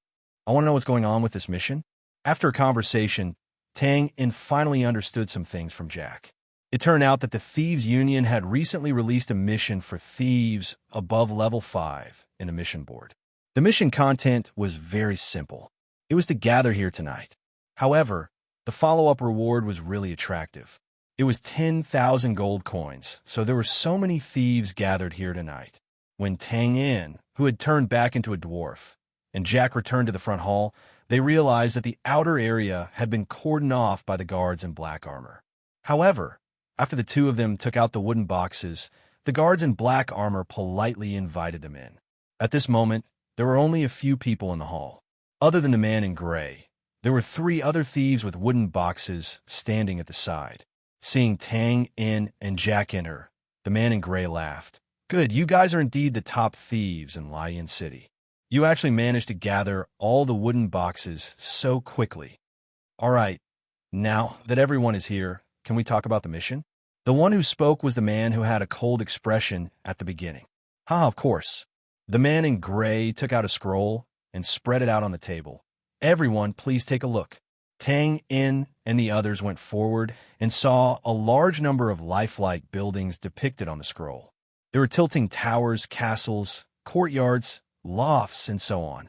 I want to know what's going on with this mission. After a conversation, Tang In finally understood some things from Jack. It turned out that the Thieves' Union had recently released a mission for thieves above level 5 in a mission board. The mission content was very simple. It was to gather here tonight. However, the follow-up reward was really attractive. It was 10,000 gold coins, so there were so many thieves gathered here tonight. When Tang In, who had turned back into a dwarf, and Jack returned to the front hall, they realized that the outer area had been cordoned off by the guards in black armor. However, after the two of them took out the wooden boxes, the guards in black armor politely invited them in. At this moment, there were only a few people in the hall. Other than the man in gray, there were 3 other thieves with wooden boxes standing at the side. Seeing Tang In and Jack enter, the man in gray laughed. Good, you guys are indeed the top thieves in Lion City. You actually managed to gather all the wooden boxes so quickly. All right, now that everyone is here, can we talk about the mission? The one who spoke was the man who had a cold expression at the beginning. Of course. The man in gray took out a scroll and spread it out on the table. Everyone, please take a look. Tang In and the others went forward and saw a large number of lifelike buildings depicted on the scroll. There were tilting towers, castles, courtyards, lofts, and so on.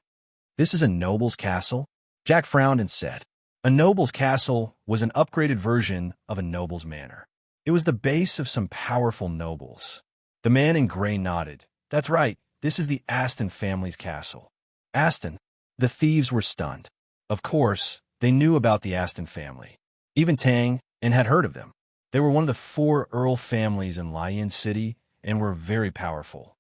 This is a noble's castle? Jack frowned and said. A noble's castle was an upgraded version of a noble's manor. It was the base of some powerful nobles. The man in gray nodded. That's right, this is the Aston family's castle. Aston? The thieves were stunned. Of course, they knew about the Aston family. Even Tang In had heard of them. They were one of the 4 Earl families in Lion City and were very powerful.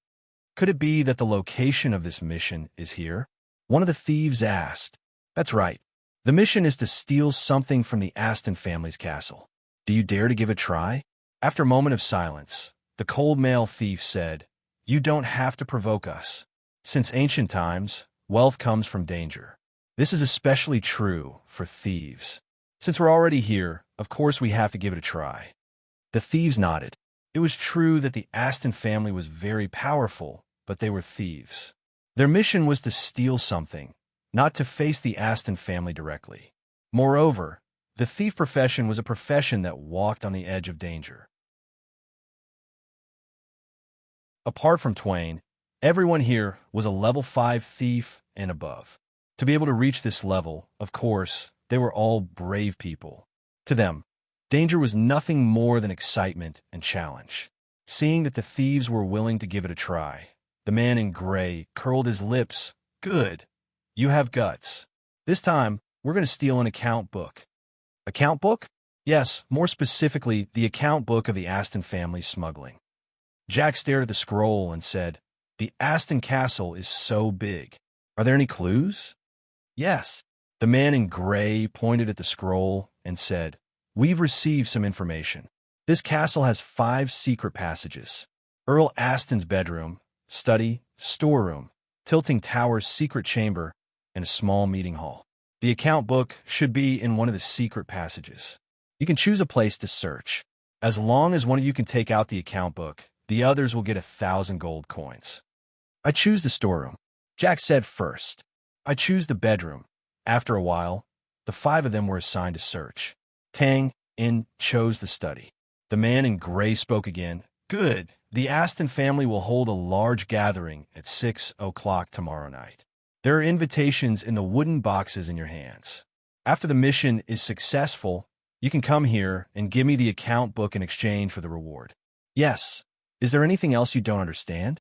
Could it be that the location of this mission is here? One of the thieves asked. That's right. The mission is to steal something from the Aston family's castle. Do you dare to give it a try? After a moment of silence, the cold male thief said, You don't have to provoke us. Since ancient times, wealth comes from danger. This is especially true for thieves. Since we're already here, of course we have to give it a try. The thieves nodded. It was true that the Aston family was very powerful, but they were thieves. Their mission was to steal something, not to face the Aston family directly. Moreover, the thief profession was a profession that walked on the edge of danger. Apart from Twain, everyone here was a level 5 thief and above. To be able to reach this level, of course, they were all brave people. To them, danger was nothing more than excitement and challenge. Seeing that the thieves were willing to give it a try, the man in gray curled his lips. Good. You have guts. This time, we're going to steal an account book. Account book? Yes, more specifically, the account book of the Aston family's smuggling. Jack stared at the scroll and said, The Aston castle is so big. Are there any clues? Yes. The man in gray pointed at the scroll and said, We've received some information. This castle has 5 secret passages. Earl Aston's bedroom, study, storeroom, tilting tower's secret chamber, and a small meeting hall. The account book should be in one of the secret passages. You can choose a place to search. As long as one of you can take out the account book, the others will get 1,000 gold coins. I choose the storeroom, Jack said first. I choose the bedroom. After a while, the 5 of them were assigned to search. Tang In chose the study. The man in gray spoke again. Good. The Aston family will hold a large gathering at 6 o'clock tomorrow night. There are invitations in the wooden boxes in your hands. After the mission is successful, you can come here and give me the account book in exchange for the reward. Yes. Is there anything else you don't understand?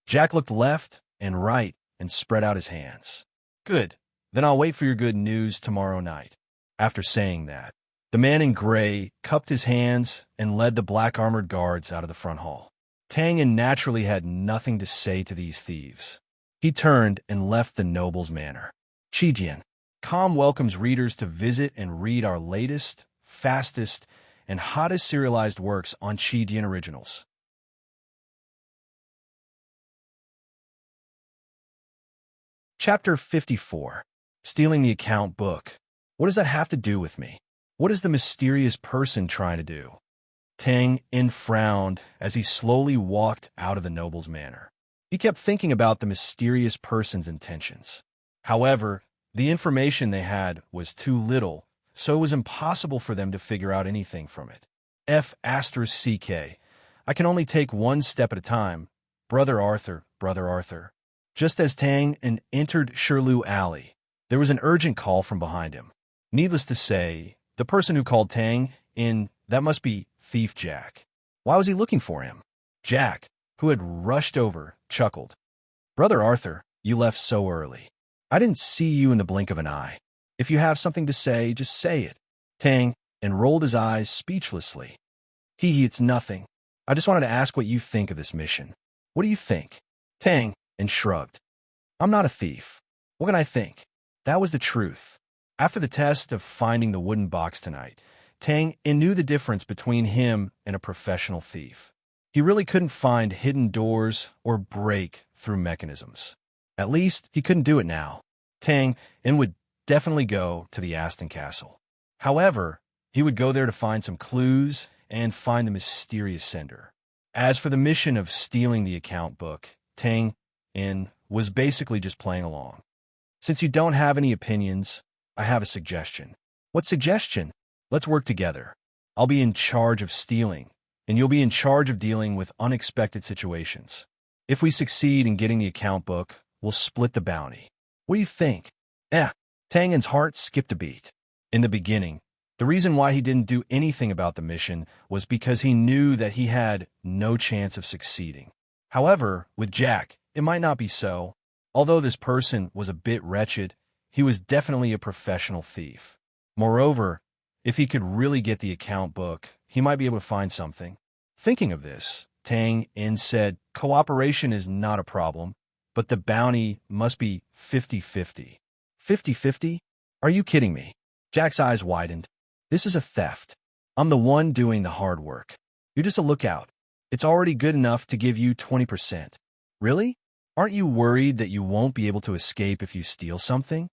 Jack looked left and right and spread out his hands. Good. Then I'll wait for your good news tomorrow night. After saying that, the man in gray cupped his hands and led the black-armored guards out of the front hall. Tang In naturally had nothing to say to these thieves. He turned and left the noble's manor. Chidian. Com welcomes readers to visit and read our latest, fastest, and hottest serialized works on Chidian Originals. Chapter 54. Stealing the account book. What does that have to do with me? What is the mysterious person trying to do? Tang In frowned as he slowly walked out of the noble's manor. He kept thinking about the mysterious person's intentions. However, the information they had was too little, so it was impossible for them to figure out anything from it. F***CK. I can only take one step at a time. Brother Arthur, Brother Arthur. Just as Tang In entered Shirlue Alley, there was an urgent call from behind him. Needless to say, the person who called Tang In, that must be Thief Jack. Why was he looking for him? Jack, who had rushed over, chuckled. Brother Arthur, you left so early. I didn't see you in the blink of an eye. If you have something to say, just say it. Tang In rolled his eyes speechlessly. It's nothing. I just wanted to ask what you think of this mission. What do you think? Tang In shrugged. I'm not a thief. What can I think? That was the truth. After the test of finding the wooden box tonight, Tang In knew the difference between him and a professional thief. He really couldn't find hidden doors or break through mechanisms. At least, he couldn't do it now. Tang In would definitely go to the Aston Castle. However, he would go there to find some clues and find the mysterious sender. As for the mission of stealing the account book, Tang In was basically just playing along. Since you don't have any opinions, I have a suggestion. What suggestion? Let's work together. I'll be in charge of stealing, and you'll be in charge of dealing with unexpected situations. If we succeed in getting the account book, we'll split the bounty. What do you think? Tang In's heart skipped a beat. In the beginning, the reason why he didn't do anything about the mission was because he knew that he had no chance of succeeding. However, with Jack, it might not be so. Although this person was a bit wretched, he was definitely a professional thief. Moreover, if he could really get the account book, he might be able to find something. Thinking of this, Tang In said, cooperation is not a problem, but the bounty must be 50-50. 50-50? Are you kidding me? Jack's eyes widened. This is a theft. I'm the one doing the hard work. You're just a lookout. It's already good enough to give you 20%. Really? Aren't you worried that you won't be able to escape if you steal something?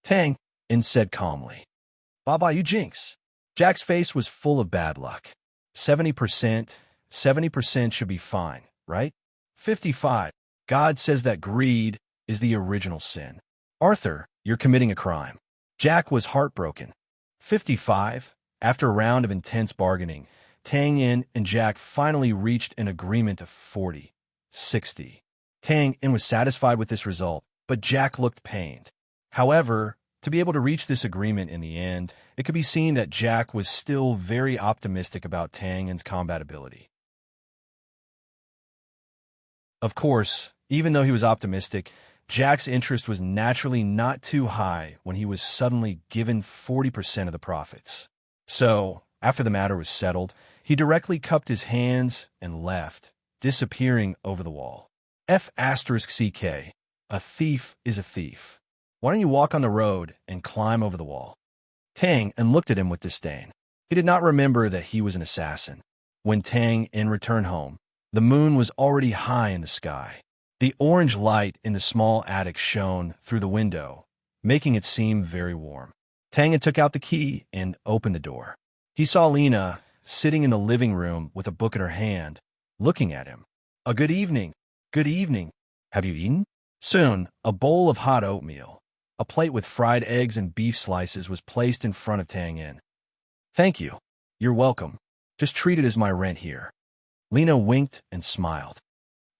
Tang In said calmly. Baba, you jinx. Jack's face was full of bad luck. 70% should be fine, right? 55. God says that greed is the original sin. Arthur, you're committing a crime. Jack was heartbroken. 55. After a round of intense bargaining, Tang In and Jack finally reached an agreement of 40-60. Tang In was satisfied with this result, but Jack looked pained. However, to be able to reach this agreement in the end, it could be seen that Jack was still very optimistic about Tang In's combat ability. Of course, even though he was optimistic, Jack's interest was naturally not too high when he was suddenly given 40% of the profits. So, after the matter was settled, he directly cupped his hands and left, disappearing over the wall. F***CK. A thief is a thief. Why don't you walk on the road and climb over the wall? Tang In looked at him with disdain. He did not remember that he was an assassin. When Tang In returned home, the moon was already high in the sky. The orange light in the small attic shone through the window, making it seem very warm. Tang took out the key and opened the door. He saw Lena sitting in the living room with a book in her hand, looking at him. "A good evening. Good evening. Have you eaten?" Soon, a bowl of hot oatmeal, a plate with fried eggs and beef slices was placed in front of Tang. "Thank you. You're welcome. Just treat it as my rent here." Lena winked and smiled.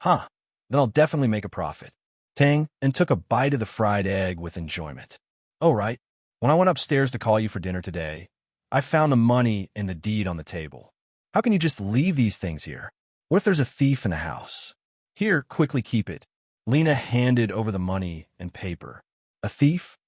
"Huh, then I'll definitely make a profit." Tang took a bite of the fried egg with enjoyment. "Oh, right. When I went upstairs to call you for dinner today, I found the money and the deed on the table. How can you just leave these things here? What if there's a thief in the house? Here, quickly keep it." Lena handed over the money and paper. "A thief?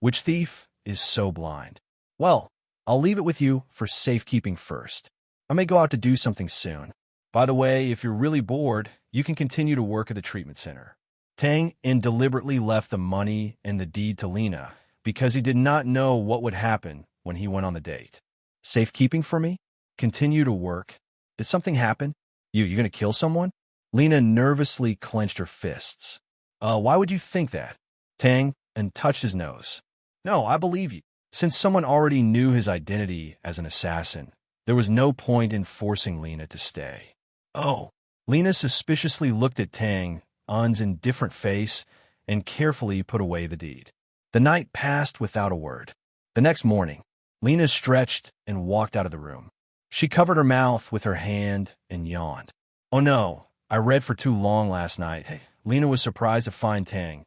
Which thief is so blind? Well, I'll leave it with you for safekeeping first. I may go out to do something soon. By the way, if you're really bored, you can continue to work at the treatment center." Tang deliberately left the money and the deed to Lena because he did not know what would happen when he went on the date. "Safekeeping for me? Continue to work? Did something happen? You gonna kill someone?" Lena nervously clenched her fists. Why would you think that?" Tang touched his nose. "No, I believe you." Since someone already knew his identity as an assassin, there was no point in forcing Lena to stay. "Oh." Lena suspiciously looked at Tang's indifferent face and carefully put away the deed. The night passed without a word. The next morning, Lena stretched and walked out of the room. She covered her mouth with her hand and yawned. "Oh no, I read for too long last night." Lena was surprised to find Tang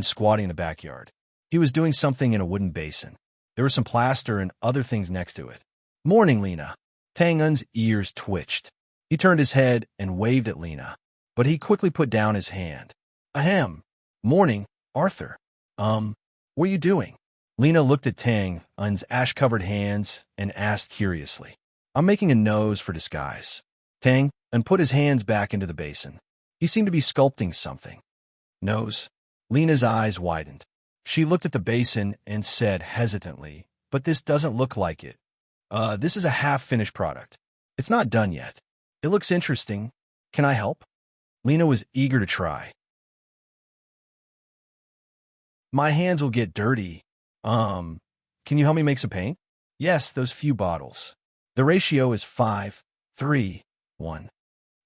squatting in the backyard. He was doing something in a wooden basin. There was some plaster and other things next to it. "Morning, Lena." Tang's ears twitched. He turned his head and waved at Lena, but he quickly put down his hand. "Ahem. Morning, Arthur. What are you doing?" Lena looked at Tang's ash-covered hands and asked curiously. "I'm making a nose for disguise." Tang put his hands back into the basin. He seemed to be sculpting something. "Nose?" Lena's eyes widened. She looked at the basin and said hesitantly, "But this doesn't look like it. This is a half-finished product. It's not done yet. It looks interesting. Can I help?" Lena was eager to try. "My hands will get dirty. Can you help me make some paint?" "Yes, those few bottles. The ratio is 5-3-1.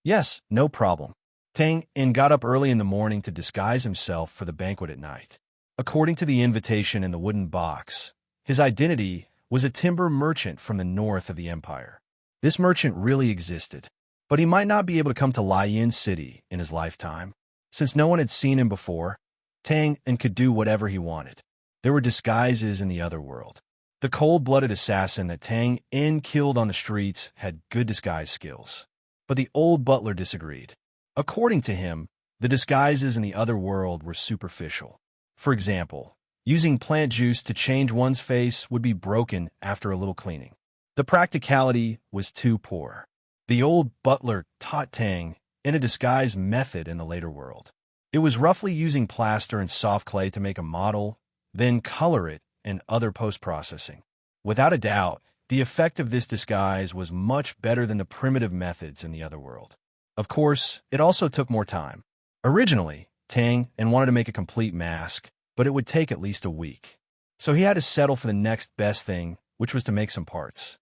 "Yes, no problem." Tang got up early in the morning to disguise himself for the banquet at night. According to the invitation in the wooden box, his identity was a timber merchant from the north of the empire. This merchant really existed, but he might not be able to come to Lian City in his lifetime. Since no one had seen him before, Tang could do whatever he wanted. There were disguises in the other world. The cold-blooded assassin that Tang killed on the streets had good disguise skills. But the old butler disagreed. According to him, the disguises in the other world were superficial. For example, using plant juice to change one's face would be broken after a little cleaning. The practicality was too poor. The old butler taught Tang a disguise method in the later world. It was roughly using plaster and soft clay to make a model, then color it and other post-processing. Without a doubt, the effect of this disguise was much better than the primitive methods in the other world. Of course, it also took more time. Originally, Tang wanted to make a complete mask, but it would take at least a week. So he had to settle for the next best thing, which was to make some parts.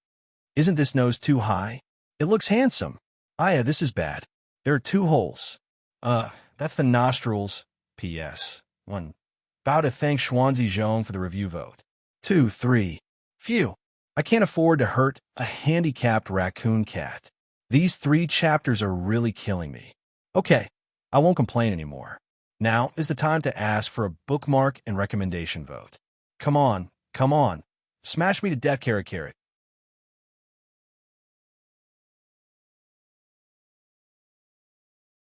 "Isn't this nose too high? It looks handsome." "Aya, this is bad. There are 2 holes. That's the nostrils. P.S. 1. Bow to thank Xuanzi Zhong for the review vote. 2, 3. Phew. I can't afford to hurt a handicapped raccoon cat. These 3 chapters are really killing me. Okay, I won't complain anymore. Now is the time to ask for a bookmark and recommendation vote. Come on, come on. Smash me to death, carrot carrot."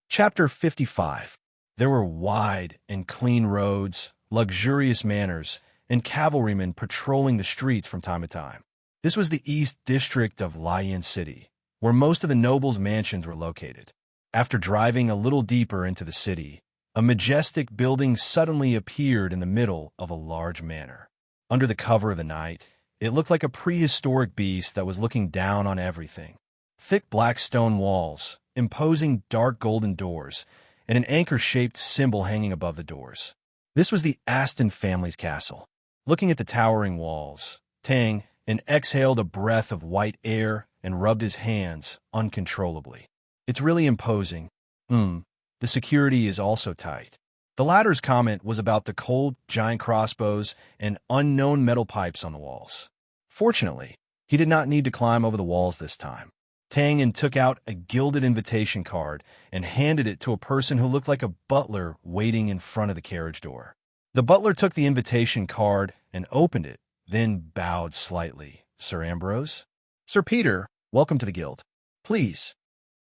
Chapter 55. There were wide and clean roads, luxurious manners, and cavalrymen patrolling the streets from time to time. This was the East District of Lian City, where most of the nobles' mansions were located. After driving a little deeper into the city, a majestic building suddenly appeared in the middle of a large manor. Under the cover of the night, it looked like a prehistoric beast that was looking down on everything. Thick black stone walls, imposing dark golden doors, and an anchor-shaped symbol hanging above the doors. This was the Aston family's castle. Looking at the towering walls, Tang exhaled a breath of white air and rubbed his hands uncontrollably. It's really imposing. The security is also tight. The latter's comment was about the cold, giant crossbows and unknown metal pipes on the walls. Fortunately, he did not need to climb over the walls this time. Tang took out a gilded invitation card and handed it to a person who looked like a butler waiting in front of the carriage door. The butler took the invitation card and opened it, then bowed slightly. "Sir Ambrose?" "Sir Peter, welcome to the guild." "Please."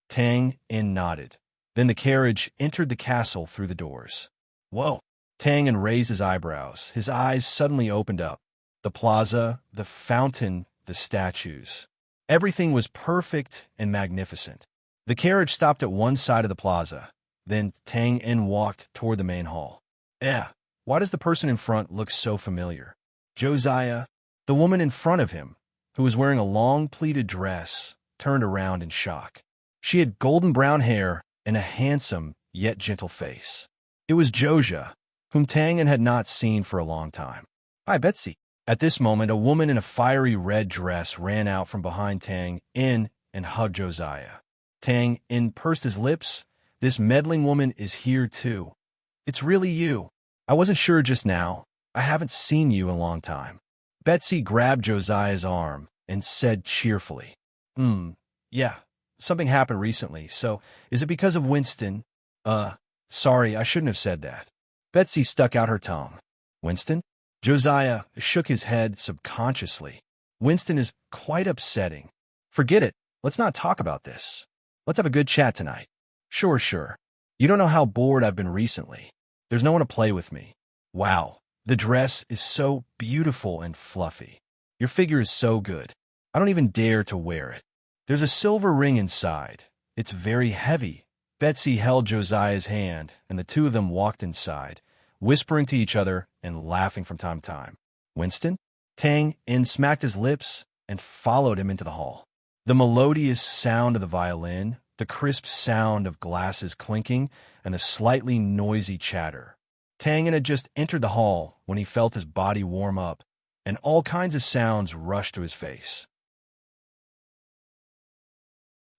Tang nodded. Then the carriage entered the castle through the doors. Whoa! Tang raised his eyebrows. His eyes suddenly opened up. The plaza, the fountain, the statues. Everything was perfect and magnificent. The carriage stopped at one side of the plaza. Then Tang walked toward the main hall. Why does the person in front look so familiar? Josiah, the woman in front of him, who was wearing a long pleated dress, turned around in shock. She had golden brown hair and a handsome yet gentle face. It was Joja, whom Tang had not seen for a long time. "Hi, Betsy." At this moment, a woman in a fiery red dress ran out from behind Tang and hugged Josiah. Tang pursed his lips. "This meddling woman is here too. It's really you. I wasn't sure just now. I haven't seen you in a long time." Betsy grabbed Josiah's arm and said cheerfully, Yeah, something happened recently, so is it because of Winston? Sorry, I shouldn't have said that." Betsy stuck out her tongue. "Winston?" Josiah shook his head subconsciously. "Winston is quite upsetting. Forget it. Let's not talk about this. Let's have a good chat tonight." Sure. You don't know how bored I've been recently. There's no one to play with me." "Wow, the dress is so beautiful and fluffy. Your figure is so good. I don't even dare to wear it. There's a silver ring inside. It's very heavy." Betsy held Josiah's hand, and the two of them walked inside, whispering to each other and laughing from time to time. "Winston?" Tang smacked his lips and followed him into the hall. The melodious sound of the violin, the crisp sound of glasses clinking, and the slightly noisy chatter. Tang had just entered the hall when he felt his body warm up, and all kinds of sounds rushed to his face.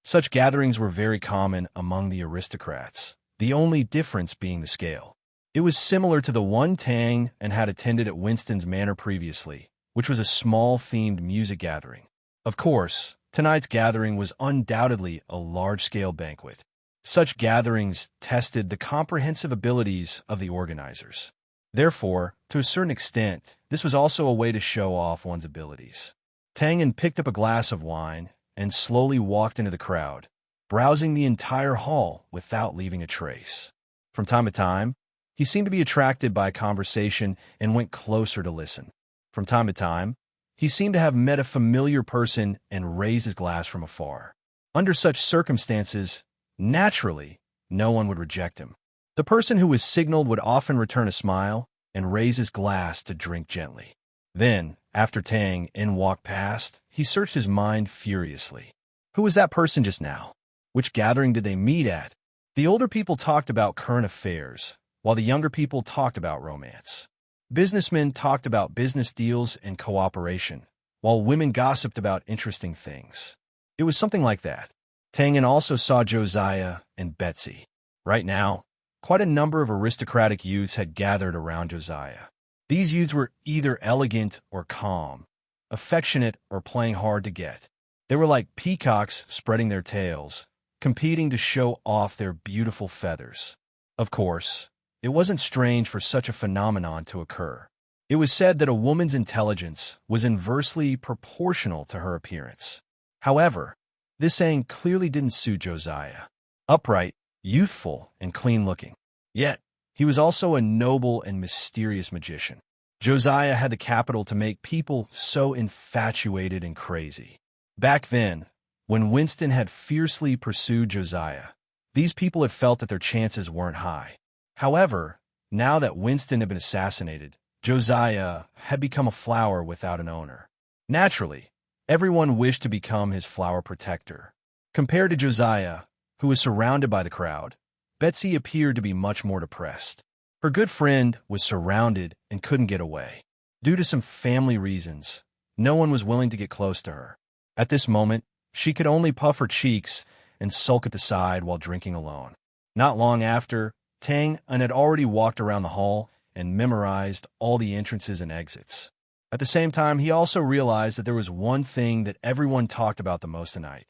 Such gatherings were very common among the aristocrats, the only difference being the scale. It was similar to the one Tang had attended at Winston's Manor previously, which was a small themed music gathering. Of course, tonight's gathering was undoubtedly a large-scale banquet. Such gatherings tested the comprehensive abilities of the organizers. Therefore, to a certain extent, this was also a way to show off one's abilities. Tang picked up a glass of wine and slowly walked into the crowd, browsing the entire hall without leaving a trace. From time to time, he seemed to be attracted by a conversation and went closer to listen. From time to time, he seemed to have met a familiar person and raised his glass from afar. Under such circumstances, naturally, no one would reject him. The person who was signaled would often return a smile and raise his glass to drink gently. Then, after Tang walked past, he searched his mind furiously. Who was that person just now? Which gathering did they meet at? The older people talked about current affairs, while the younger people talked about romance. Businessmen talked about business deals and cooperation, while women gossiped about interesting things. It was something like that. Tang also saw Josiah and Betsy. Right now, quite a number of aristocratic youths had gathered around Josiah. These youths were either elegant or calm, affectionate or playing hard to get. They were like peacocks spreading their tails, competing to show off their beautiful feathers. Of course, it wasn't strange for such a phenomenon to occur. It was said that a woman's intelligence was inversely proportional to her appearance. However, this saying clearly didn't suit Josiah. Upright, youthful, and clean-looking. Yet, he was also a noble and mysterious magician. Josiah had the capital to make people so infatuated and crazy. Back then, when Winston had fiercely pursued Josiah, these people had felt that their chances weren't high. However, now that Winston had been assassinated, Josiah had become a flower without an owner. Naturally, everyone wished to become his flower protector. Compared to Josiah, who was surrounded by the crowd, Betsy appeared to be much more depressed. Her good friend was surrounded and couldn't get away. Due to some family reasons, no one was willing to get close to her. At this moment, she could only puff her cheeks and sulk at the side while drinking alone. Not long after, Tang had already walked around the hall and memorized all the entrances and exits. At the same time, he also realized that there was one thing that everyone talked about the most tonight.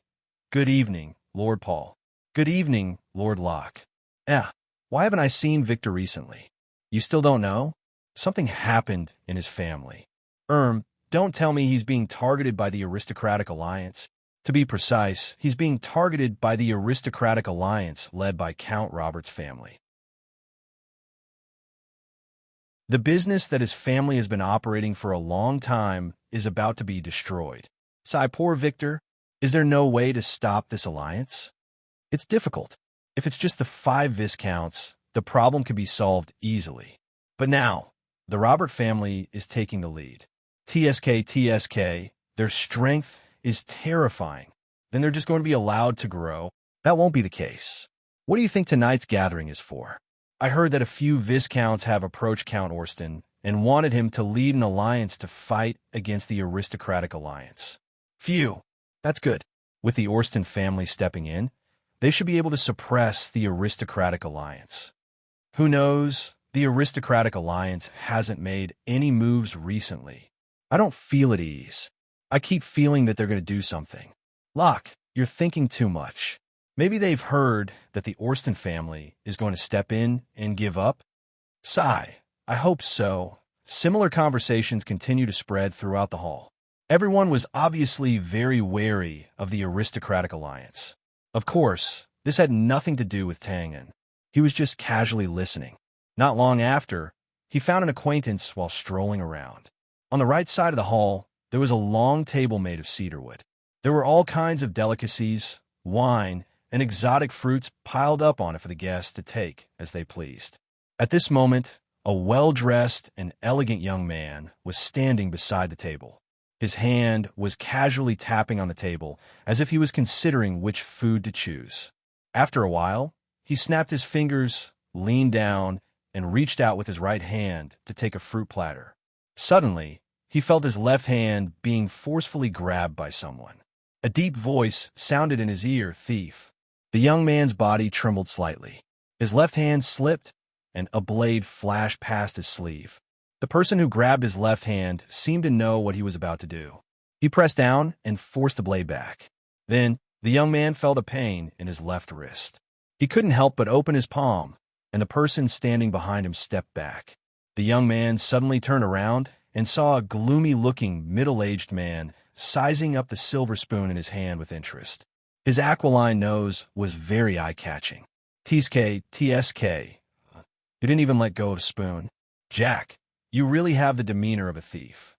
Good evening, Lord Paul. Good evening, Lord Locke. Why haven't I seen Victor recently? You still don't know? Something happened in his family. Don't tell me he's being targeted by the aristocratic alliance. To be precise, he's being targeted by the aristocratic alliance led by Count Robert's family. The business that his family has been operating for a long time is about to be destroyed. Sigh, poor Victor. Is there no way to stop this alliance? It's difficult. If it's just the 5 Viscounts, the problem could be solved easily. But now, the Robert family is taking the lead. TSK, their strength is terrifying. Then they're just going to be allowed to grow. That won't be the case. What do you think tonight's gathering is for? I heard that a few Viscounts have approached Count Orston and wanted him to lead an alliance to fight against the aristocratic alliance. Phew, that's good. With the Orston family stepping in, they should be able to suppress the aristocratic alliance. Who knows? The aristocratic alliance hasn't made any moves recently. I don't feel at ease. I keep feeling that they're going to do something. Locke, you're thinking too much. Maybe they've heard that the Orston family is going to step in and give up? Sigh, I hope so. Similar conversations continue to spread throughout the hall. Everyone was obviously very wary of the aristocratic alliance. Of course, this had nothing to do with Tangen. He was just casually listening. Not long after, he found an acquaintance while strolling around. On the right side of the hall, there was a long table made of cedarwood. There were all kinds of delicacies, wine, and exotic fruits piled up on it for the guests to take as they pleased. At this moment, a well-dressed and elegant young man was standing beside the table. His hand was casually tapping on the table as if he was considering which food to choose. After a while, he snapped his fingers, leaned down, and reached out with his right hand to take a fruit platter. Suddenly, he felt his left hand being forcefully grabbed by someone. A deep voice sounded in his ear, "Thief." The young man's body trembled slightly. His left hand slipped, and a blade flashed past his sleeve. The person who grabbed his left hand seemed to know what he was about to do. He pressed down and forced the blade back. Then, the young man felt a pain in his left wrist. He couldn't help but open his palm, and the person standing behind him stepped back. The young man suddenly turned around and saw a gloomy-looking, middle-aged man sizing up the silver spoon in his hand with interest. His aquiline nose was very eye-catching. TSK. You didn't even let go of the spoon. Jack, you really have the demeanor of a thief.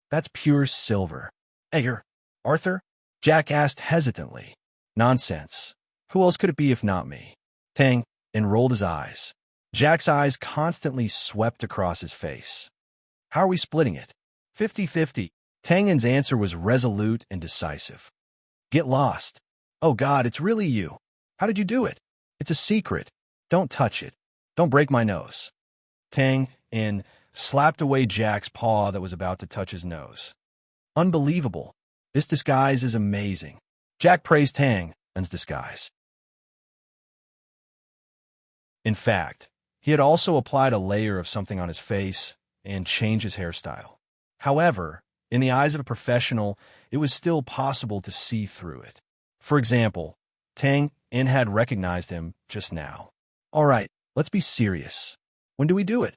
That's pure silver. Hey, you're Arthur? Jack asked hesitantly. Nonsense. Who else could it be if not me? Tang rolled his eyes. Jack's eyes constantly swept across his face. How are we splitting it? 50-50. Tangen's answer was resolute and decisive. Get lost. Oh God, it's really you. How did you do it? It's a secret. Don't touch it. Don't break my nose. Tang slapped away Jack's paw that was about to touch his nose. Unbelievable. This disguise is amazing. Jack praised Tangen's disguise. In fact, he had also applied a layer of something on his face and changed his hairstyle. However, in the eyes of a professional, it was still possible to see through it. For example, Tang had recognized him just now. All right, let's be serious. When do we do it?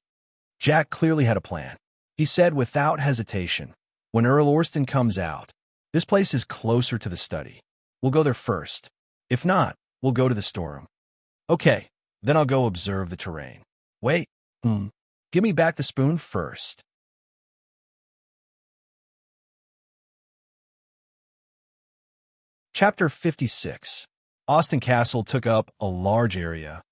Jack clearly had a plan. He said without hesitation, when Earl Orston comes out, this place is closer to the study. We'll go there first. If not, we'll go to the storeroom. Okay, then I'll go observe the terrain. Wait, give me back the spoon first. Chapter 56. Austin Castle took up a large area,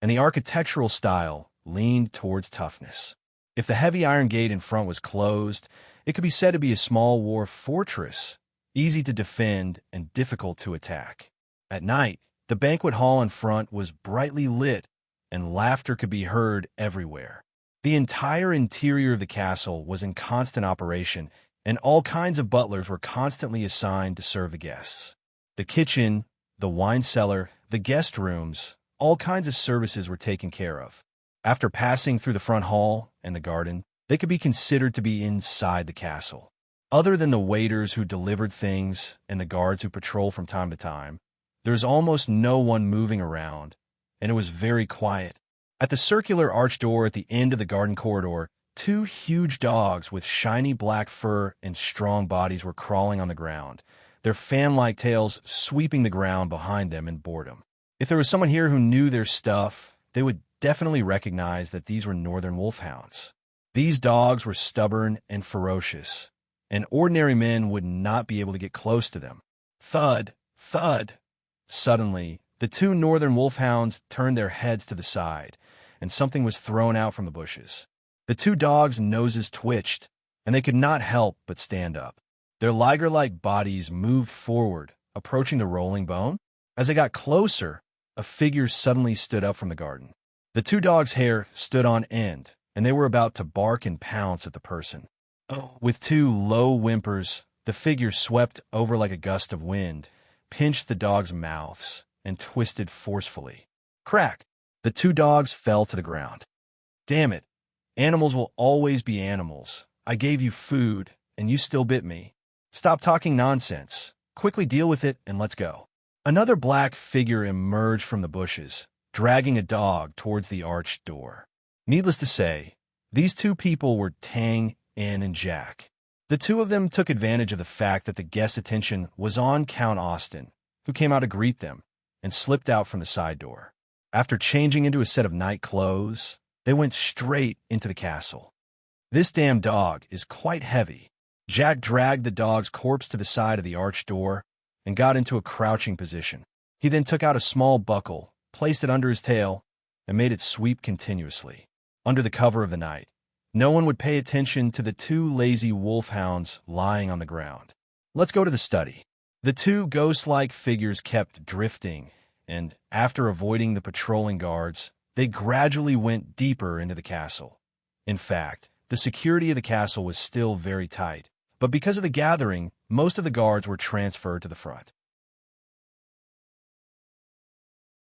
and the architectural style leaned towards toughness. If the heavy iron gate in front was closed, it could be said to be a small war fortress, easy to defend and difficult to attack. At night, the banquet hall in front was brightly lit and laughter could be heard everywhere. The entire interior of the castle was in constant operation, and all kinds of butlers were constantly assigned to serve the guests. The kitchen, the wine cellar, the guest rooms, all kinds of services were taken care of. After passing through the front hall and the garden, they could be considered to be inside the castle. Other than the waiters who delivered things and the guards who patrol from time to time, there was almost no one moving around, and it was very quiet. At the circular arch door at the end of the garden corridor, two huge dogs with shiny black fur and strong bodies were crawling on the ground, their fan-like tails sweeping the ground behind them in boredom. If there was someone here who knew their stuff, they would definitely recognize that these were northern wolfhounds. These dogs were stubborn and ferocious, and ordinary men would not be able to get close to them. Thud, thud. Suddenly, the two northern wolfhounds turned their heads to the side, and something was thrown out from the bushes. The two dogs' noses twitched, and they could not help but stand up. Their liger-like bodies moved forward, approaching the rolling bone. As they got closer, a figure suddenly stood up from the garden. The two dogs' hair stood on end, and they were about to bark and pounce at the person. With two low whimpers, the figure swept over like a gust of wind, pinched the dogs' mouths, and twisted forcefully. Crack! The two dogs fell to the ground. Damn it! Animals will always be animals. I gave you food, and you still bit me. Stop talking nonsense. Quickly deal with it, and let's go. Another black figure emerged from the bushes, dragging a dog towards the arched door. Needless to say, these two people were Tang, Ann, and Jack. The two of them took advantage of the fact that the guest's attention was on Count Austin, who came out to greet them, and slipped out from the side door. After changing into a set of night clothes, they went straight into the castle. This damn dog is quite heavy. Jack dragged the dog's corpse to the side of the arched door and got into a crouching position. He then took out a small buckle, placed it under his tail, and made it sweep continuously. Under the cover of the night, no one would pay attention to the two lazy wolfhounds lying on the ground. Let's go to the study. The two ghost-like figures kept drifting, and after avoiding the patrolling guards, they gradually went deeper into the castle. In fact, the security of the castle was still very tight, but because of the gathering, most of the guards were transferred to the front.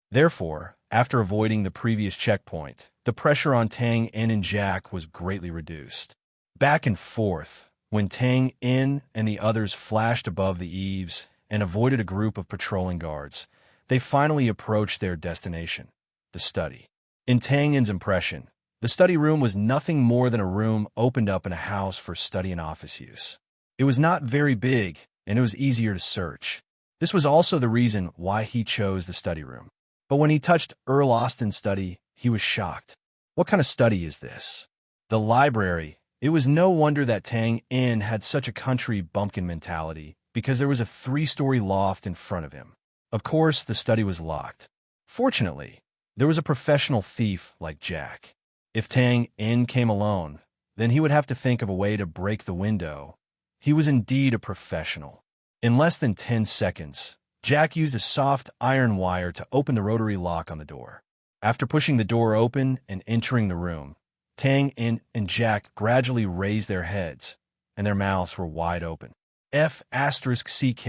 Therefore, after avoiding the previous checkpoint, the pressure on Tang, In, and Jack was greatly reduced. Back and forth, when Tang, In, and the others flashed above the eaves and avoided a group of patrolling guards, they finally approached their destination, the study. In Tang In's impression, the study room was nothing more than a room opened up in a house for study and office use. It was not very big, and it was easier to search. This was also the reason why he chose the study room. But when he touched Earl Austin's study, he was shocked. What kind of study is this? The library. It was no wonder that Tang In had such a country bumpkin mentality, because there was a 3-story loft in front of him. Of course, the study was locked. Fortunately, there was a professional thief like Jack. If Tang In came alone, then he would have to think of a way to break the window. He was indeed a professional. In less than 10 seconds, Jack used a soft iron wire to open the rotary lock on the door. After pushing the door open and entering the room, Tang In and Jack gradually raised their heads, and their mouths were wide open. F***CK,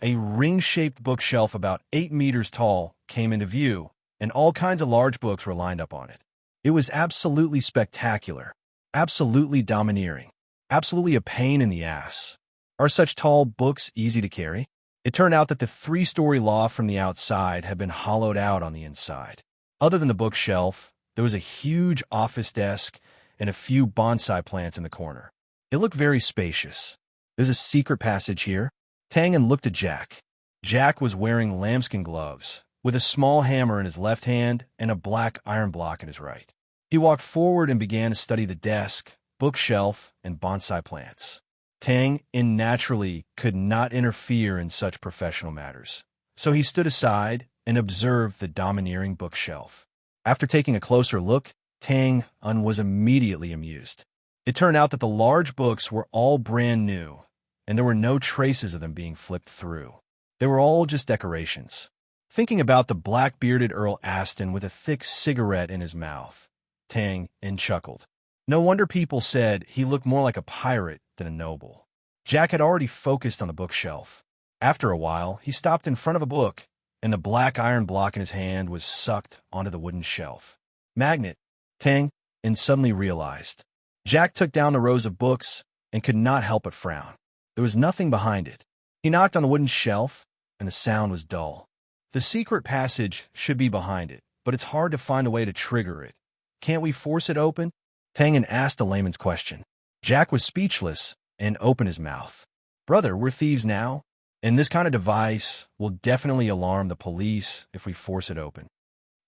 a ring-shaped bookshelf about 8 meters tall came into view, and all kinds of large books were lined up on it. It was absolutely spectacular, absolutely domineering, absolutely a pain in the ass. Are such tall books easy to carry? It turned out that the 3-story loft from the outside had been hollowed out on the inside. Other than the bookshelf, there was a huge office desk and a few bonsai plants in the corner. It looked very spacious. There's a secret passage here. Tang In looked at Jack. Jack was wearing lambskin gloves, with a small hammer in his left hand and a black iron block in his right. He walked forward and began to study the desk, bookshelf, and bonsai plants. Tang In naturally could not interfere in such professional matters, so he stood aside and observed the domineering bookshelf. After taking a closer look, Tang In was immediately amused. It turned out that the large books were all brand new, and there were no traces of them being flipped through. They were all just decorations. thinking about the black-bearded Earl Aston with a thick cigarette in his mouth. Tang In chuckled. No wonder people said he looked more like a pirate than a noble. Jack had already focused on the bookshelf. After a while, he stopped in front of a book, and the black iron block in his hand was sucked onto the wooden shelf. Magnet, Tang In suddenly realized. Jack took down the rows of books and could not help but frown. There was nothing behind it. He knocked on the wooden shelf, and the sound was dull. The secret passage should be behind it, but it's hard to find a way to trigger it. Can't we force it open? Tang In asked a layman's question. Jack was speechless and opened his mouth. Brother, we're thieves now, and this kind of device will definitely alarm the police if we force it open.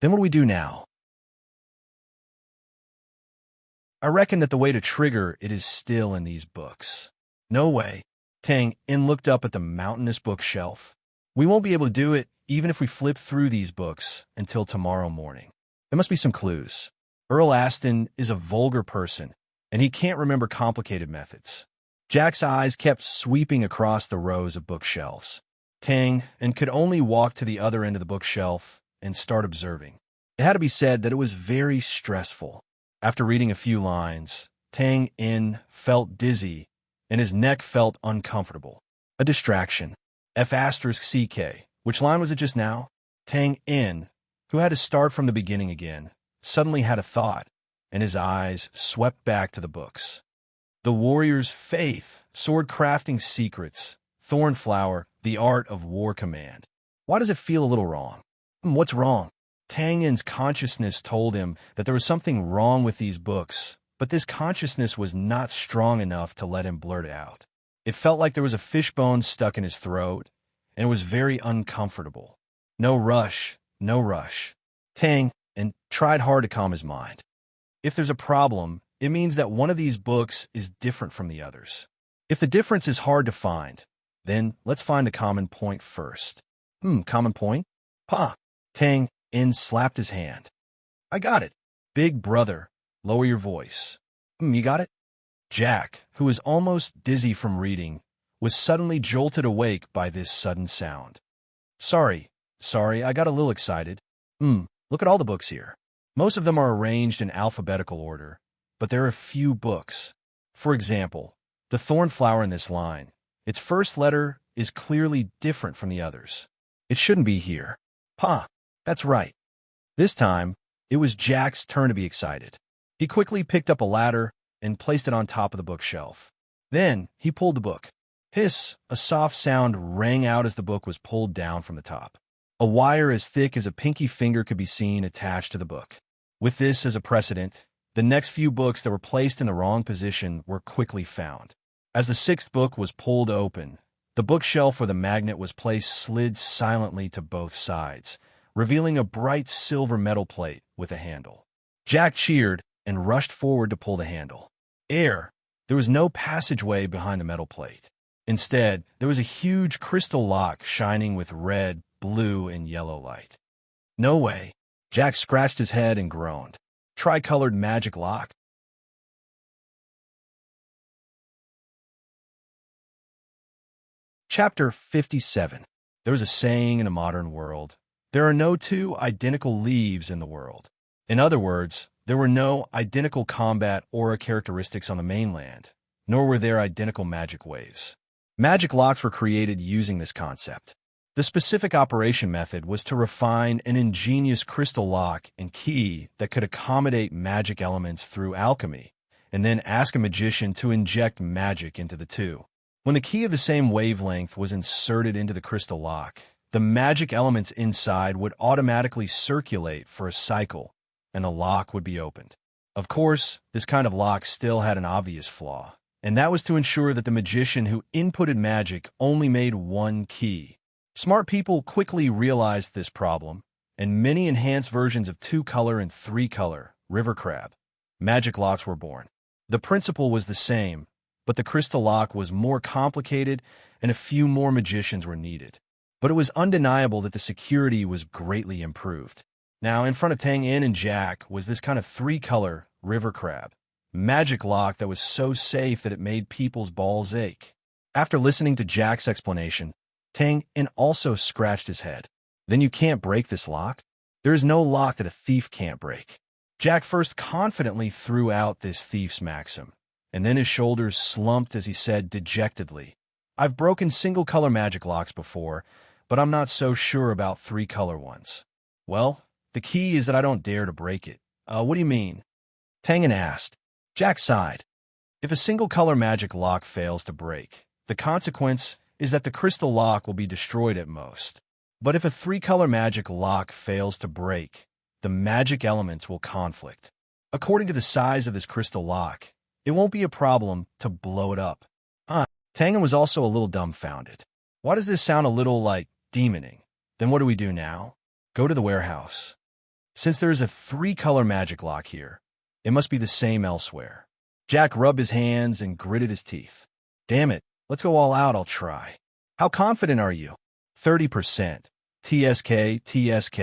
Then what do we do now? I reckon that the way to trigger it is still in these books. No way. Tang In looked up at the mountainous bookshelf. We won't be able to do it even if we flip through these books until tomorrow morning. There must be some clues. Earl Aston is a vulgar person, and he can't remember complicated methods. Jack's eyes kept sweeping across the rows of bookshelves. Tang In could only walk to the other end of the bookshelf and start observing. It had to be said that it was very stressful. After reading a few lines, Tang In felt dizzy, and his neck felt uncomfortable. A distraction. F***CK. Which line was it just now? Tang In, who had to start from the beginning again, suddenly had a thought, and his eyes swept back to the books. The Warrior's Faith, Sword Crafting Secrets, Thornflower, The Art of War Command. Why does it feel a little wrong? What's wrong? Tang In's consciousness told him that there was something wrong with these books, but this consciousness was not strong enough to let him blurt it out. It felt like there was a fishbone stuck in his throat, and it was very uncomfortable. No rush, no rush. Tang In tried hard to calm his mind. If there's a problem, it means that one of these books is different from the others. If the difference is hard to find, then let's find the common point first. Common point? Pa! Tang In slapped his hand. I got it. Big brother, lower your voice. You got it? Jack, who was almost dizzy from reading, was suddenly jolted awake by this sudden sound. Sorry, I got a little excited. Look at all the books here. Most of them are arranged in alphabetical order, but there are a few books. For example, the Thornflower in this line. Its first letter is clearly different from the others. It shouldn't be here. Pa, that's right. This time, it was Jack's turn to be excited. He quickly picked up a ladder and placed it on top of the bookshelf. Then, he pulled the book. Hiss, a soft sound rang out as the book was pulled down from the top. A wire as thick as a pinky finger could be seen attached to the book. With this as a precedent, the next few books that were placed in the wrong position were quickly found. As the sixth book was pulled open, the bookshelf where the magnet was placed slid silently to both sides, revealing a bright silver metal plate with a handle. Jack cheered and rushed forward to pull the handle. There was no passageway behind the metal plate. Instead, there was a huge crystal lock shining with red, blue, and yellow light. No way. Jack scratched his head and groaned. Tricolored magic lock? Chapter 57. There was a saying in a modern world. There are no two identical leaves in the world. In other words, there were no identical combat aura characteristics on the mainland, nor were there identical magic waves. Magic locks were created using this concept. The specific operation method was to refine an ingenious crystal lock and key that could accommodate magic elements through alchemy, and then ask a magician to inject magic into the two. When the key of the same wavelength was inserted into the crystal lock, the magic elements inside would automatically circulate for a cycle, and the lock would be opened. Of course, this kind of lock still had an obvious flaw, and that was to ensure that the magician who inputted magic only made one key. Smart people quickly realized this problem, and many enhanced versions of 2-color and 3-color river crab magic locks were born. The principle was the same, but the crystal lock was more complicated and a few more magicians were needed. But it was undeniable that the security was greatly improved. Now, in front of Tang In and Jack was this kind of 3-color river crab magic lock that was so safe that it made people's balls ache. After listening to Jack's explanation, Tang In also scratched his head. Then you can't break this lock? There is no lock that a thief can't break. Jack first confidently threw out this thief's maxim, and then his shoulders slumped as he said dejectedly, I've broken single-color magic locks before, but I'm not so sure about three-color ones. Well, the key is that I don't dare to break it. What do you mean? Tangan asked. Jack sighed. If a single-color magic lock fails to break, the consequence is that the crystal lock will be destroyed at most. But if a three-color magic lock fails to break, the magic elements will conflict. According to the size of this crystal lock, it won't be a problem to blow it up. Tangan was also a little dumbfounded. Why does this sound a little like demoning? Then what do we do now? Go to the warehouse. Since there is a three-color magic lock here, it must be the same elsewhere. Jack rubbed his hands and gritted his teeth. Damn it, let's go all out, I'll try. How confident are you? 30%. TSK, TSK.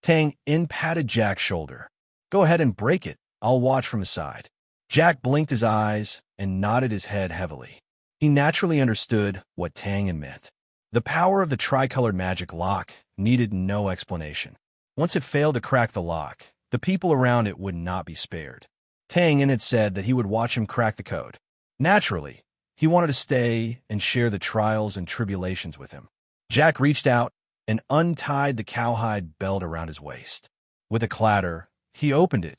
Tang patted Jack's shoulder. Go ahead and break it. I'll watch from the side. Jack blinked his eyes and nodded his head heavily. He naturally understood what Tangan meant. The power of the tricolored magic lock needed no explanation. Once it failed to crack the lock, the people around it would not be spared. Tangan had said that he would watch him crack the code. Naturally, he wanted to stay and share the trials and tribulations with him. Jack reached out and untied the cowhide belt around his waist. With a clatter, he opened it,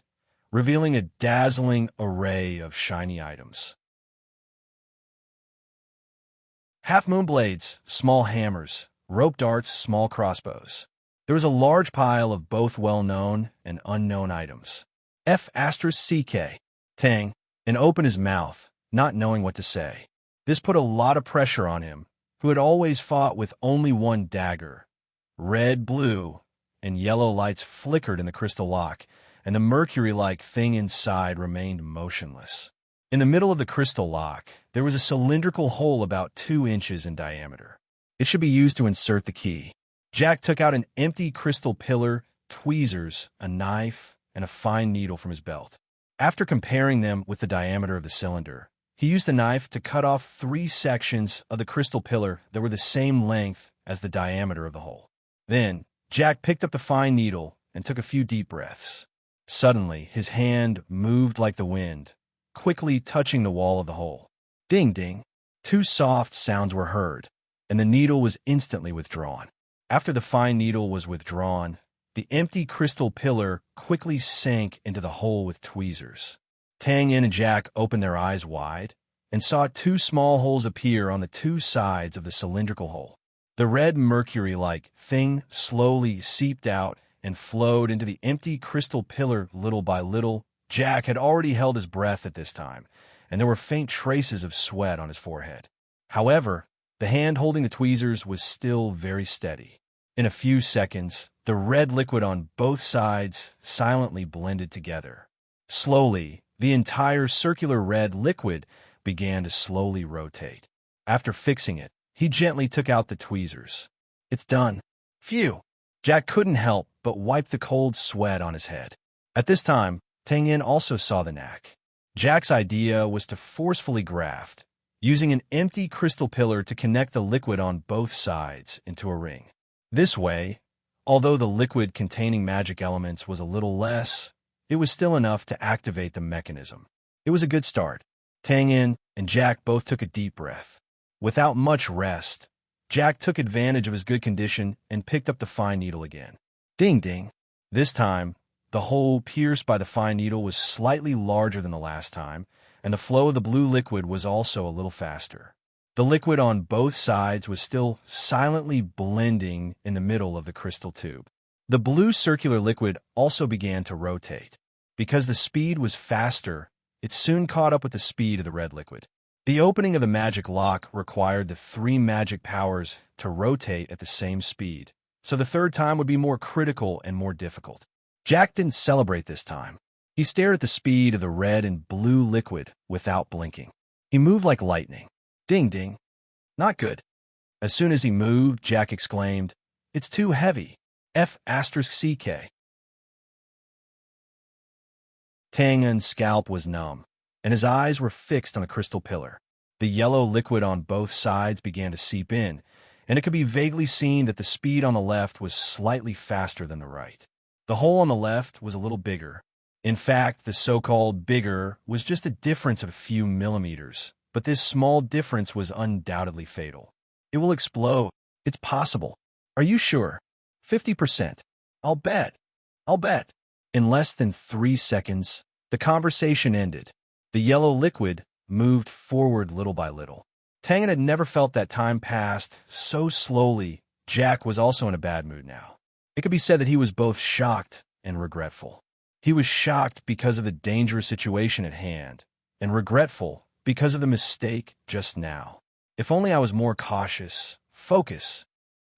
revealing a dazzling array of shiny items. Half-moon blades, small hammers, rope darts, small crossbows. There was a large pile of both well-known and unknown items. F***CK. Tang, and opened his mouth, not knowing what to say. This put a lot of pressure on him, who had always fought with only one dagger. Red, blue, and yellow lights flickered in the crystal lock, and the mercury-like thing inside remained motionless. In the middle of the crystal lock, there was a cylindrical hole about 2 inches in diameter. It should be used to insert the key. Jack took out an empty crystal pillar, tweezers, a knife, and a fine needle from his belt. After comparing them with the diameter of the cylinder, he used the knife to cut off 3 sections of the crystal pillar that were the same length as the diameter of the hole. Then, Jack picked up the fine needle and took a few deep breaths. Suddenly, his hand moved like the wind, quickly touching the wall of the hole. Ding, ding. 2 soft sounds were heard, and the needle was instantly withdrawn. After the fine needle was withdrawn, the empty crystal pillar quickly sank into the hole with tweezers. Tangan and Jack opened their eyes wide and saw 2 small holes appear on the 2 sides of the cylindrical hole. The red mercury-like thing slowly seeped out and flowed into the empty crystal pillar little by little. Jack had already held his breath at this time, and there were faint traces of sweat on his forehead. However, the hand holding the tweezers was still very steady. In a few seconds, the red liquid on both sides silently blended together. Slowly, the entire circular red liquid began to slowly rotate. After fixing it, he gently took out the tweezers. It's done. Phew! Jack couldn't help but wipe the cold sweat on his head. At this time, Tangan also saw the knack. Jack's idea was to forcefully graft, using an empty crystal pillar to connect the liquid on both sides into a ring. This way, although the liquid containing magic elements was a little less, it was still enough to activate the mechanism. It was a good start. Tangan and Jack both took a deep breath. Without much rest, Jack took advantage of his good condition and picked up the fine needle again. Ding, ding. This time, the hole pierced by the fine needle was slightly larger than the last time, and the flow of the blue liquid was also a little faster. The liquid on both sides was still silently blending in the middle of the crystal tube. The blue circular liquid also began to rotate. Because the speed was faster, it soon caught up with the speed of the red liquid. The opening of the magic lock required the 3 magic powers to rotate at the same speed, so the third time would be more critical and more difficult. Jack didn't celebrate this time. He stared at the speed of the red and blue liquid without blinking. He moved like lightning. Ding, ding. Not good. As soon as he moved, Jack exclaimed, It's too heavy. F***CK. Tangan's scalp was numb, and his eyes were fixed on the crystal pillar. The yellow liquid on both sides began to seep in, and it could be vaguely seen that the speed on the left was slightly faster than the right. The hole on the left was a little bigger. In fact, the so-called bigger was just a difference of a few millimeters, but this small difference was undoubtedly fatal. It will explode. It's possible. Are you sure? 50%. I'll bet. I'll bet. In less than 3 seconds, the conversation ended. The yellow liquid moved forward little by little. Tangen had never felt that time passed so slowly. Jack was also in a bad mood now. It could be said that he was both shocked and regretful. He was shocked because of the dangerous situation at hand, and regretful because of the mistake just now. If only I was more cautious. Focus.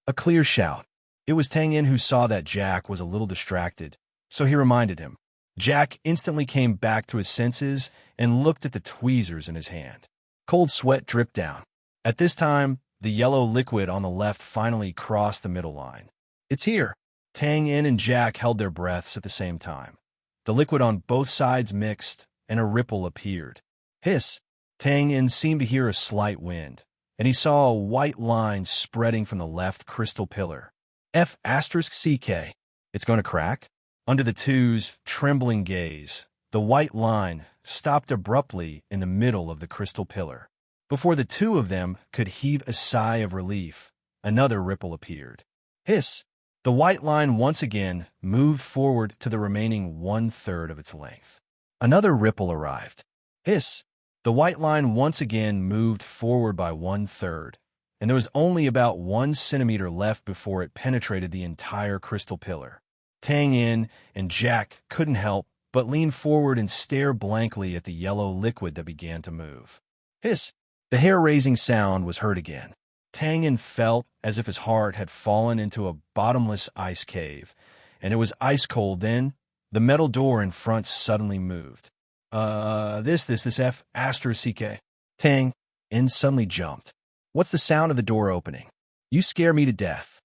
A clear shout. It was Tangen who saw that Jack was a little distracted, so he reminded him. Jack instantly came back to his senses and looked at the tweezers in his hand. Cold sweat dripped down. At this time, the yellow liquid on the left finally crossed the middle line. It's here. Tangen and Jack held their breaths at the same time. The liquid on both sides mixed, and a ripple appeared. Hiss! Tangen seemed to hear a slight wind, and he saw a white line spreading from the left crystal pillar. F***CK. It's going to crack? Under the two's trembling gaze, the white line stopped abruptly in the middle of the crystal pillar. Before the two of them could heave a sigh of relief, another ripple appeared. Hiss! The white line once again moved forward to the remaining 1/3 of its length. Another ripple arrived. Hiss! The white line once again moved forward by 1/3, and there was only about 1 centimeter left before it penetrated the entire crystal pillar. Tangen and Jack couldn't help but lean forward and stare blankly at the yellow liquid that began to move. Hiss! The hair-raising sound was heard again. Tangen felt as if his heart had fallen into a bottomless ice cave, and it was ice cold. Then the metal door in front suddenly moved. This F***CK. Tangen suddenly jumped. What's the sound of the door opening? You scare me to death.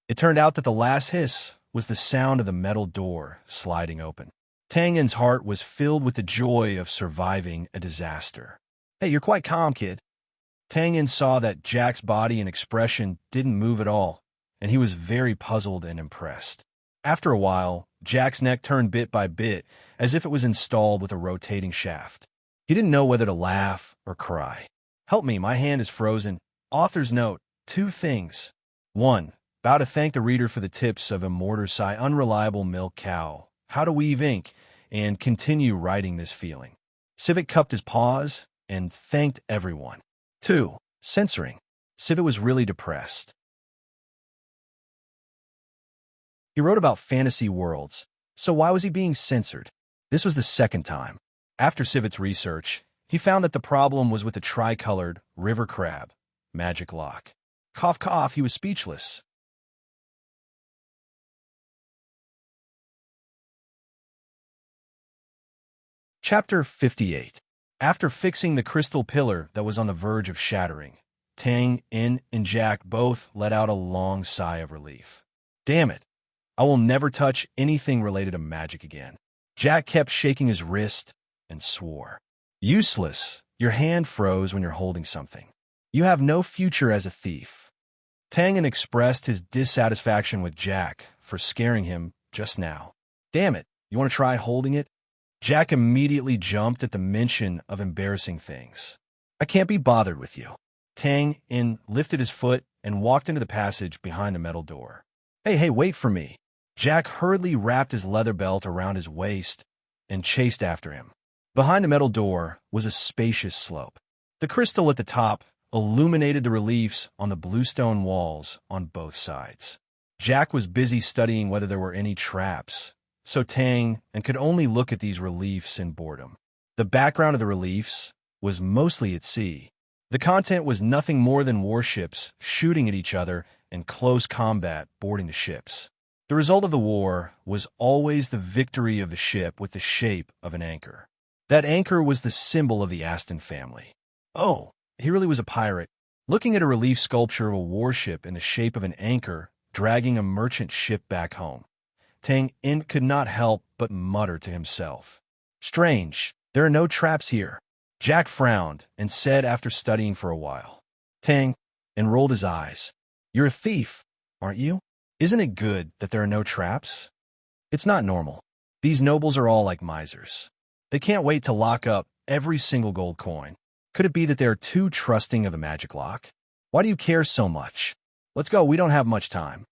It turned out that the last hiss was the sound of the metal door sliding open. Tangen's heart was filled with the joy of surviving a disaster. Hey, you're quite calm, kid. Tangen saw that Jack's body and expression didn't move at all, and he was very puzzled and impressed. After a while, Jack's neck turned bit by bit, as if it was installed with a rotating shaft. He didn't know whether to laugh or cry. Help me, my hand is frozen. Author's note, 2 things. 1. Bow to thank the reader for the tips of Immortusai Unreliable Milk Cow, How to Weave Ink, and continue writing this feeling. Civic cupped his paws and thanked everyone. 2. Censoring. Civic was really depressed. He wrote about fantasy worlds, so why was he being censored? This was the second time. After Civic's research, he found that the problem was with the tricolored river crab, magic lock. Cough, cough, he was speechless. Chapter 58. After fixing the crystal pillar that was on the verge of shattering, Tangen and Jack both let out a long sigh of relief. Damn it. I will never touch anything related to magic again. Jack kept shaking his wrist and swore. Useless. Your hand froze when you're holding something. You have no future as a thief. Tangen expressed his dissatisfaction with Jack for scaring him just now. Damn it. You want to try holding it? Jack immediately jumped at the mention of embarrassing things. I can't be bothered with you. Tangen lifted his foot and walked into the passage behind the metal door. Hey, wait for me. Jack hurriedly wrapped his leather belt around his waist and chased after him. Behind the metal door was a spacious slope. The crystal at the top illuminated the reliefs on the bluestone walls on both sides. Jack was busy studying whether there were any traps, so Tangen could only look at these reliefs in boredom. The background of the reliefs was mostly at sea. The content was nothing more than warships shooting at each other in close combat boarding the ships. The result of the war was always the victory of the ship with the shape of an anchor. That anchor was the symbol of the Aston family. Oh, he really was a pirate. Looking at a relief sculpture of a warship in the shape of an anchor dragging a merchant ship back home, Tangen could not help but mutter to himself. Strange, there are no traps here. Jack frowned and said after studying for a while. Tangen rolled his eyes. You're a thief, aren't you? Isn't it good that there are no traps? It's not normal. These nobles are all like misers. They can't wait to lock up every single gold coin. Could it be that they're too trusting of a magic lock? Why do you care so much? Let's go, we don't have much time.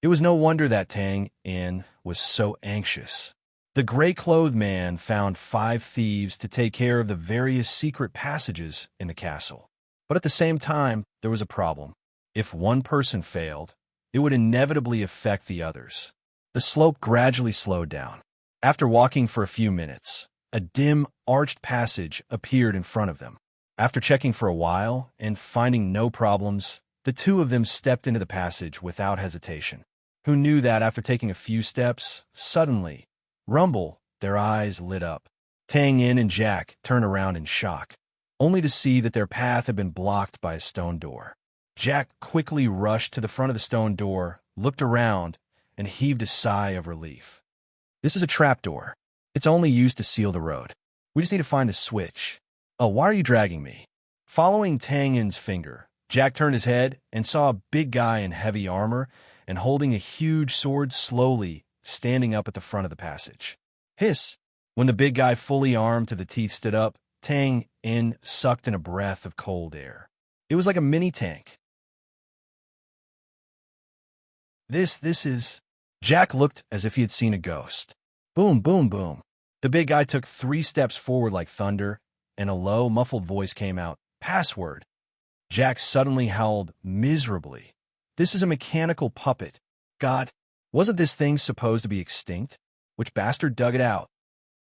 It was no wonder that Tang In was so anxious. The gray-clothed man found 5 thieves to take care of the various secret passages in the castle. But at the same time, there was a problem. If one person failed, it would inevitably affect the others. The slope gradually slowed down. After walking for a few minutes, a dim, arched passage appeared in front of them. After checking for a while and finding no problems, the two of them stepped into the passage without hesitation. Who knew that after taking a few steps, suddenly, rumble, their eyes lit up. Tang In and Jack turned around in shock, only to see that their path had been blocked by a stone door. Jack quickly rushed to the front of the stone door, looked around, and heaved a sigh of relief. This is a trapdoor. It's only used to seal the road. We just need to find the switch. Oh, why are you dragging me? Following Tang In's finger, Jack turned his head and saw a big guy in heavy armor and holding a huge sword slowly standing up at the front of the passage. Hiss! When the big guy fully armed to the teeth stood up, Tang In sucked in a breath of cold air. It was like a mini tank. This is... Jack looked as if he had seen a ghost. Boom, boom, boom. The big guy took 3 steps forward like thunder, and a low, muffled voice came out. Password. Jack suddenly howled miserably. This is a mechanical puppet. God, wasn't this thing supposed to be extinct? Which bastard dug it out?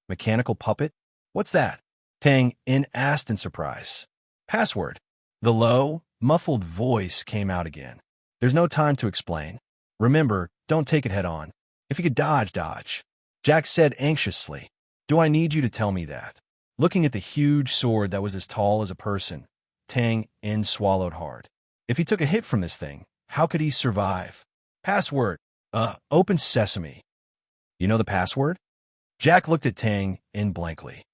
Mechanical puppet? What's that? Tang In asked in surprise. Password. The low, muffled voice came out again. There's no time to explain. Remember, don't take it head on. If you could dodge, dodge. Jack said anxiously. Do I need you to tell me that? Looking at the huge sword that was as tall as a person, Tang In swallowed hard. If he took a hit from this thing, how could he survive? Password. Open sesame. You know the password? Jack looked at Tang In blankly.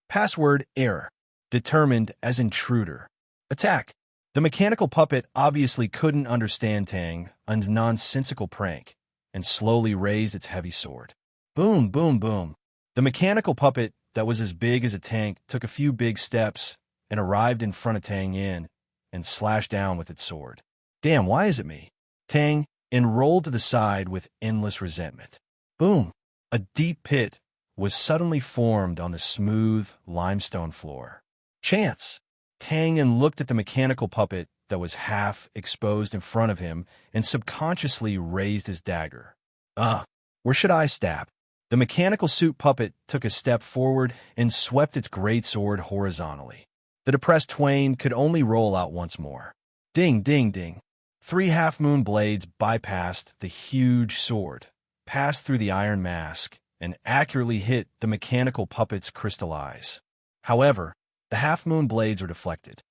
Password error. Determined as intruder. Attack. The mechanical puppet obviously couldn't understand Tang In's nonsensical prank and slowly raised its heavy sword. Boom, boom, boom. The mechanical puppet that was as big as a tank took a few big steps and arrived in front of Tang In and slashed down with its sword. Damn, why is it me? Tang In rolled to the side with endless resentment. Boom. A deep pit was suddenly formed on the smooth limestone floor. Chance. Tang In looked at the mechanical puppet that was half exposed in front of him and subconsciously raised his dagger. Where should I stab? The mechanical suit puppet took a step forward and swept its great sword horizontally. The depressed twain could only roll out once more. Ding, ding, ding. 3 half-moon blades bypassed the huge sword, passed through the iron mask, and accurately hit the mechanical puppet's crystal eyes. However, the half-moon blades were deflected.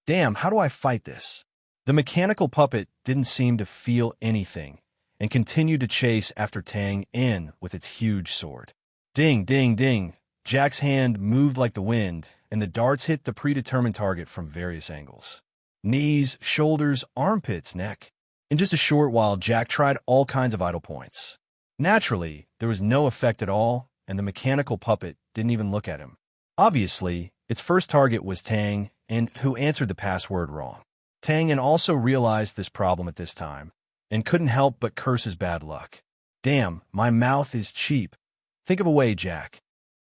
Damn, how do I fight this? The mechanical puppet didn't seem to feel anything and continued to chase after Tang In with its huge sword. Ding, ding, ding. Jack's hand moved like the wind, and the darts hit the predetermined target from various angles. Knees, shoulders, armpits, neck. In just a short while, Jack tried all kinds of idle points. Naturally, there was no effect at all, and the mechanical puppet didn't even look at him. Obviously, its first target was Tang In, who answered the password wrong. Tang In also realized this problem at this time, and couldn't help but curse his bad luck. Damn, my mouth is cheap. Think of a way, Jack.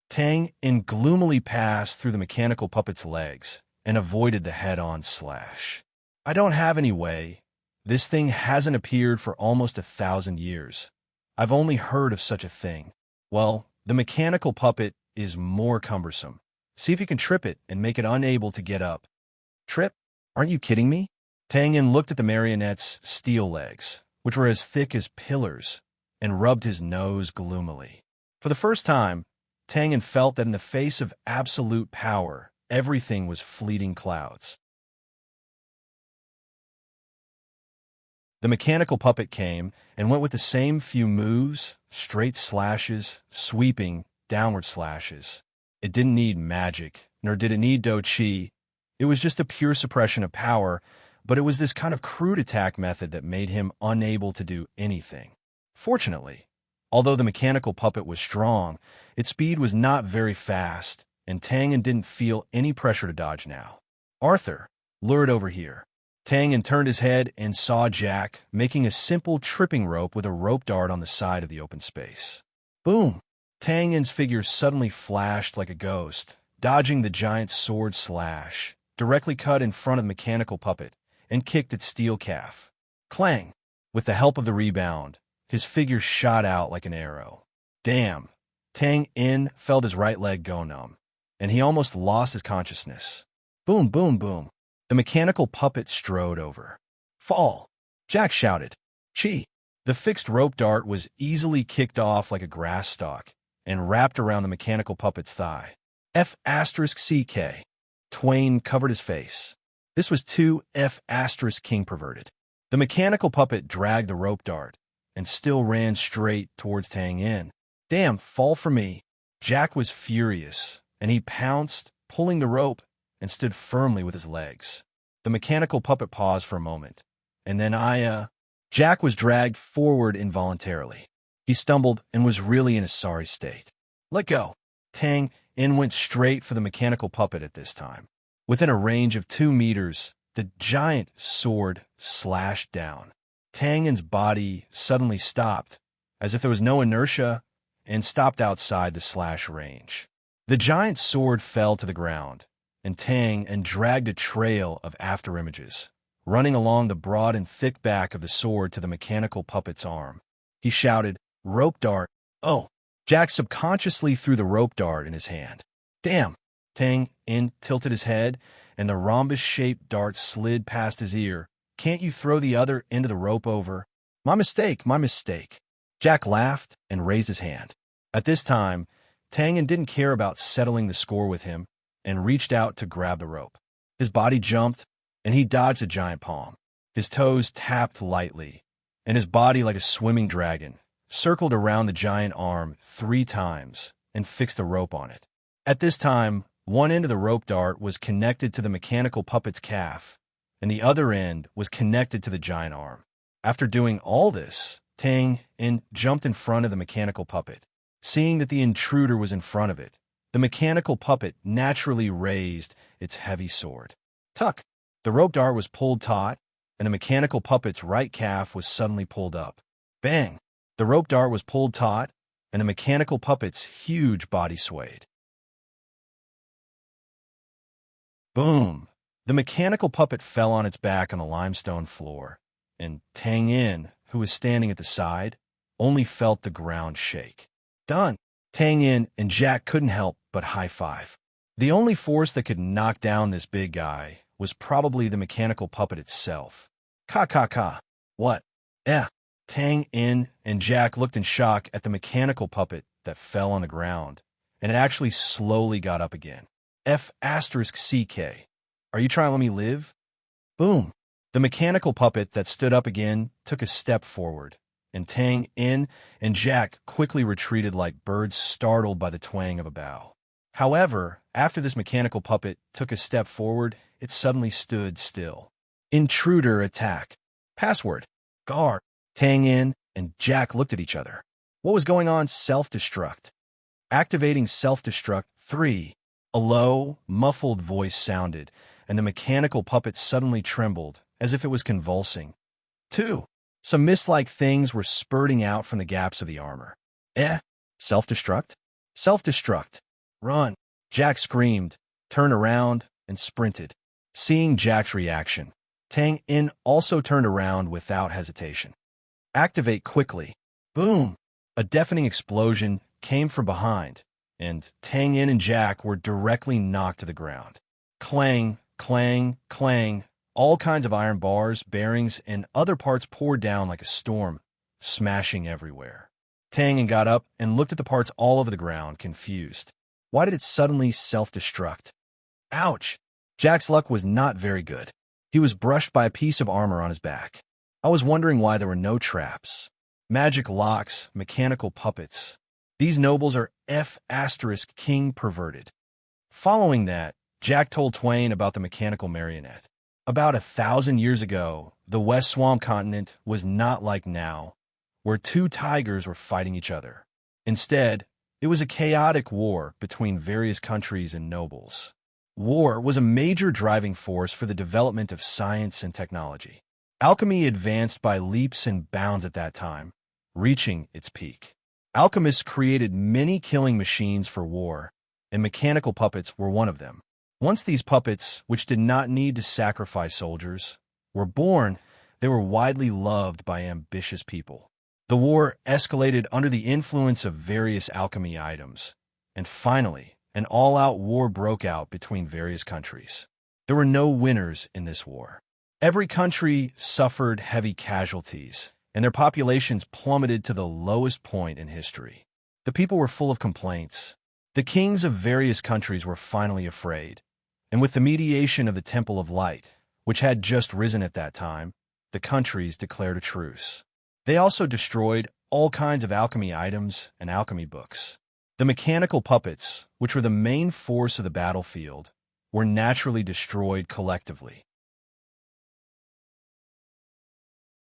Tang In gloomily passed through the mechanical puppet's legs and avoided the head-on slash. I don't have any way. This thing hasn't appeared for almost 1,000 years. I've only heard of such a thing. Well, the mechanical puppet is more cumbersome. See if you can trip it and make it unable to get up. Trip? Aren't you kidding me? Tang In looked at the marionette's steel legs, which were as thick as pillars, and rubbed his nose gloomily. For the first time, Tang In felt that in the face of absolute power, everything was fleeting clouds. The mechanical puppet came and went with the same few moves, straight slashes, sweeping, downward slashes. It didn't need magic, nor did it need Do Chi. It was just a pure suppression of power, but it was this kind of crude attack method that made him unable to do anything. Fortunately, although the mechanical puppet was strong, its speed was not very fast, and Tangan didn't feel any pressure to dodge now. Arthur, lured over here. Tangan turned his head and saw Jack making a simple tripping rope with a rope dart on the side of the open space. Boom! Tangan's figure suddenly flashed like a ghost, dodging the giant sword slash, directly cut in front of the mechanical puppet, and kicked its steel calf. Clang! With the help of the rebound, his figure shot out like an arrow. Damn! Tang-in felt his right leg go numb, and he almost lost his consciousness. Boom, boom, boom. The mechanical puppet strode over. Fall! Jack shouted. Chi! The fixed rope dart was easily kicked off like a grass stalk and wrapped around the mechanical puppet's thigh. F***CK. Twain covered his face. This was too F***king perverted. The mechanical puppet dragged the rope dart and still ran straight towards Tang-in. Damn, fall for me. Jack was furious, and he pounced, pulling the rope, and stood firmly with his legs. The mechanical puppet paused for a moment, and then Jack was dragged forward involuntarily. He stumbled and was really in a sorry state. Let go. Tang-in went straight for the mechanical puppet at this time. Within a range of 2 meters, the giant sword slashed down. Tang-in's body suddenly stopped, as if there was no inertia, and stopped outside the slash range. The giant sword fell to the ground, and Tang-in dragged a trail of afterimages, running along the broad and thick back of the sword to the mechanical puppet's arm. He shouted, "Rope dart!" Oh! Jack subconsciously threw the rope dart in his hand. Damn! Tang-in tilted his head, and the rhombus-shaped dart slid past his ear. Can't you throw the other end of the rope over? My mistake, my mistake. Jack laughed and raised his hand. At this time, Tang-in didn't care about settling the score with him and reached out to grab the rope. His body jumped, and he dodged the giant palm. His toes tapped lightly, and his body, like a swimming dragon, circled around the giant arm 3 times and fixed the rope on it. At this time, one end of the rope dart was connected to the mechanical puppet's calf, and the other end was connected to the giant arm. After doing all this, Tang-in jumped in front of the mechanical puppet. Seeing that the intruder was in front of it, the mechanical puppet naturally raised its heavy sword. Tuck! The rope dart was pulled taut, and the mechanical puppet's right calf was suddenly pulled up. Bang! The rope dart was pulled taut, and the mechanical puppet's huge body swayed. Boom! The mechanical puppet fell on its back on the limestone floor, and Tang-in, who was standing at the side, only felt the ground shake. Done! Tang-in and Jack couldn't help but high-five. The only force that could knock down this big guy was probably the mechanical puppet itself. Ka. What? Tang-in and Jack looked in shock at the mechanical puppet that fell on the ground, and it actually slowly got up again. F***CK. Are you trying to let me live? Boom! The mechanical puppet that stood up again took a step forward, and Tang-in and Jack quickly retreated like birds startled by the twang of a bow. However, after this mechanical puppet took a step forward, it suddenly stood still. Intruder attack. Password. Guard. Tang-in and Jack looked at each other. What was going on? Self-destruct. Activating self-destruct 3. A low, muffled voice sounded, and the mechanical puppet suddenly trembled, as if it was convulsing. 2. Some mist-like things were spurting out from the gaps of the armor. Self-destruct? Self-destruct. Run! Jack screamed, turned around, and sprinted. Seeing Jack's reaction, Tang-in also turned around without hesitation. Activate quickly. Boom! A deafening explosion came from behind, and Tang-in and Jack were directly knocked to the ground. Clang, clang, clang. All kinds of iron bars, bearings, and other parts poured down like a storm, smashing everywhere. Tang-in got up and looked at the parts all over the ground, confused. Why did it suddenly self-destruct? Ouch! Jack's luck was not very good. He was brushed by a piece of armor on his back. I was wondering why there were no traps. Magic locks, mechanical puppets. These nobles are F***king perverted. Following that, Jack told Twain about the mechanical marionette. About 1,000 years ago, the West Swamp continent was not like now, where two tigers were fighting each other. Instead, it was a chaotic war between various countries and nobles. War was a major driving force for the development of science and technology. Alchemy advanced by leaps and bounds at that time, reaching its peak. Alchemists created many killing machines for war, and mechanical puppets were one of them. Once these puppets, which did not need to sacrifice soldiers, were born, they were widely loved by ambitious people. The war escalated under the influence of various alchemy items, and finally, an all-out war broke out between various countries. There were no winners in this war. Every country suffered heavy casualties, and their populations plummeted to the lowest point in history. The people were full of complaints. The kings of various countries were finally afraid, and with the mediation of the Temple of Light, which had just risen at that time, the countries declared a truce. They also destroyed all kinds of alchemy items and alchemy books. The mechanical puppets, which were the main force of the battlefield, were naturally destroyed collectively.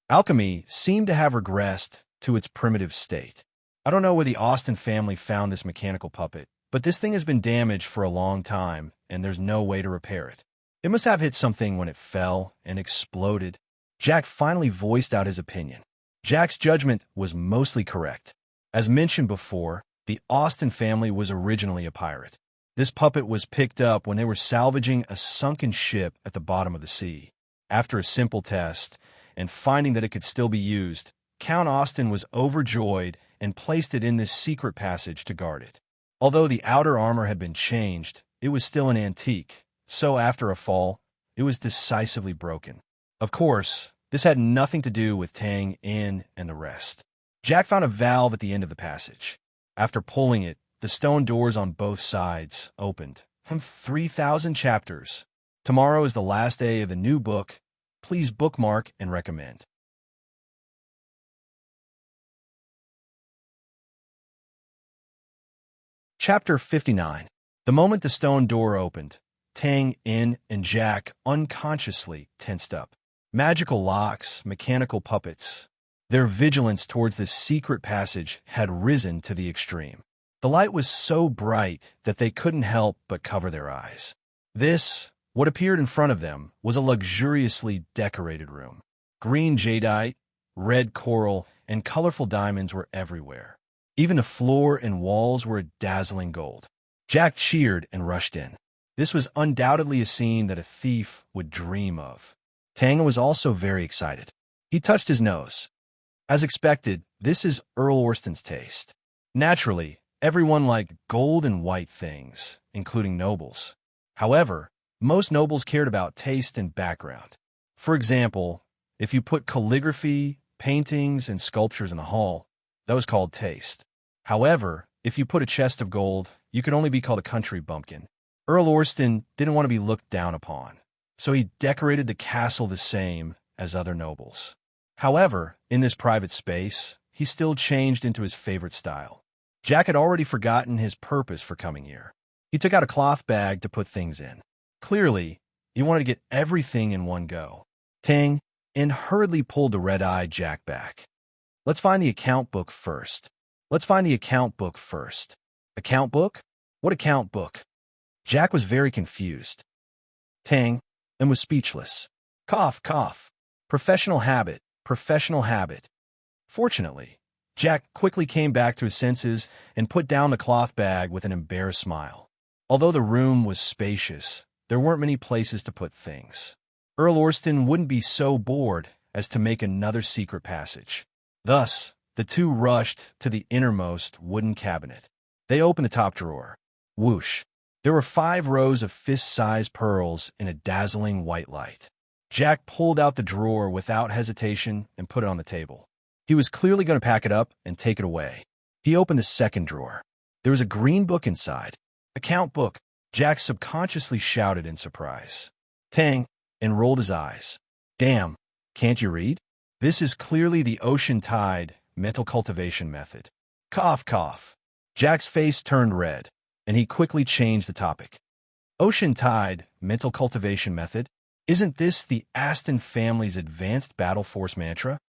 Alchemy seemed to have regressed to its primitive state. I don't know where the Austen family found this mechanical puppet, but this thing has been damaged for a long time, and there's no way to repair it. It must have hit something when it fell and exploded. Jack finally voiced out his opinion. Jack's judgment was mostly correct. As mentioned before, the Austen family was originally a pirate. This puppet was picked up when they were salvaging a sunken ship at the bottom of the sea. After a simple test, and finding that it could still be used, Count Austen was overjoyed and placed it in this secret passage to guard it. Although the outer armor had been changed, it was still an antique, so after a fall, it was decisively broken. Of course, this had nothing to do with Tang, In, and the rest. Jack found a valve at the end of the passage. After pulling it, the stone doors on both sides opened. 3,000 chapters. Tomorrow is the last day of the new book. Please bookmark and recommend. Chapter 59. The moment the stone door opened, Tang, In, and Jack unconsciously tensed up. Magical locks, mechanical puppets. Their vigilance towards this secret passage had risen to the extreme. The light was so bright that they couldn't help but cover their eyes. What appeared in front of them, was a luxuriously decorated room. Green jadeite, red coral, and colorful diamonds were everywhere. Even the floor and walls were a dazzling gold. Jack cheered and rushed in. This was undoubtedly a scene that a thief would dream of. Tang was also very excited. He touched his nose. As expected, this is Earl Orstan's taste. Naturally, everyone liked gold and white things, including nobles. However, most nobles cared about taste and background. For example, if you put calligraphy, paintings, and sculptures in the hall, that was called taste. However, if you put a chest of gold, you could only be called a country bumpkin. Earl Orston didn't want to be looked down upon, so he decorated the castle the same as other nobles. However, in this private space, he still changed into his favorite style. Jack had already forgotten his purpose for coming here. He took out a cloth bag to put things in. Clearly, he wanted to get everything in one go. Tang, In hurriedly pulled the red-eyed Jack back. Let's find the account book first. Account book? What account book? Jack was very confused. Tang, In was speechless. Cough, cough. Professional habit. Fortunately, Jack quickly came back to his senses and put down the cloth bag with an embarrassed smile. Although the room was spacious, there weren't many places to put things. Earl Orston wouldn't be so bored as to make another secret passage. Thus, the two rushed to the innermost wooden cabinet. They opened the top drawer. Whoosh! There were 5 rows of fist-sized pearls in a dazzling white light. Jack pulled out the drawer without hesitation and put it on the table. He was clearly going to pack it up and take it away. He opened the second drawer. There was a green book inside. Account book, Jack subconsciously shouted in surprise. Tang, In rolled his eyes. Damn, can't you read? This is clearly the ocean tide mental cultivation method. Cough, cough. Jack's face turned red, and he quickly changed the topic. Ocean tide mental cultivation method? Isn't this the Aston family's advanced battle force mantra?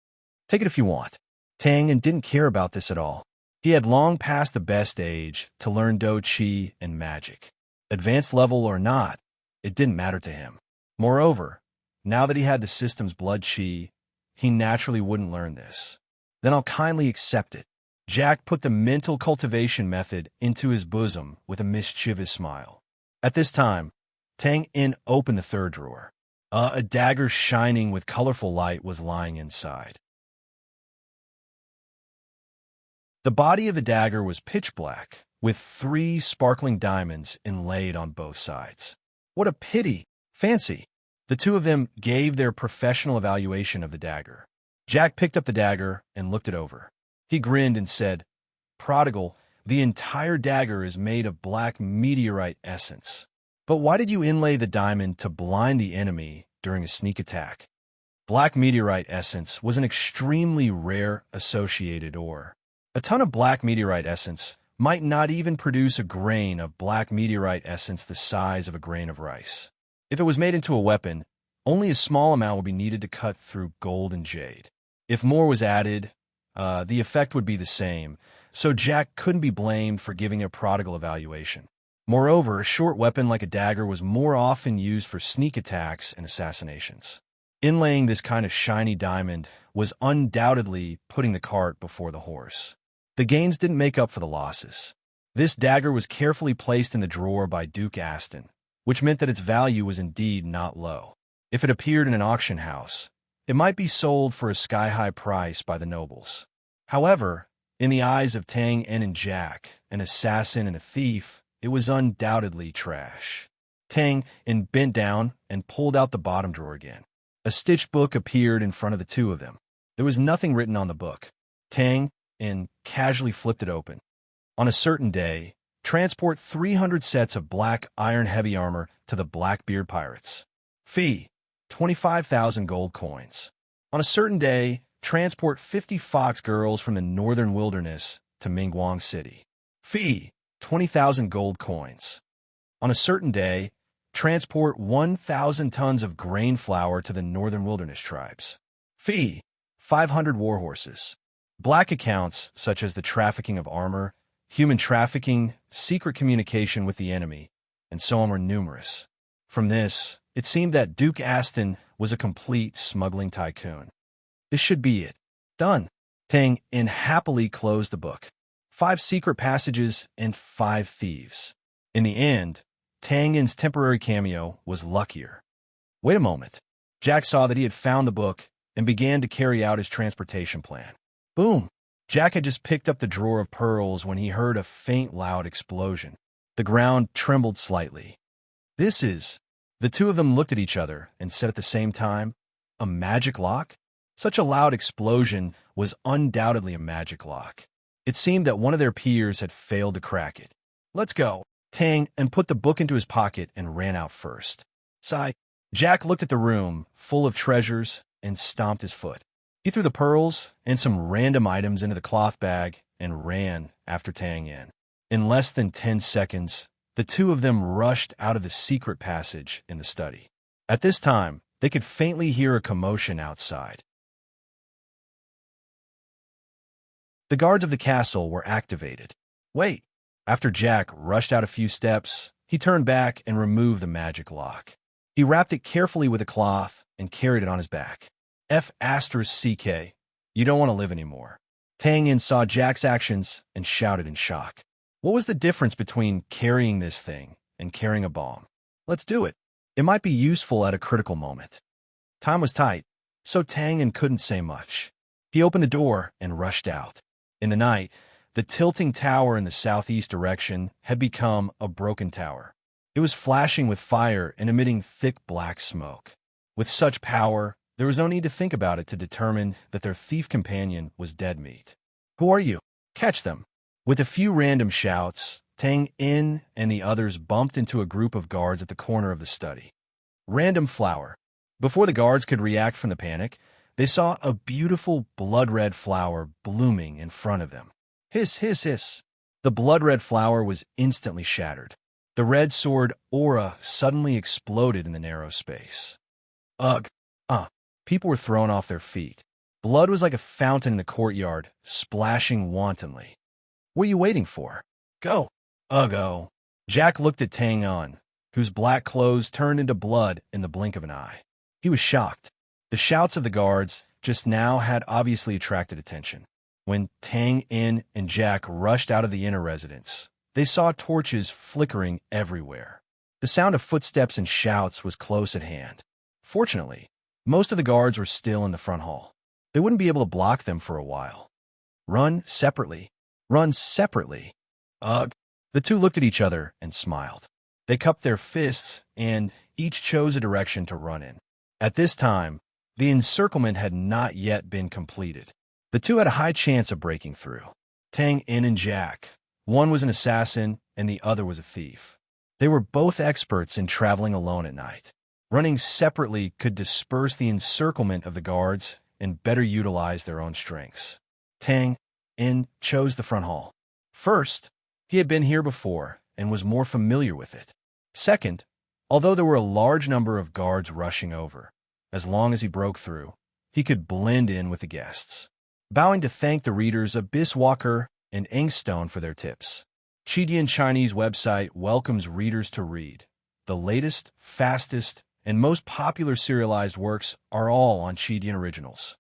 Take it if you want. Tang didn't care about this at all. He had long passed the best age to learn Do Chi and magic. Advanced level or not, it didn't matter to him. Moreover, now that he had the system's blood chi, he naturally wouldn't learn this. Then I'll kindly accept it. Jack put the mental cultivation method into his bosom with a mischievous smile. At this time, Tang In opened the third drawer. A dagger shining with colorful light was lying inside. The body of the dagger was pitch black, with 3 sparkling diamonds inlaid on both sides. What a pity! Fancy! The two of them gave their professional evaluation of the dagger. Jack picked up the dagger and looked it over. He grinned and said, "Prodigal, the entire dagger is made of black meteorite essence. But why did you inlay the diamond to blind the enemy during a sneak attack?" Black meteorite essence was an extremely rare associated ore. A ton of black meteorite essence might not even produce a grain of black meteorite essence the size of a grain of rice. If it was made into a weapon, only a small amount would be needed to cut through gold and jade. If more was added, the effect would be the same, so Jack couldn't be blamed for giving a prodigal evaluation. Moreover, a short weapon like a dagger was more often used for sneak attacks and assassinations. Inlaying this kind of shiny diamond was undoubtedly putting the cart before the horse. The gains didn't make up for the losses. This dagger was carefully placed in the drawer by Duke Aston, which meant that its value was indeed not low. If it appeared in an auction house, it might be sold for a sky-high price by the nobles. However, in the eyes of Tang In and Jack, an assassin and a thief, it was undoubtedly trash. Tang In bent down and pulled out the bottom drawer again. A stitched book appeared in front of the two of them. There was nothing written on the book. Tang In casually flipped it open. On a certain day, transport 300 sets of black iron heavy armor to the Blackbeard pirates. Fee, 25,000 gold coins. On a certain day, transport 50 fox girls from the northern wilderness to Mingguang City. Fee, 20,000 gold coins. On a certain day, transport 1,000 tons of grain flour to the northern wilderness tribes. Fee, 500 war horses. Black accounts, such as the trafficking of armor, human trafficking, secret communication with the enemy, and so on were numerous. From this, it seemed that Duke Aston was a complete smuggling tycoon. This should be it. Done. Tang In happily closed the book. 5 secret passages and 5 thieves. In the end, Tang In's temporary cameo was luckier. Wait a moment. Jack saw that he had found the book and began to carry out his transportation plan. Boom! Jack had just picked up the drawer of pearls when he heard a faint, loud explosion. The ground trembled slightly. This is... The two of them looked at each other and said at the same time, "A magic lock?" Such a loud explosion was undoubtedly a magic lock. It seemed that one of their peers had failed to crack it. "Let's go." Tang In put the book into his pocket and ran out first. Sigh. Jack looked at the room, full of treasures, and stomped his foot. He threw the pearls and some random items into the cloth bag and ran after Tang In. In less than 10 seconds, the two of them rushed out of the secret passage in the study. At this time, they could faintly hear a commotion outside. The guards of the castle were activated. Wait! After Jack rushed out a few steps, he turned back and removed the magic lock. He wrapped it carefully with a cloth and carried it on his back. F***CK, you don't want to live anymore. Tang In saw Jack's actions and shouted in shock. What was the difference between carrying this thing and carrying a bomb? Let's do it. It might be useful at a critical moment. Time was tight, so Tang In couldn't say much. He opened the door and rushed out. In the night, the tilting tower in the southeast direction had become a broken tower. It was flashing with fire and emitting thick black smoke. With such power, there was no need to think about it to determine that their thief companion was dead meat. "Who are you? Catch them." With a few random shouts, Tang In and the others bumped into a group of guards at the corner of the study. Random flower. Before the guards could react from the panic, they saw a beautiful blood-red flower blooming in front of them. Hiss, hiss, hiss. The blood-red flower was instantly shattered. The red sword aura suddenly exploded in the narrow space. Ugh. Uh. People were thrown off their feet. Blood was like a fountain in the courtyard, splashing wantonly. What are you waiting for? Go. Ugh. Jack looked at Tang-un, whose black clothes turned into blood in the blink of an eye. He was shocked. The shouts of the guards just now had obviously attracted attention. When Tang-in and Jack rushed out of the inner residence, they saw torches flickering everywhere. The sound of footsteps and shouts was close at hand. Fortunately, most of the guards were still in the front hall. They wouldn't be able to block them for a while. Run separately. Run separately. Ugh. The two looked at each other and smiled. They cupped their fists and each chose a direction to run in. At this time, the encirclement had not yet been completed. The two had a high chance of breaking through. Tang-in and Jack. One was an assassin and the other was a thief. They were both experts in traveling alone at night. Running separately could disperse the encirclement of the guards and better utilize their own strengths. Tang-in chose the front hall. First, he had been here before and was more familiar with it. Second, although there were a large number of guards rushing over, as long as he broke through, he could blend in with the guests. Bowing to thank the readers of Biswalker and Inkstone for their tips, Chidian Chinese website welcomes readers to read. The latest, fastest, and most popular serialized works are all on Chidian Originals.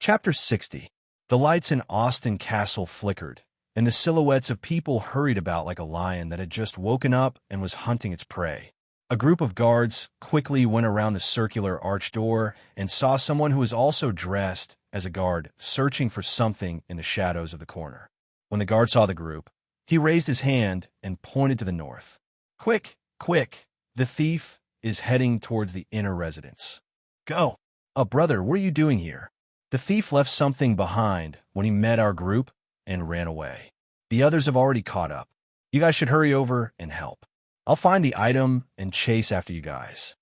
Chapter 60. The lights in Austin Castle flickered, and the silhouettes of people hurried about like a lion that had just woken up and was hunting its prey. A group of guards quickly went around the circular arch door and saw someone who was also dressed as a guard searching for something in the shadows of the corner. When the guard saw the group, he raised his hand and pointed to the north. Quick, quick, the thief is heading towards the inner residence. Go. Brother, what are you doing here? The thief left something behind when he met our group and ran away. The others have already caught up. You guys should hurry over and help. I'll find the item and chase after you guys.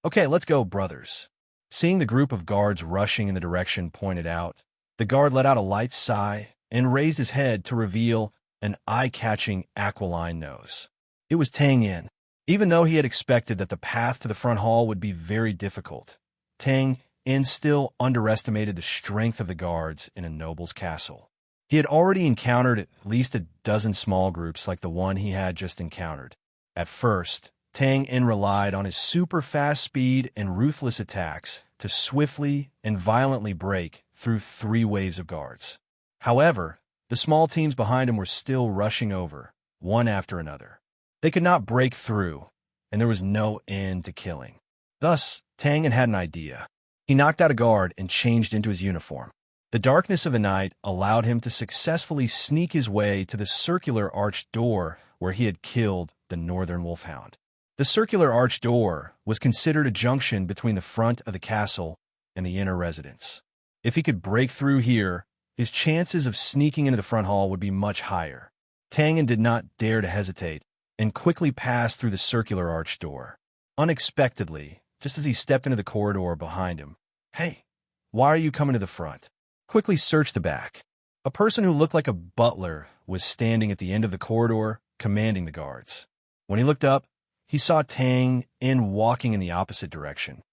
Okay, let's go, brothers. Seeing the group of guards rushing in the direction pointed out, the guard let out a light sigh and raised his head to reveal an eye-catching aquiline nose. It was Tang-in. Even though he had expected that the path to the front hall would be very difficult, Tang-in still underestimated the strength of the guards in a noble's castle. He had already encountered at least a dozen small groups like the one he had just encountered. At first, Tang-in relied on his super-fast speed and ruthless attacks to swiftly and violently break through 3 waves of guards. However, the small teams behind him were still rushing over, one after another. They could not break through, and there was no end to killing. Thus, Tang-in had an idea. He knocked out a guard and changed into his uniform. The darkness of the night allowed him to successfully sneak his way to the circular arched door where he had killed the northern wolfhound. The circular arched door was considered a junction between the front of the castle and the inner residence. If he could break through here, his chances of sneaking into the front hall would be much higher. Tang-in did not dare to hesitate and quickly passed through the circular arched door. Unexpectedly, just as he stepped into the corridor behind him, "Hey, why are you coming to the front?" Quickly searched the back. A person who looked like a butler was standing at the end of the corridor, commanding the guards. When he looked up, he saw Tang-in walking in the opposite direction.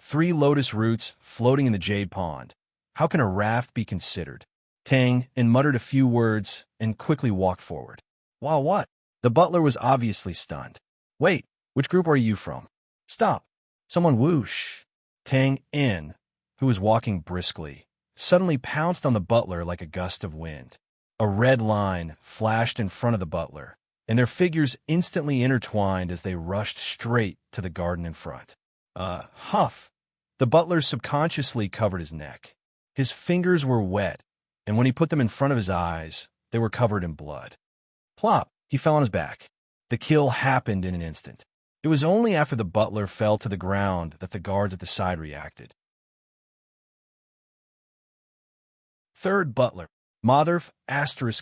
3 lotus roots floating in the jade pond. How can a raft be considered? Tang-in muttered a few words and quickly walked forward. Wow, what? The butler was obviously stunned. Wait, which group are you from? Stop. Someone whoosh. Tang-in, who was walking briskly, suddenly pounced on the butler like a gust of wind. A red line flashed in front of the butler, and their figures instantly intertwined as they rushed straight to the garden in front. Huff! The butler subconsciously covered his neck. His fingers were wet, and when he put them in front of his eyes, they were covered in blood. Plop! He fell on his back. The kill happened in an instant. It was only after the butler fell to the ground that the guards at the side reacted. Third butler, Motherf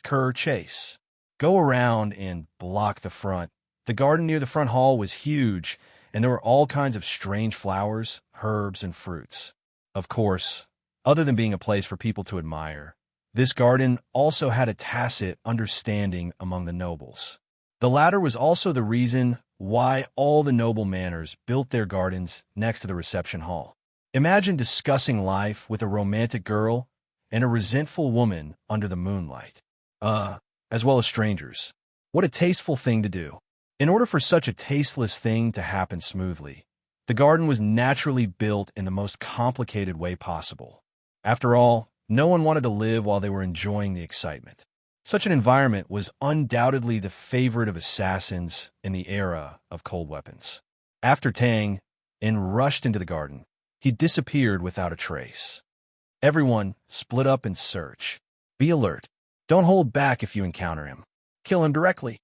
*Cur Chase. Go around and block the front. The garden near the front hall was huge, and there were all kinds of strange flowers, herbs, and fruits. Of course, other than being a place for people to admire, this garden also had a tacit understanding among the nobles. The latter was also the reason why all the noble manors built their gardens next to the reception hall. Imagine discussing life with a romantic girl and a resentful woman under the moonlight. As well as strangers. What a tasteful thing to do. In order for such a tasteless thing to happen smoothly, the garden was naturally built in the most complicated way possible. After all, no one wanted to live while they were enjoying the excitement. Such an environment was undoubtedly the favorite of assassins in the era of cold weapons. After Tang rushed into the garden, he disappeared without a trace. Everyone split up in search. Be alert. Don't hold back if you encounter him. Kill him directly.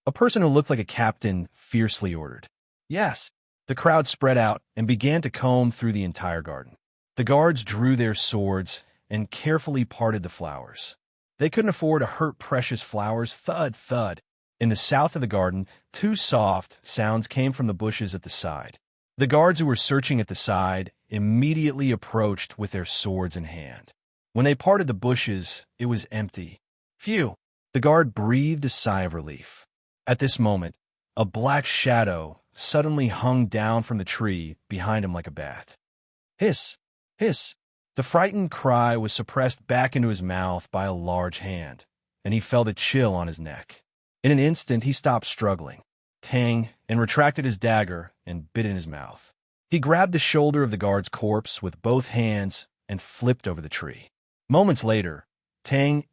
A person who looked like a captain fiercely ordered. Yes. The crowd spread out and began to comb through the entire garden. The guards drew their swords and carefully parted the flowers. They couldn't afford to hurt precious flowers. Thud, thud. In the south of the garden, two soft sounds came from the bushes at the side. The guards who were searching at the side immediately approached with their swords in hand. When they parted the bushes, it was empty. Phew! The guard breathed a sigh of relief. At this moment, a black shadow suddenly hung down from the tree behind him like a bat. Hiss! Hiss! The frightened cry was suppressed back into his mouth by a large hand, and he felt a chill on his neck. In an instant, he stopped struggling. Tang retracted his dagger and bit in his mouth. He grabbed the shoulder of the guard's corpse with both hands and flipped over the tree. Moments later, Tang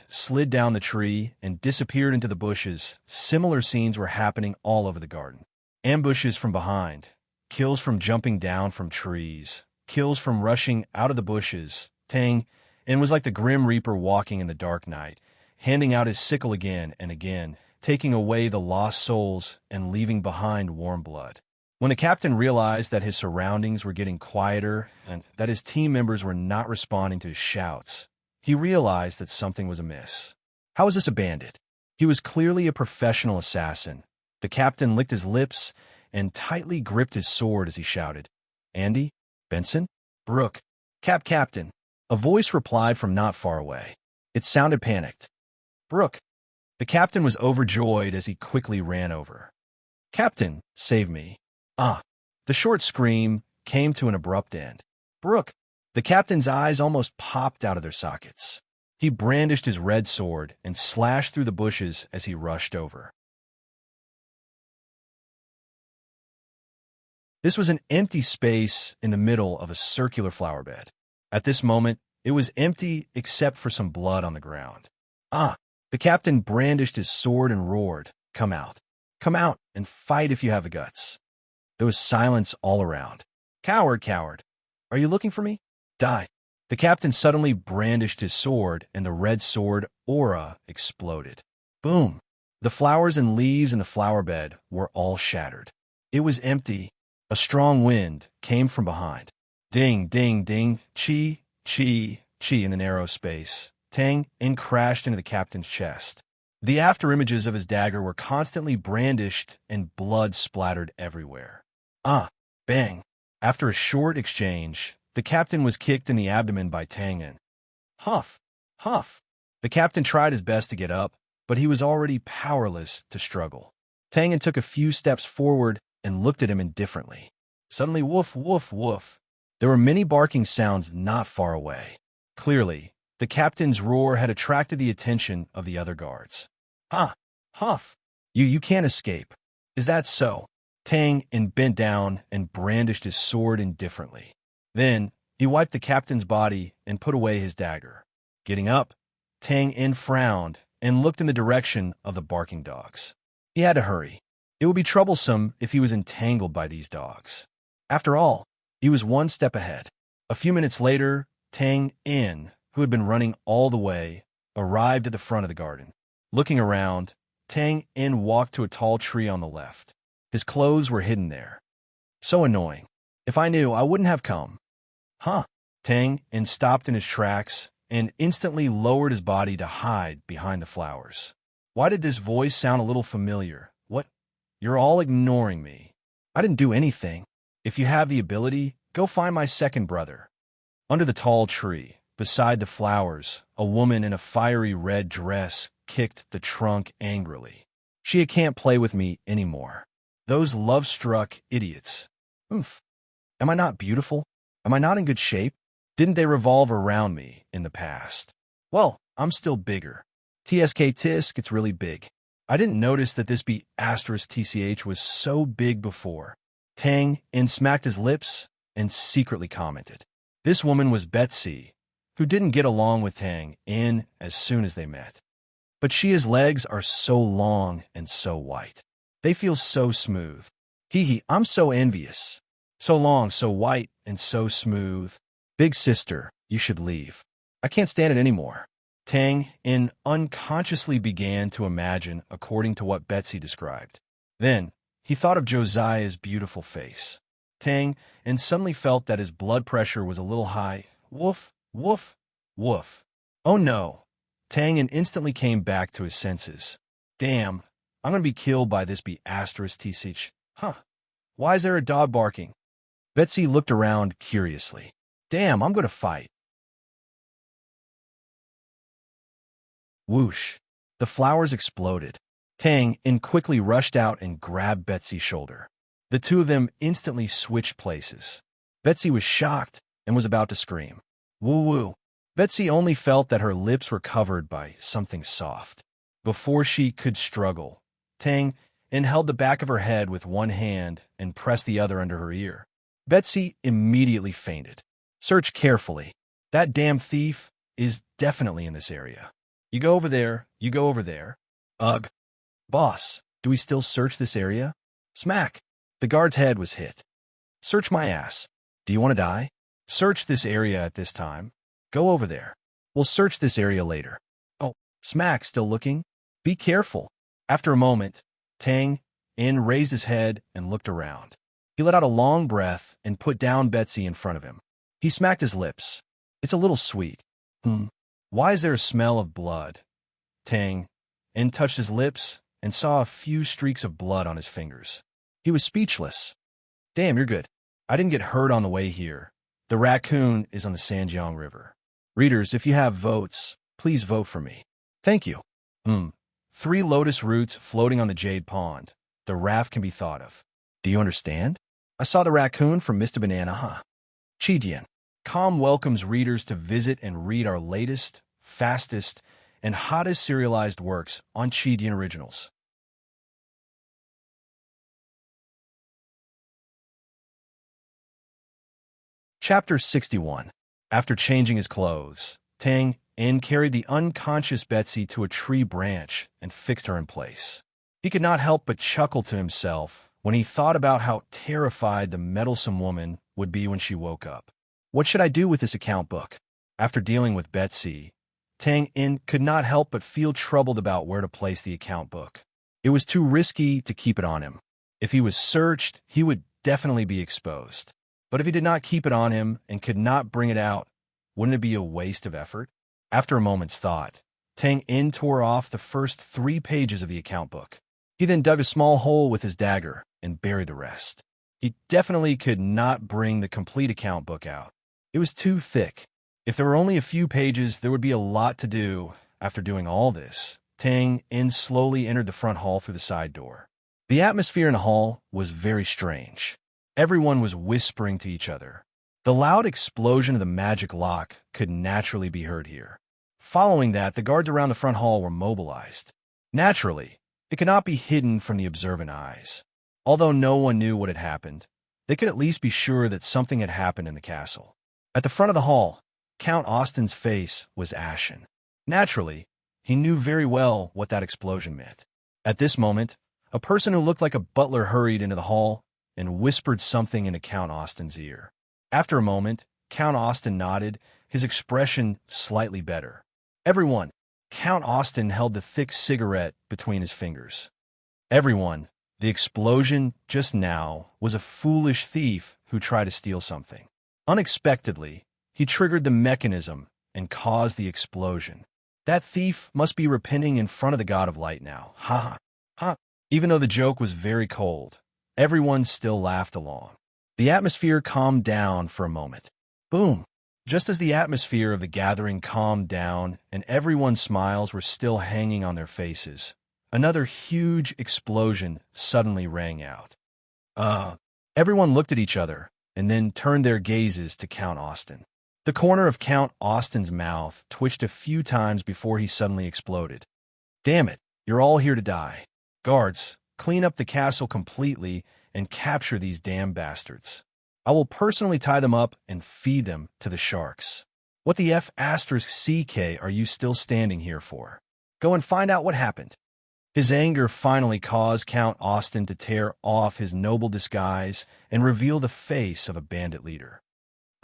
slid down the tree and disappeared into the bushes. Similar scenes were happening all over the garden. Ambushes from behind, kills from jumping down from trees, kills from rushing out of the bushes. Tang was like the Grim Reaper walking in the dark night, handing out his sickle again and again, taking away the lost souls and leaving behind warm blood. When the captain realized that his surroundings were getting quieter and that his team members were not responding to his shouts, he realized that something was amiss. How was this a bandit? He was clearly a professional assassin. The captain licked his lips and tightly gripped his sword as he shouted, "Andy? Benson? Brooke? Captain." A voice replied from not far away. It sounded panicked. "Brooke." The captain was overjoyed as he quickly ran over. "Captain, save me." Ah! The short scream came to an abrupt end. "Brooke!" The captain's eyes almost popped out of their sockets. He brandished his red sword and slashed through the bushes as he rushed over. This was an empty space in the middle of a circular flower bed. At this moment, it was empty except for some blood on the ground. Ah! The captain brandished his sword and roared, "Come out. Come out and fight if you have the guts." There was silence all around. "Coward, coward. Are you looking for me? Die." The captain suddenly brandished his sword, and the red sword aura exploded. Boom! The flowers and leaves in the flower bed were all shattered. It was empty. A strong wind came from behind. Ding, ding, ding, chi, chi, chi in the narrow space. Tang crashed into the captain's chest. The afterimages of his dagger were constantly brandished, and blood splattered everywhere. Ah! Bang! After a short exchange, the captain was kicked in the abdomen by Tang. Huff! Huff! The captain tried his best to get up, but he was already powerless to struggle. Tang took a few steps forward and looked at him indifferently. Suddenly, woof, woof, woof. There were many barking sounds not far away. Clearly, the captain's roar had attracted the attention of the other guards. "Ha! Huff! You can't escape. Is that so?" Tang bent down and brandished his sword indifferently. Then, he wiped the captain's body and put away his dagger. Getting up, Tang frowned and looked in the direction of the barking dogs. He had to hurry. It would be troublesome if he was entangled by these dogs. After all, he was one step ahead. A few minutes later, Tang, who had been running all the way, arrived at the front of the garden. Looking around, Tang walked to a tall tree on the left. His clothes were hidden there. So annoying. If I knew, I wouldn't have come. Huh? Tang stopped in his tracks and instantly lowered his body to hide behind the flowers. Why did this voice sound a little familiar? What? You're all ignoring me. I didn't do anything. If you have the ability, go find my second brother. Under the tall tree, beside the flowers, a woman in a fiery red dress kicked the trunk angrily. She can't play with me anymore. Those love-struck idiots. Oomph. Am I not beautiful? Am I not in good shape? Didn't they revolve around me in the past? Well, I'm still bigger. TSK tisk, it's really big. I didn't notice that this B asterisk TCH was so big before. Tang In smacked his lips and secretly commented. This woman was Betsy, who didn't get along with Tang In as soon as they met. But Shia's legs are so long and so white. They feel so smooth. Hee hee, I'm so envious. So long, so white, and so smooth. Big sister, you should leave. I can't stand it anymore. Tang In unconsciously began to imagine according to what Betsy described. Then, he thought of Josiah's beautiful face. Tang In suddenly felt that his blood pressure was a little high. Woof, woof, woof. Oh no. Tang In instantly came back to his senses. Damn, I'm going to be killed by this B asterisk TCH. Huh. Why is there a dog barking? Betsy looked around curiously. Damn, I'm going to fight. Whoosh. The flowers exploded. Tang In quickly rushed out and grabbed Betsy's shoulder. The two of them instantly switched places. Betsy was shocked and was about to scream. Woo-woo. Betsy only felt that her lips were covered by something soft. Before she could struggle, Tang In held the back of her head with one hand and pressed the other under her ear. Betsy immediately fainted. Search carefully. That damn thief is definitely in this area. You go over there, you go over there. Ugh. Boss, do we still search this area? Smack. The guard's head was hit. Search my ass. Do you want to die? Search this area at this time. Go over there. We'll search this area later. Oh, Smack still looking? Be careful. After a moment, Tang In raised his head and looked around. He let out a long breath and put down Betsy in front of him. He smacked his lips. It's a little sweet. Why is there a smell of blood? Tang In touched his lips and saw a few streaks of blood on his fingers. He was speechless. Damn, you're good. I didn't get hurt on the way here. The raccoon is on the Sanjiang River. Readers, if you have votes, please vote for me. Thank you. 3 lotus roots floating on the jade pond. The raft can be thought of. Do you understand? I saw the raccoon from Mr. Banana, huh? Chidian. Com welcomes readers to visit and read our latest, fastest, and hottest serialized works on Chidian Originals. Chapter 61. After changing his clothes, Tang In carried the unconscious Betsy to a tree branch and fixed her in place. He could not help but chuckle to himself when he thought about how terrified the meddlesome woman would be when she woke up. What should I do with this account book? After dealing with Betsy, Tang In could not help but feel troubled about where to place the account book. It was too risky to keep it on him. If he was searched, he would definitely be exposed. But if he did not keep it on him and could not bring it out, wouldn't it be a waste of effort? After a moment's thought, Tang In tore off the first 3 pages of the account book. He then dug a small hole with his dagger and buried the rest. He definitely could not bring the complete account book out. It was too thick. If there were only a few pages, there would be a lot to do. After doing all this, Tang In slowly entered the front hall through the side door. The atmosphere in the hall was very strange. Everyone was whispering to each other. The loud explosion of the magic lock could naturally be heard here. Following that, the guards around the front hall were mobilized. Naturally, it could not be hidden from the observant eyes. Although no one knew what had happened, they could at least be sure that something had happened in the castle. At the front of the hall, Count Austin's face was ashen. Naturally, he knew very well what that explosion meant. At this moment, a person who looked like a butler hurried into the hall and whispered something into Count Austin's ear. After a moment, Count Austin nodded, his expression slightly better. Everyone, Count Austin held the thick cigarette between his fingers. Everyone, the explosion just now was a foolish thief who tried to steal something. Unexpectedly, he triggered the mechanism and caused the explosion. That thief must be repenting in front of the God of Light now. Ha ha. Ha. Even though the joke was very cold, everyone still laughed along. The atmosphere calmed down for a moment. Boom! Just as the atmosphere of the gathering calmed down and everyone's smiles were still hanging on their faces, another huge explosion suddenly rang out. Everyone looked at each other and then turned their gazes to Count Austen. The corner of Count Austen's mouth twitched a few times before he suddenly exploded. Damn it, you're all here to die. Guards, clean up the castle completely and capture these damn bastards. I will personally tie them up and feed them to the sharks. What the F***CK are you still standing here for? Go and find out what happened. His anger finally caused Count Austen to tear off his noble disguise and reveal the face of a bandit leader.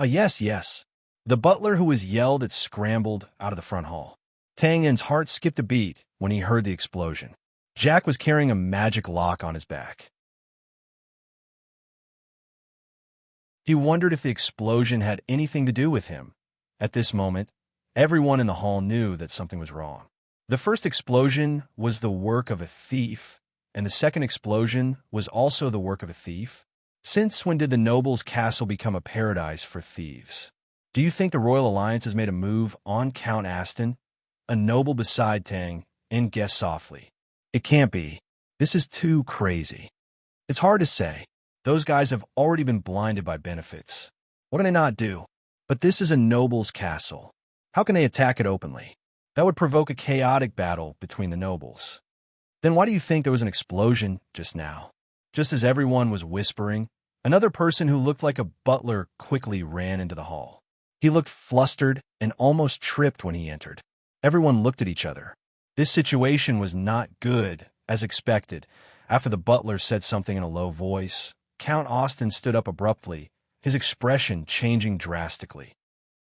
Yes. The butler who was yelled at scrambled out of the front hall. Tang Yin's heart skipped a beat when he heard the explosion. Jack was carrying a magic lock on his back. He wondered if the explosion had anything to do with him. At this moment, everyone in the hall knew that something was wrong. The first explosion was the work of a thief, and the second explosion was also the work of a thief. Since when did the noble's castle become a paradise for thieves? Do you think the Royal Alliance has made a move on Count Austen? A noble beside Tang Yin guessed softly. It can't be. This is too crazy. It's hard to say. Those guys have already been blinded by benefits. What can they not do? But this is a noble's castle. How can they attack it openly? That would provoke a chaotic battle between the nobles. Then why do you think there was an explosion just now? Just as everyone was whispering, another person who looked like a butler quickly ran into the hall. He looked flustered and almost tripped when he entered. Everyone looked at each other. This situation was not good, as expected. After the butler said something in a low voice, Count Austen stood up abruptly, his expression changing drastically.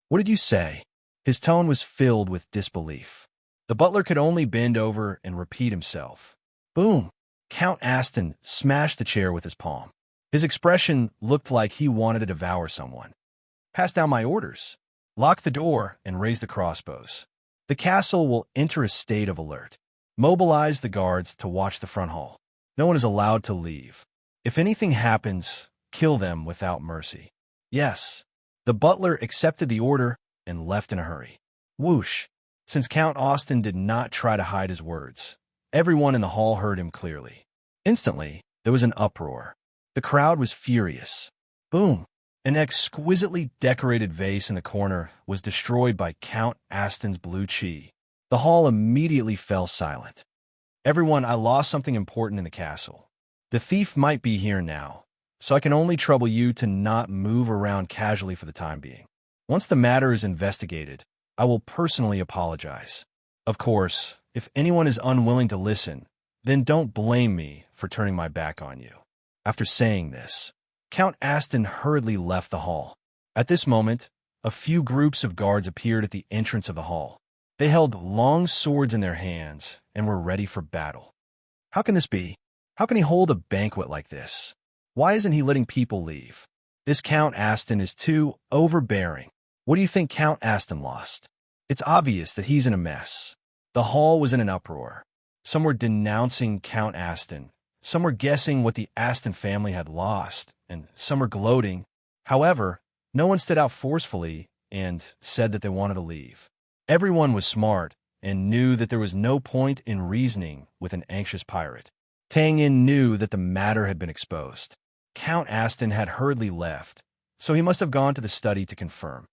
What did you say? His tone was filled with disbelief. The butler could only bend over and repeat himself. Boom! Count Austen smashed the chair with his palm. His expression looked like he wanted to devour someone. Pass down my orders. Lock the door and raise the crossbows. The castle will enter a state of alert. Mobilize the guards to watch the front hall. No one is allowed to leave. If anything happens, kill them without mercy. Yes. The butler accepted the order and left in a hurry. Whoosh! Since Count Austen did not try to hide his words, everyone in the hall heard him clearly. Instantly, there was an uproar. The crowd was furious. Boom! An exquisitely decorated vase in the corner was destroyed by Count Austen's blue chi. The hall immediately fell silent. Everyone, I lost something important in the castle. The thief might be here now, so I can only trouble you to not move around casually for the time being. Once the matter is investigated, I will personally apologize. Of course, if anyone is unwilling to listen, then don't blame me for turning my back on you. After saying this, Count Austen hurriedly left the hall. At this moment, a few groups of guards appeared at the entrance of the hall. They held long swords in their hands and were ready for battle. How can this be? How can he hold a banquet like this? Why isn't he letting people leave? This Count Austen is too overbearing. What do you think Count Austen lost? It's obvious that he's in a mess. The hall was in an uproar. Some were denouncing Count Austen. Some were guessing what the Austen family had lost, and some were gloating. However, no one stood out forcefully and said that they wanted to leave. Everyone was smart and knew that there was no point in reasoning with an anxious pirate. Tang Yin knew that the matter had been exposed. Count Austen had hurriedly left, so he must have gone to the study to confirm.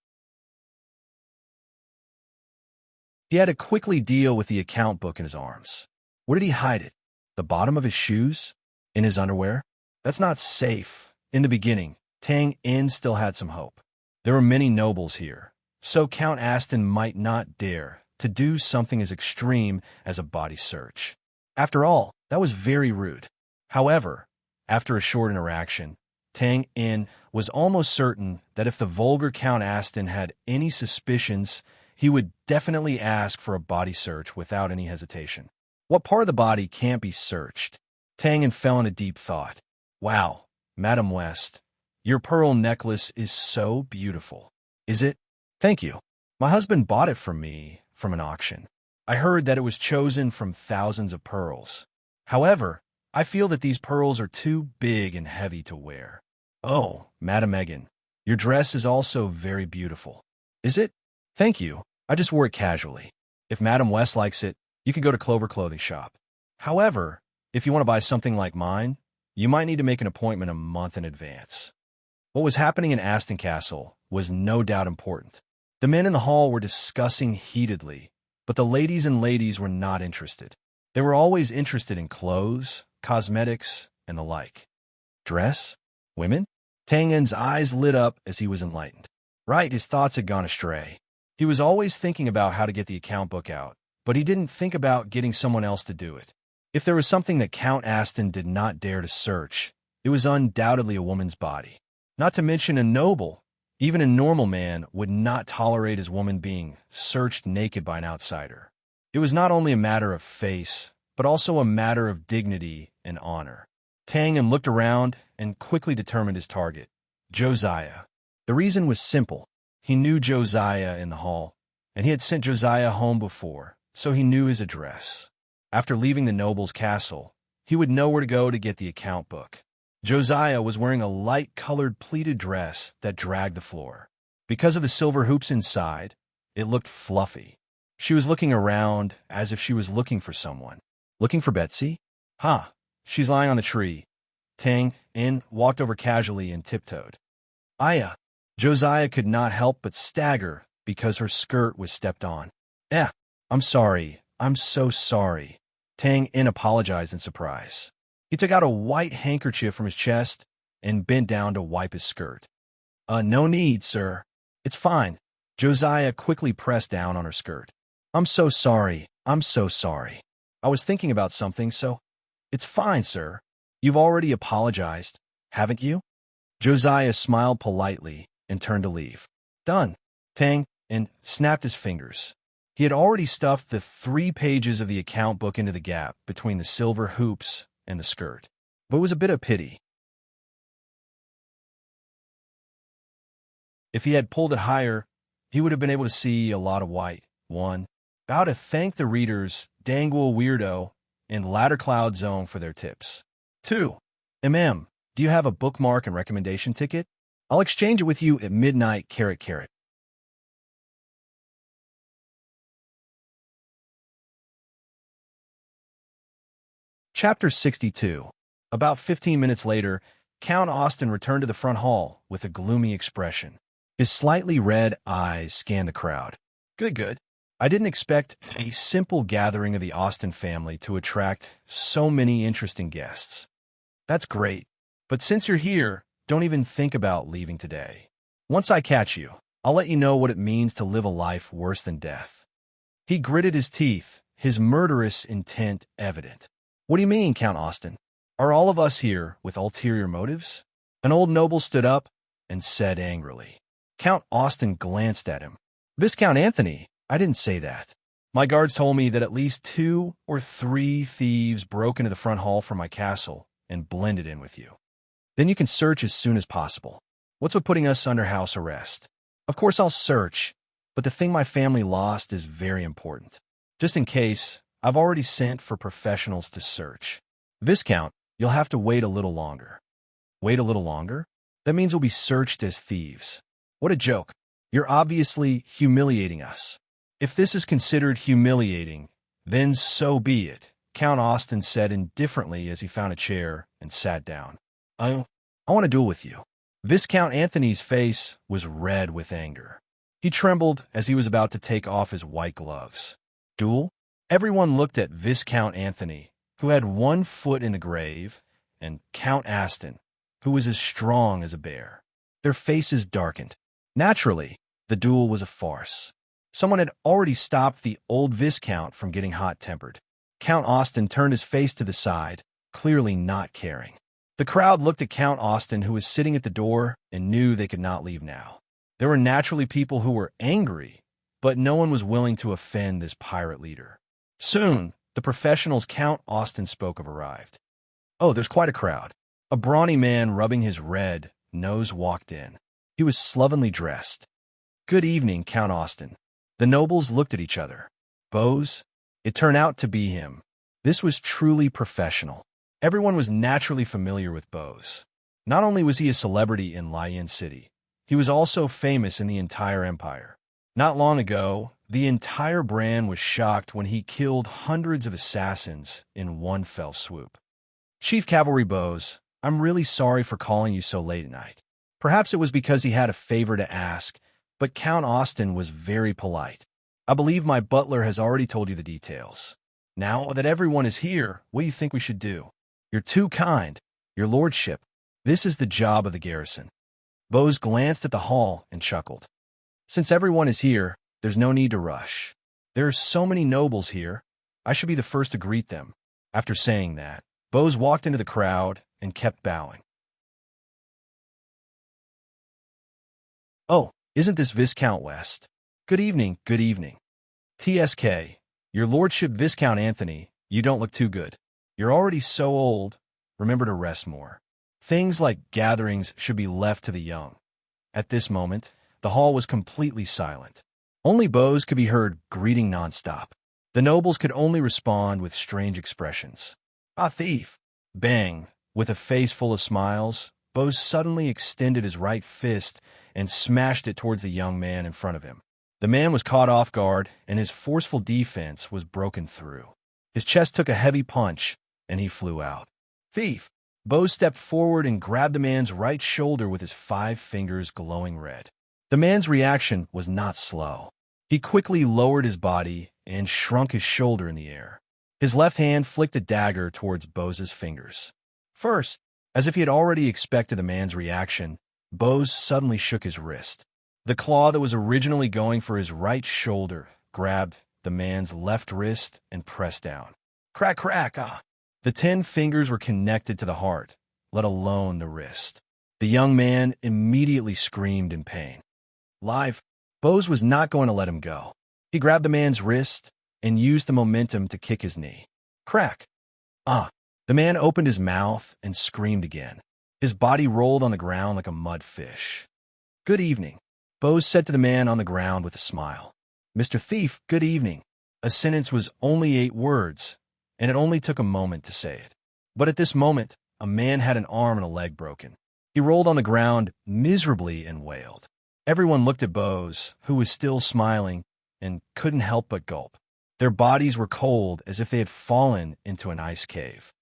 He had to quickly deal with the account book in his arms. Where did he hide it? The bottom of his shoes? In his underwear? That's not safe. In the beginning, Tang Yin still had some hope. There were many nobles here, so Count Austen might not dare to do something as extreme as a body search. After all, that was very rude. However, after a short interaction, Tang Yin was almost certain that if the vulgar Count Austen had any suspicions, he would definitely ask for a body search without any hesitation. What part of the body can't be searched? Tang Yin fell into deep thought. Wow, Madam West, your pearl necklace is so beautiful. Is it? Thank you. My husband bought it for me from an auction. I heard that it was chosen from thousands of pearls. However, I feel that these pearls are too big and heavy to wear. Oh, Madam Megan, your dress is also very beautiful. Is it? Thank you. I just wore it casually. If Madam West likes it, you can go to Clover Clothing Shop. However, if you want to buy something like mine, you might need to make an appointment a month in advance. What was happening in Aston Castle was no doubt important. The men in the hall were discussing heatedly, but the ladies were not interested. They were always interested in clothes, cosmetics, and the like. Dress? Women? Tang En's eyes lit up as he was enlightened. Right, his thoughts had gone astray. He was always thinking about how to get the account book out, but he didn't think about getting someone else to do it. If there was something that Count Aston did not dare to search, it was undoubtedly a woman's body. Not to mention a noble. Even a normal man would not tolerate his woman being searched naked by an outsider. It was not only a matter of face, but also a matter of dignity and honor. Tang En looked around and quickly determined his target, Josiah. The reason was simple. He knew Josiah in the hall, and he had sent Josiah home before, so he knew his address. After leaving the noble's castle, he would know where to go to get the account book. Josiah was wearing a light-colored pleated dress that dragged the floor. Because of the silver hoops inside, it looked fluffy. She was looking around as if she was looking for someone. Looking for Betsy? Ha! She's lying on the tree. Tang En walked over casually and tiptoed. Aya! Josiah could not help but stagger because her skirt was stepped on. I'm sorry. I'm so sorry. Tang En apologized in surprise. He took out a white handkerchief from his chest and bent down to wipe his skirt. No need, sir. It's fine. Josiah quickly pressed down on her skirt. I'm so sorry. I'm so sorry. I was thinking about something, so... It's fine, sir. You've already apologized, haven't you? Josiah smiled politely and turned to leave. Done. Tang En snapped his fingers. He had already stuffed the 3 pages of the account book into the gap between the silver hoops and the skirt. But it was a bit of pity. If he had pulled it higher, he would have been able to see a lot of white. 1. Bow to thank the readers, Dangle Weirdo, and Ladder Cloud Zone for their tips. 2. Do you have a bookmark and recommendation ticket? I'll exchange it with you at midnight, carrot carrot. Chapter 62. About 15 minutes later, Count Austin returned to the front hall with a gloomy expression. His slightly red eyes scanned the crowd. Good. I didn't expect a simple gathering of the Austin family to attract so many interesting guests. That's great, but since you're here, don't even think about leaving today. Once I catch you, I'll let you know what it means to live a life worse than death. He gritted his teeth, his murderous intent evident. What do you mean, Count Austin? Are all of us here with ulterior motives? An old noble stood up and said angrily. Count Austin glanced at him. Viscount Anthony, I didn't say that. My guards told me that at least 2 or 3 thieves broke into the front hall from my castle and blended in with you. Then you can search as soon as possible. What's with putting us under house arrest? Of course I'll search, but the thing my family lost is very important. Just in case, I've already sent for professionals to search. Viscount, you'll have to wait a little longer. Wait a little longer? That means we'll be searched as thieves. What a joke. You're obviously humiliating us. If this is considered humiliating, then so be it, Count Austin said indifferently as he found a chair and sat down. I want to duel with you. Viscount Anthony's face was red with anger. He trembled as he was about to take off his white gloves. Duel? Everyone looked at Viscount Anthony, who had 1 foot in the grave, and Count Aston, who was as strong as a bear. Their faces darkened. Naturally, the duel was a farce. Someone had already stopped the old Viscount from getting hot-tempered. Count Austin turned his face to the side, clearly not caring. The crowd looked at Count Austin, who was sitting at the door, and knew they could not leave now. There were naturally people who were angry, but no one was willing to offend this pirate leader. Soon, the professionals Count Austin spoke of arrived. Oh, there's quite a crowd. A brawny man rubbing his red nose walked in. He was slovenly dressed. Good evening, Count Austin. The nobles looked at each other. Bose? It turned out to be him. This was truly professional. Everyone was naturally familiar with Bose. Not only was he a celebrity in Lian City, he was also famous in the entire empire. Not long ago, The entire brand was shocked when he killed hundreds of assassins in one fell swoop. Chief Cavalry Bose, I'm really sorry for calling you so late at night. Perhaps it was because he had a favor to ask, but Count Austin was very polite. I believe my butler has already told you the details. Now that everyone is here, what do you think we should do? You're too kind, your lordship. This is the job of the garrison. Bose glanced at the hall and chuckled. Since everyone is here, there's no need to rush. There are so many nobles here. I should be the first to greet them. After saying that, Bose walked into the crowd and kept bowing. Oh, isn't this Viscount West? Good evening, good evening. TSK, your lordship Viscount Anthony, you don't look too good. You're already so old. Remember to rest more. Things like gatherings should be left to the young. At this moment, the hall was completely silent. Only Bose could be heard greeting nonstop. The nobles could only respond with strange expressions. Ah, thief! Bang! With a face full of smiles, Bose suddenly extended his right fist and smashed it towards the young man in front of him. The man was caught off guard, and his forceful defense was broken through. His chest took a heavy punch, and he flew out. Thief! Bose stepped forward and grabbed the man's right shoulder with his 5 fingers glowing red. The man's reaction was not slow. He quickly lowered his body and shrunk his shoulder in the air. His left hand flicked a dagger towards Bose's fingers. First, as if he had already expected the man's reaction, Bose suddenly shook his wrist. The claw that was originally going for his right shoulder grabbed the man's left wrist and pressed down. Crack, crack, ah! The 10 fingers were connected to the heart, let alone the wrist. The young man immediately screamed in pain. Live, Bose was not going to let him go. He grabbed the man's wrist and used the momentum to kick his knee. Crack! Ah! The man opened his mouth and screamed again. His body rolled on the ground like a mud fish. Good evening, Bose said to the man on the ground with a smile. Mr. Thief, good evening. A sentence was only 8 words, and it only took a moment to say it. But at this moment, a man had an arm and a leg broken. He rolled on the ground miserably and wailed. Everyone looked at Bose, who was still smiling, and couldn't help but gulp. Their bodies were cold as if they had fallen into an ice cave.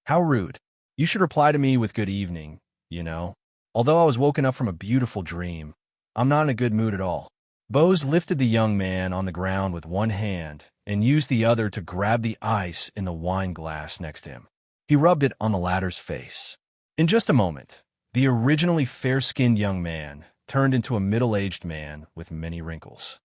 How rude. You should reply to me with good evening, you know. Although I was woken up from a beautiful dream, I'm not in a good mood at all. Bose lifted the young man on the ground with one hand and used the other to grab the ice in the wine glass next to him. He rubbed it on the latter's face. In just a moment, the originally fair-skinned young man turned into a middle-aged man with many wrinkles.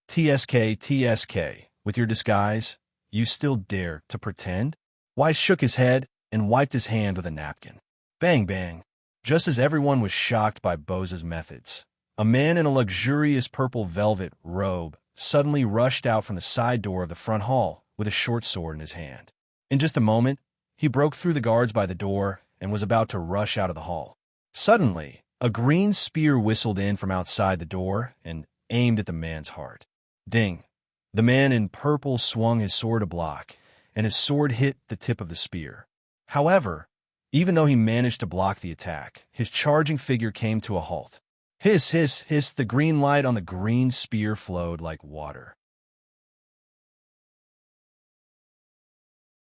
TSK, with your disguise, you still dare to pretend? Wise shook his head and wiped his hand with a napkin. Bang, bang. Just as everyone was shocked by Bose's methods, a man in a luxurious purple velvet robe suddenly rushed out from the side door of the front hall with a short sword in his hand. In just a moment, he broke through the guards by the door and was about to rush out of the hall. Suddenly, a green spear whistled in from outside the door and aimed at the man's heart. Ding! The man in purple swung his sword to block, and his sword hit the tip of the spear. However, even though he managed to block the attack, his charging figure came to a halt. Hiss, hiss, hiss, the green light on the green spear flowed like water.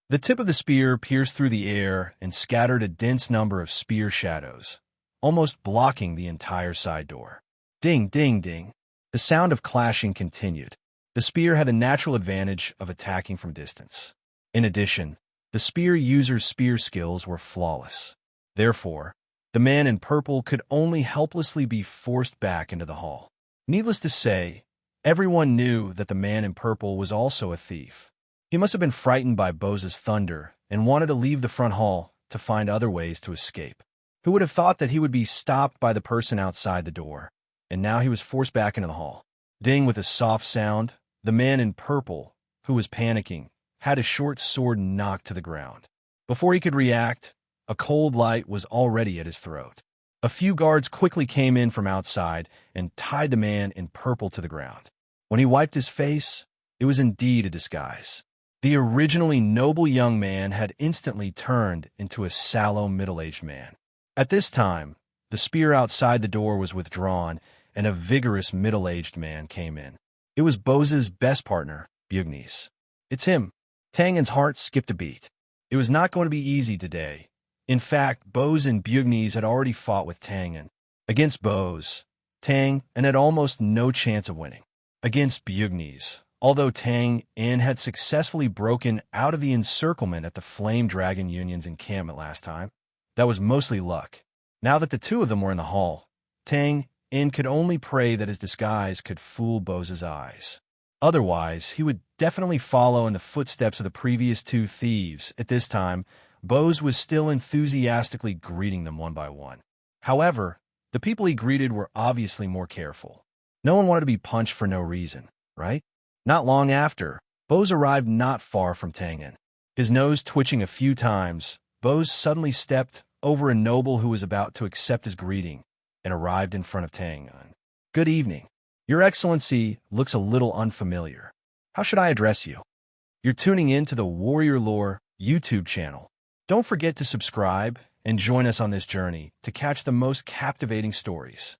The tip of the spear pierced through the air and scattered a dense number of spear shadows, almost blocking the entire side door. Ding, ding, ding. The sound of clashing continued. The spear had the natural advantage of attacking from distance. In addition, the spear user's spear skills were flawless. Therefore, the man in purple could only helplessly be forced back into the hall. Needless to say, everyone knew that the man in purple was also a thief. He must have been frightened by Bose's thunder and wanted to leave the front hall to find other ways to escape. Who would have thought that he would be stopped by the person outside the door, and now he was forced back into the hall. Ding, with a soft sound, the man in purple, who was panicking, had his short sword knocked to the ground. Before he could react, a cold light was already at his throat. A few guards quickly came in from outside and tied the man in purple to the ground. When he wiped his face, it was indeed a disguise. The originally noble young man had instantly turned into a sallow middle-aged man. At this time, the spear outside the door was withdrawn, and a vigorous middle-aged man came in. It was Bose's best partner, Bugnes. It's him. Tangen's heart skipped a beat. It was not going to be easy today. In fact, Bose and Bugnes had already fought with Tangen. Against Bose, Tang and had almost no chance of winning. Against Bugnes, although Tang and had successfully broken out of the encirclement at the Flame Dragon Union's encampment last time, that was mostly luck. Now that the two of them were in the hall, Tang and could only pray that his disguise could fool Bose's eyes. Otherwise, he would definitely follow in the footsteps of the previous two thieves. At this time, Bose was still enthusiastically greeting them one by one. However, the people he greeted were obviously more careful. No one wanted to be punched for no reason, right? Not long after, Bose arrived not far from Tangen. His nose twitching a few times, Bose suddenly stepped over a noble who was about to accept his greeting and arrived in front of Tangen. "Good evening. Your Excellency looks a little unfamiliar. How should I address you?" You're tuning in to the Warrior Lore YouTube channel. Don't forget to subscribe and join us on this journey to catch the most captivating stories.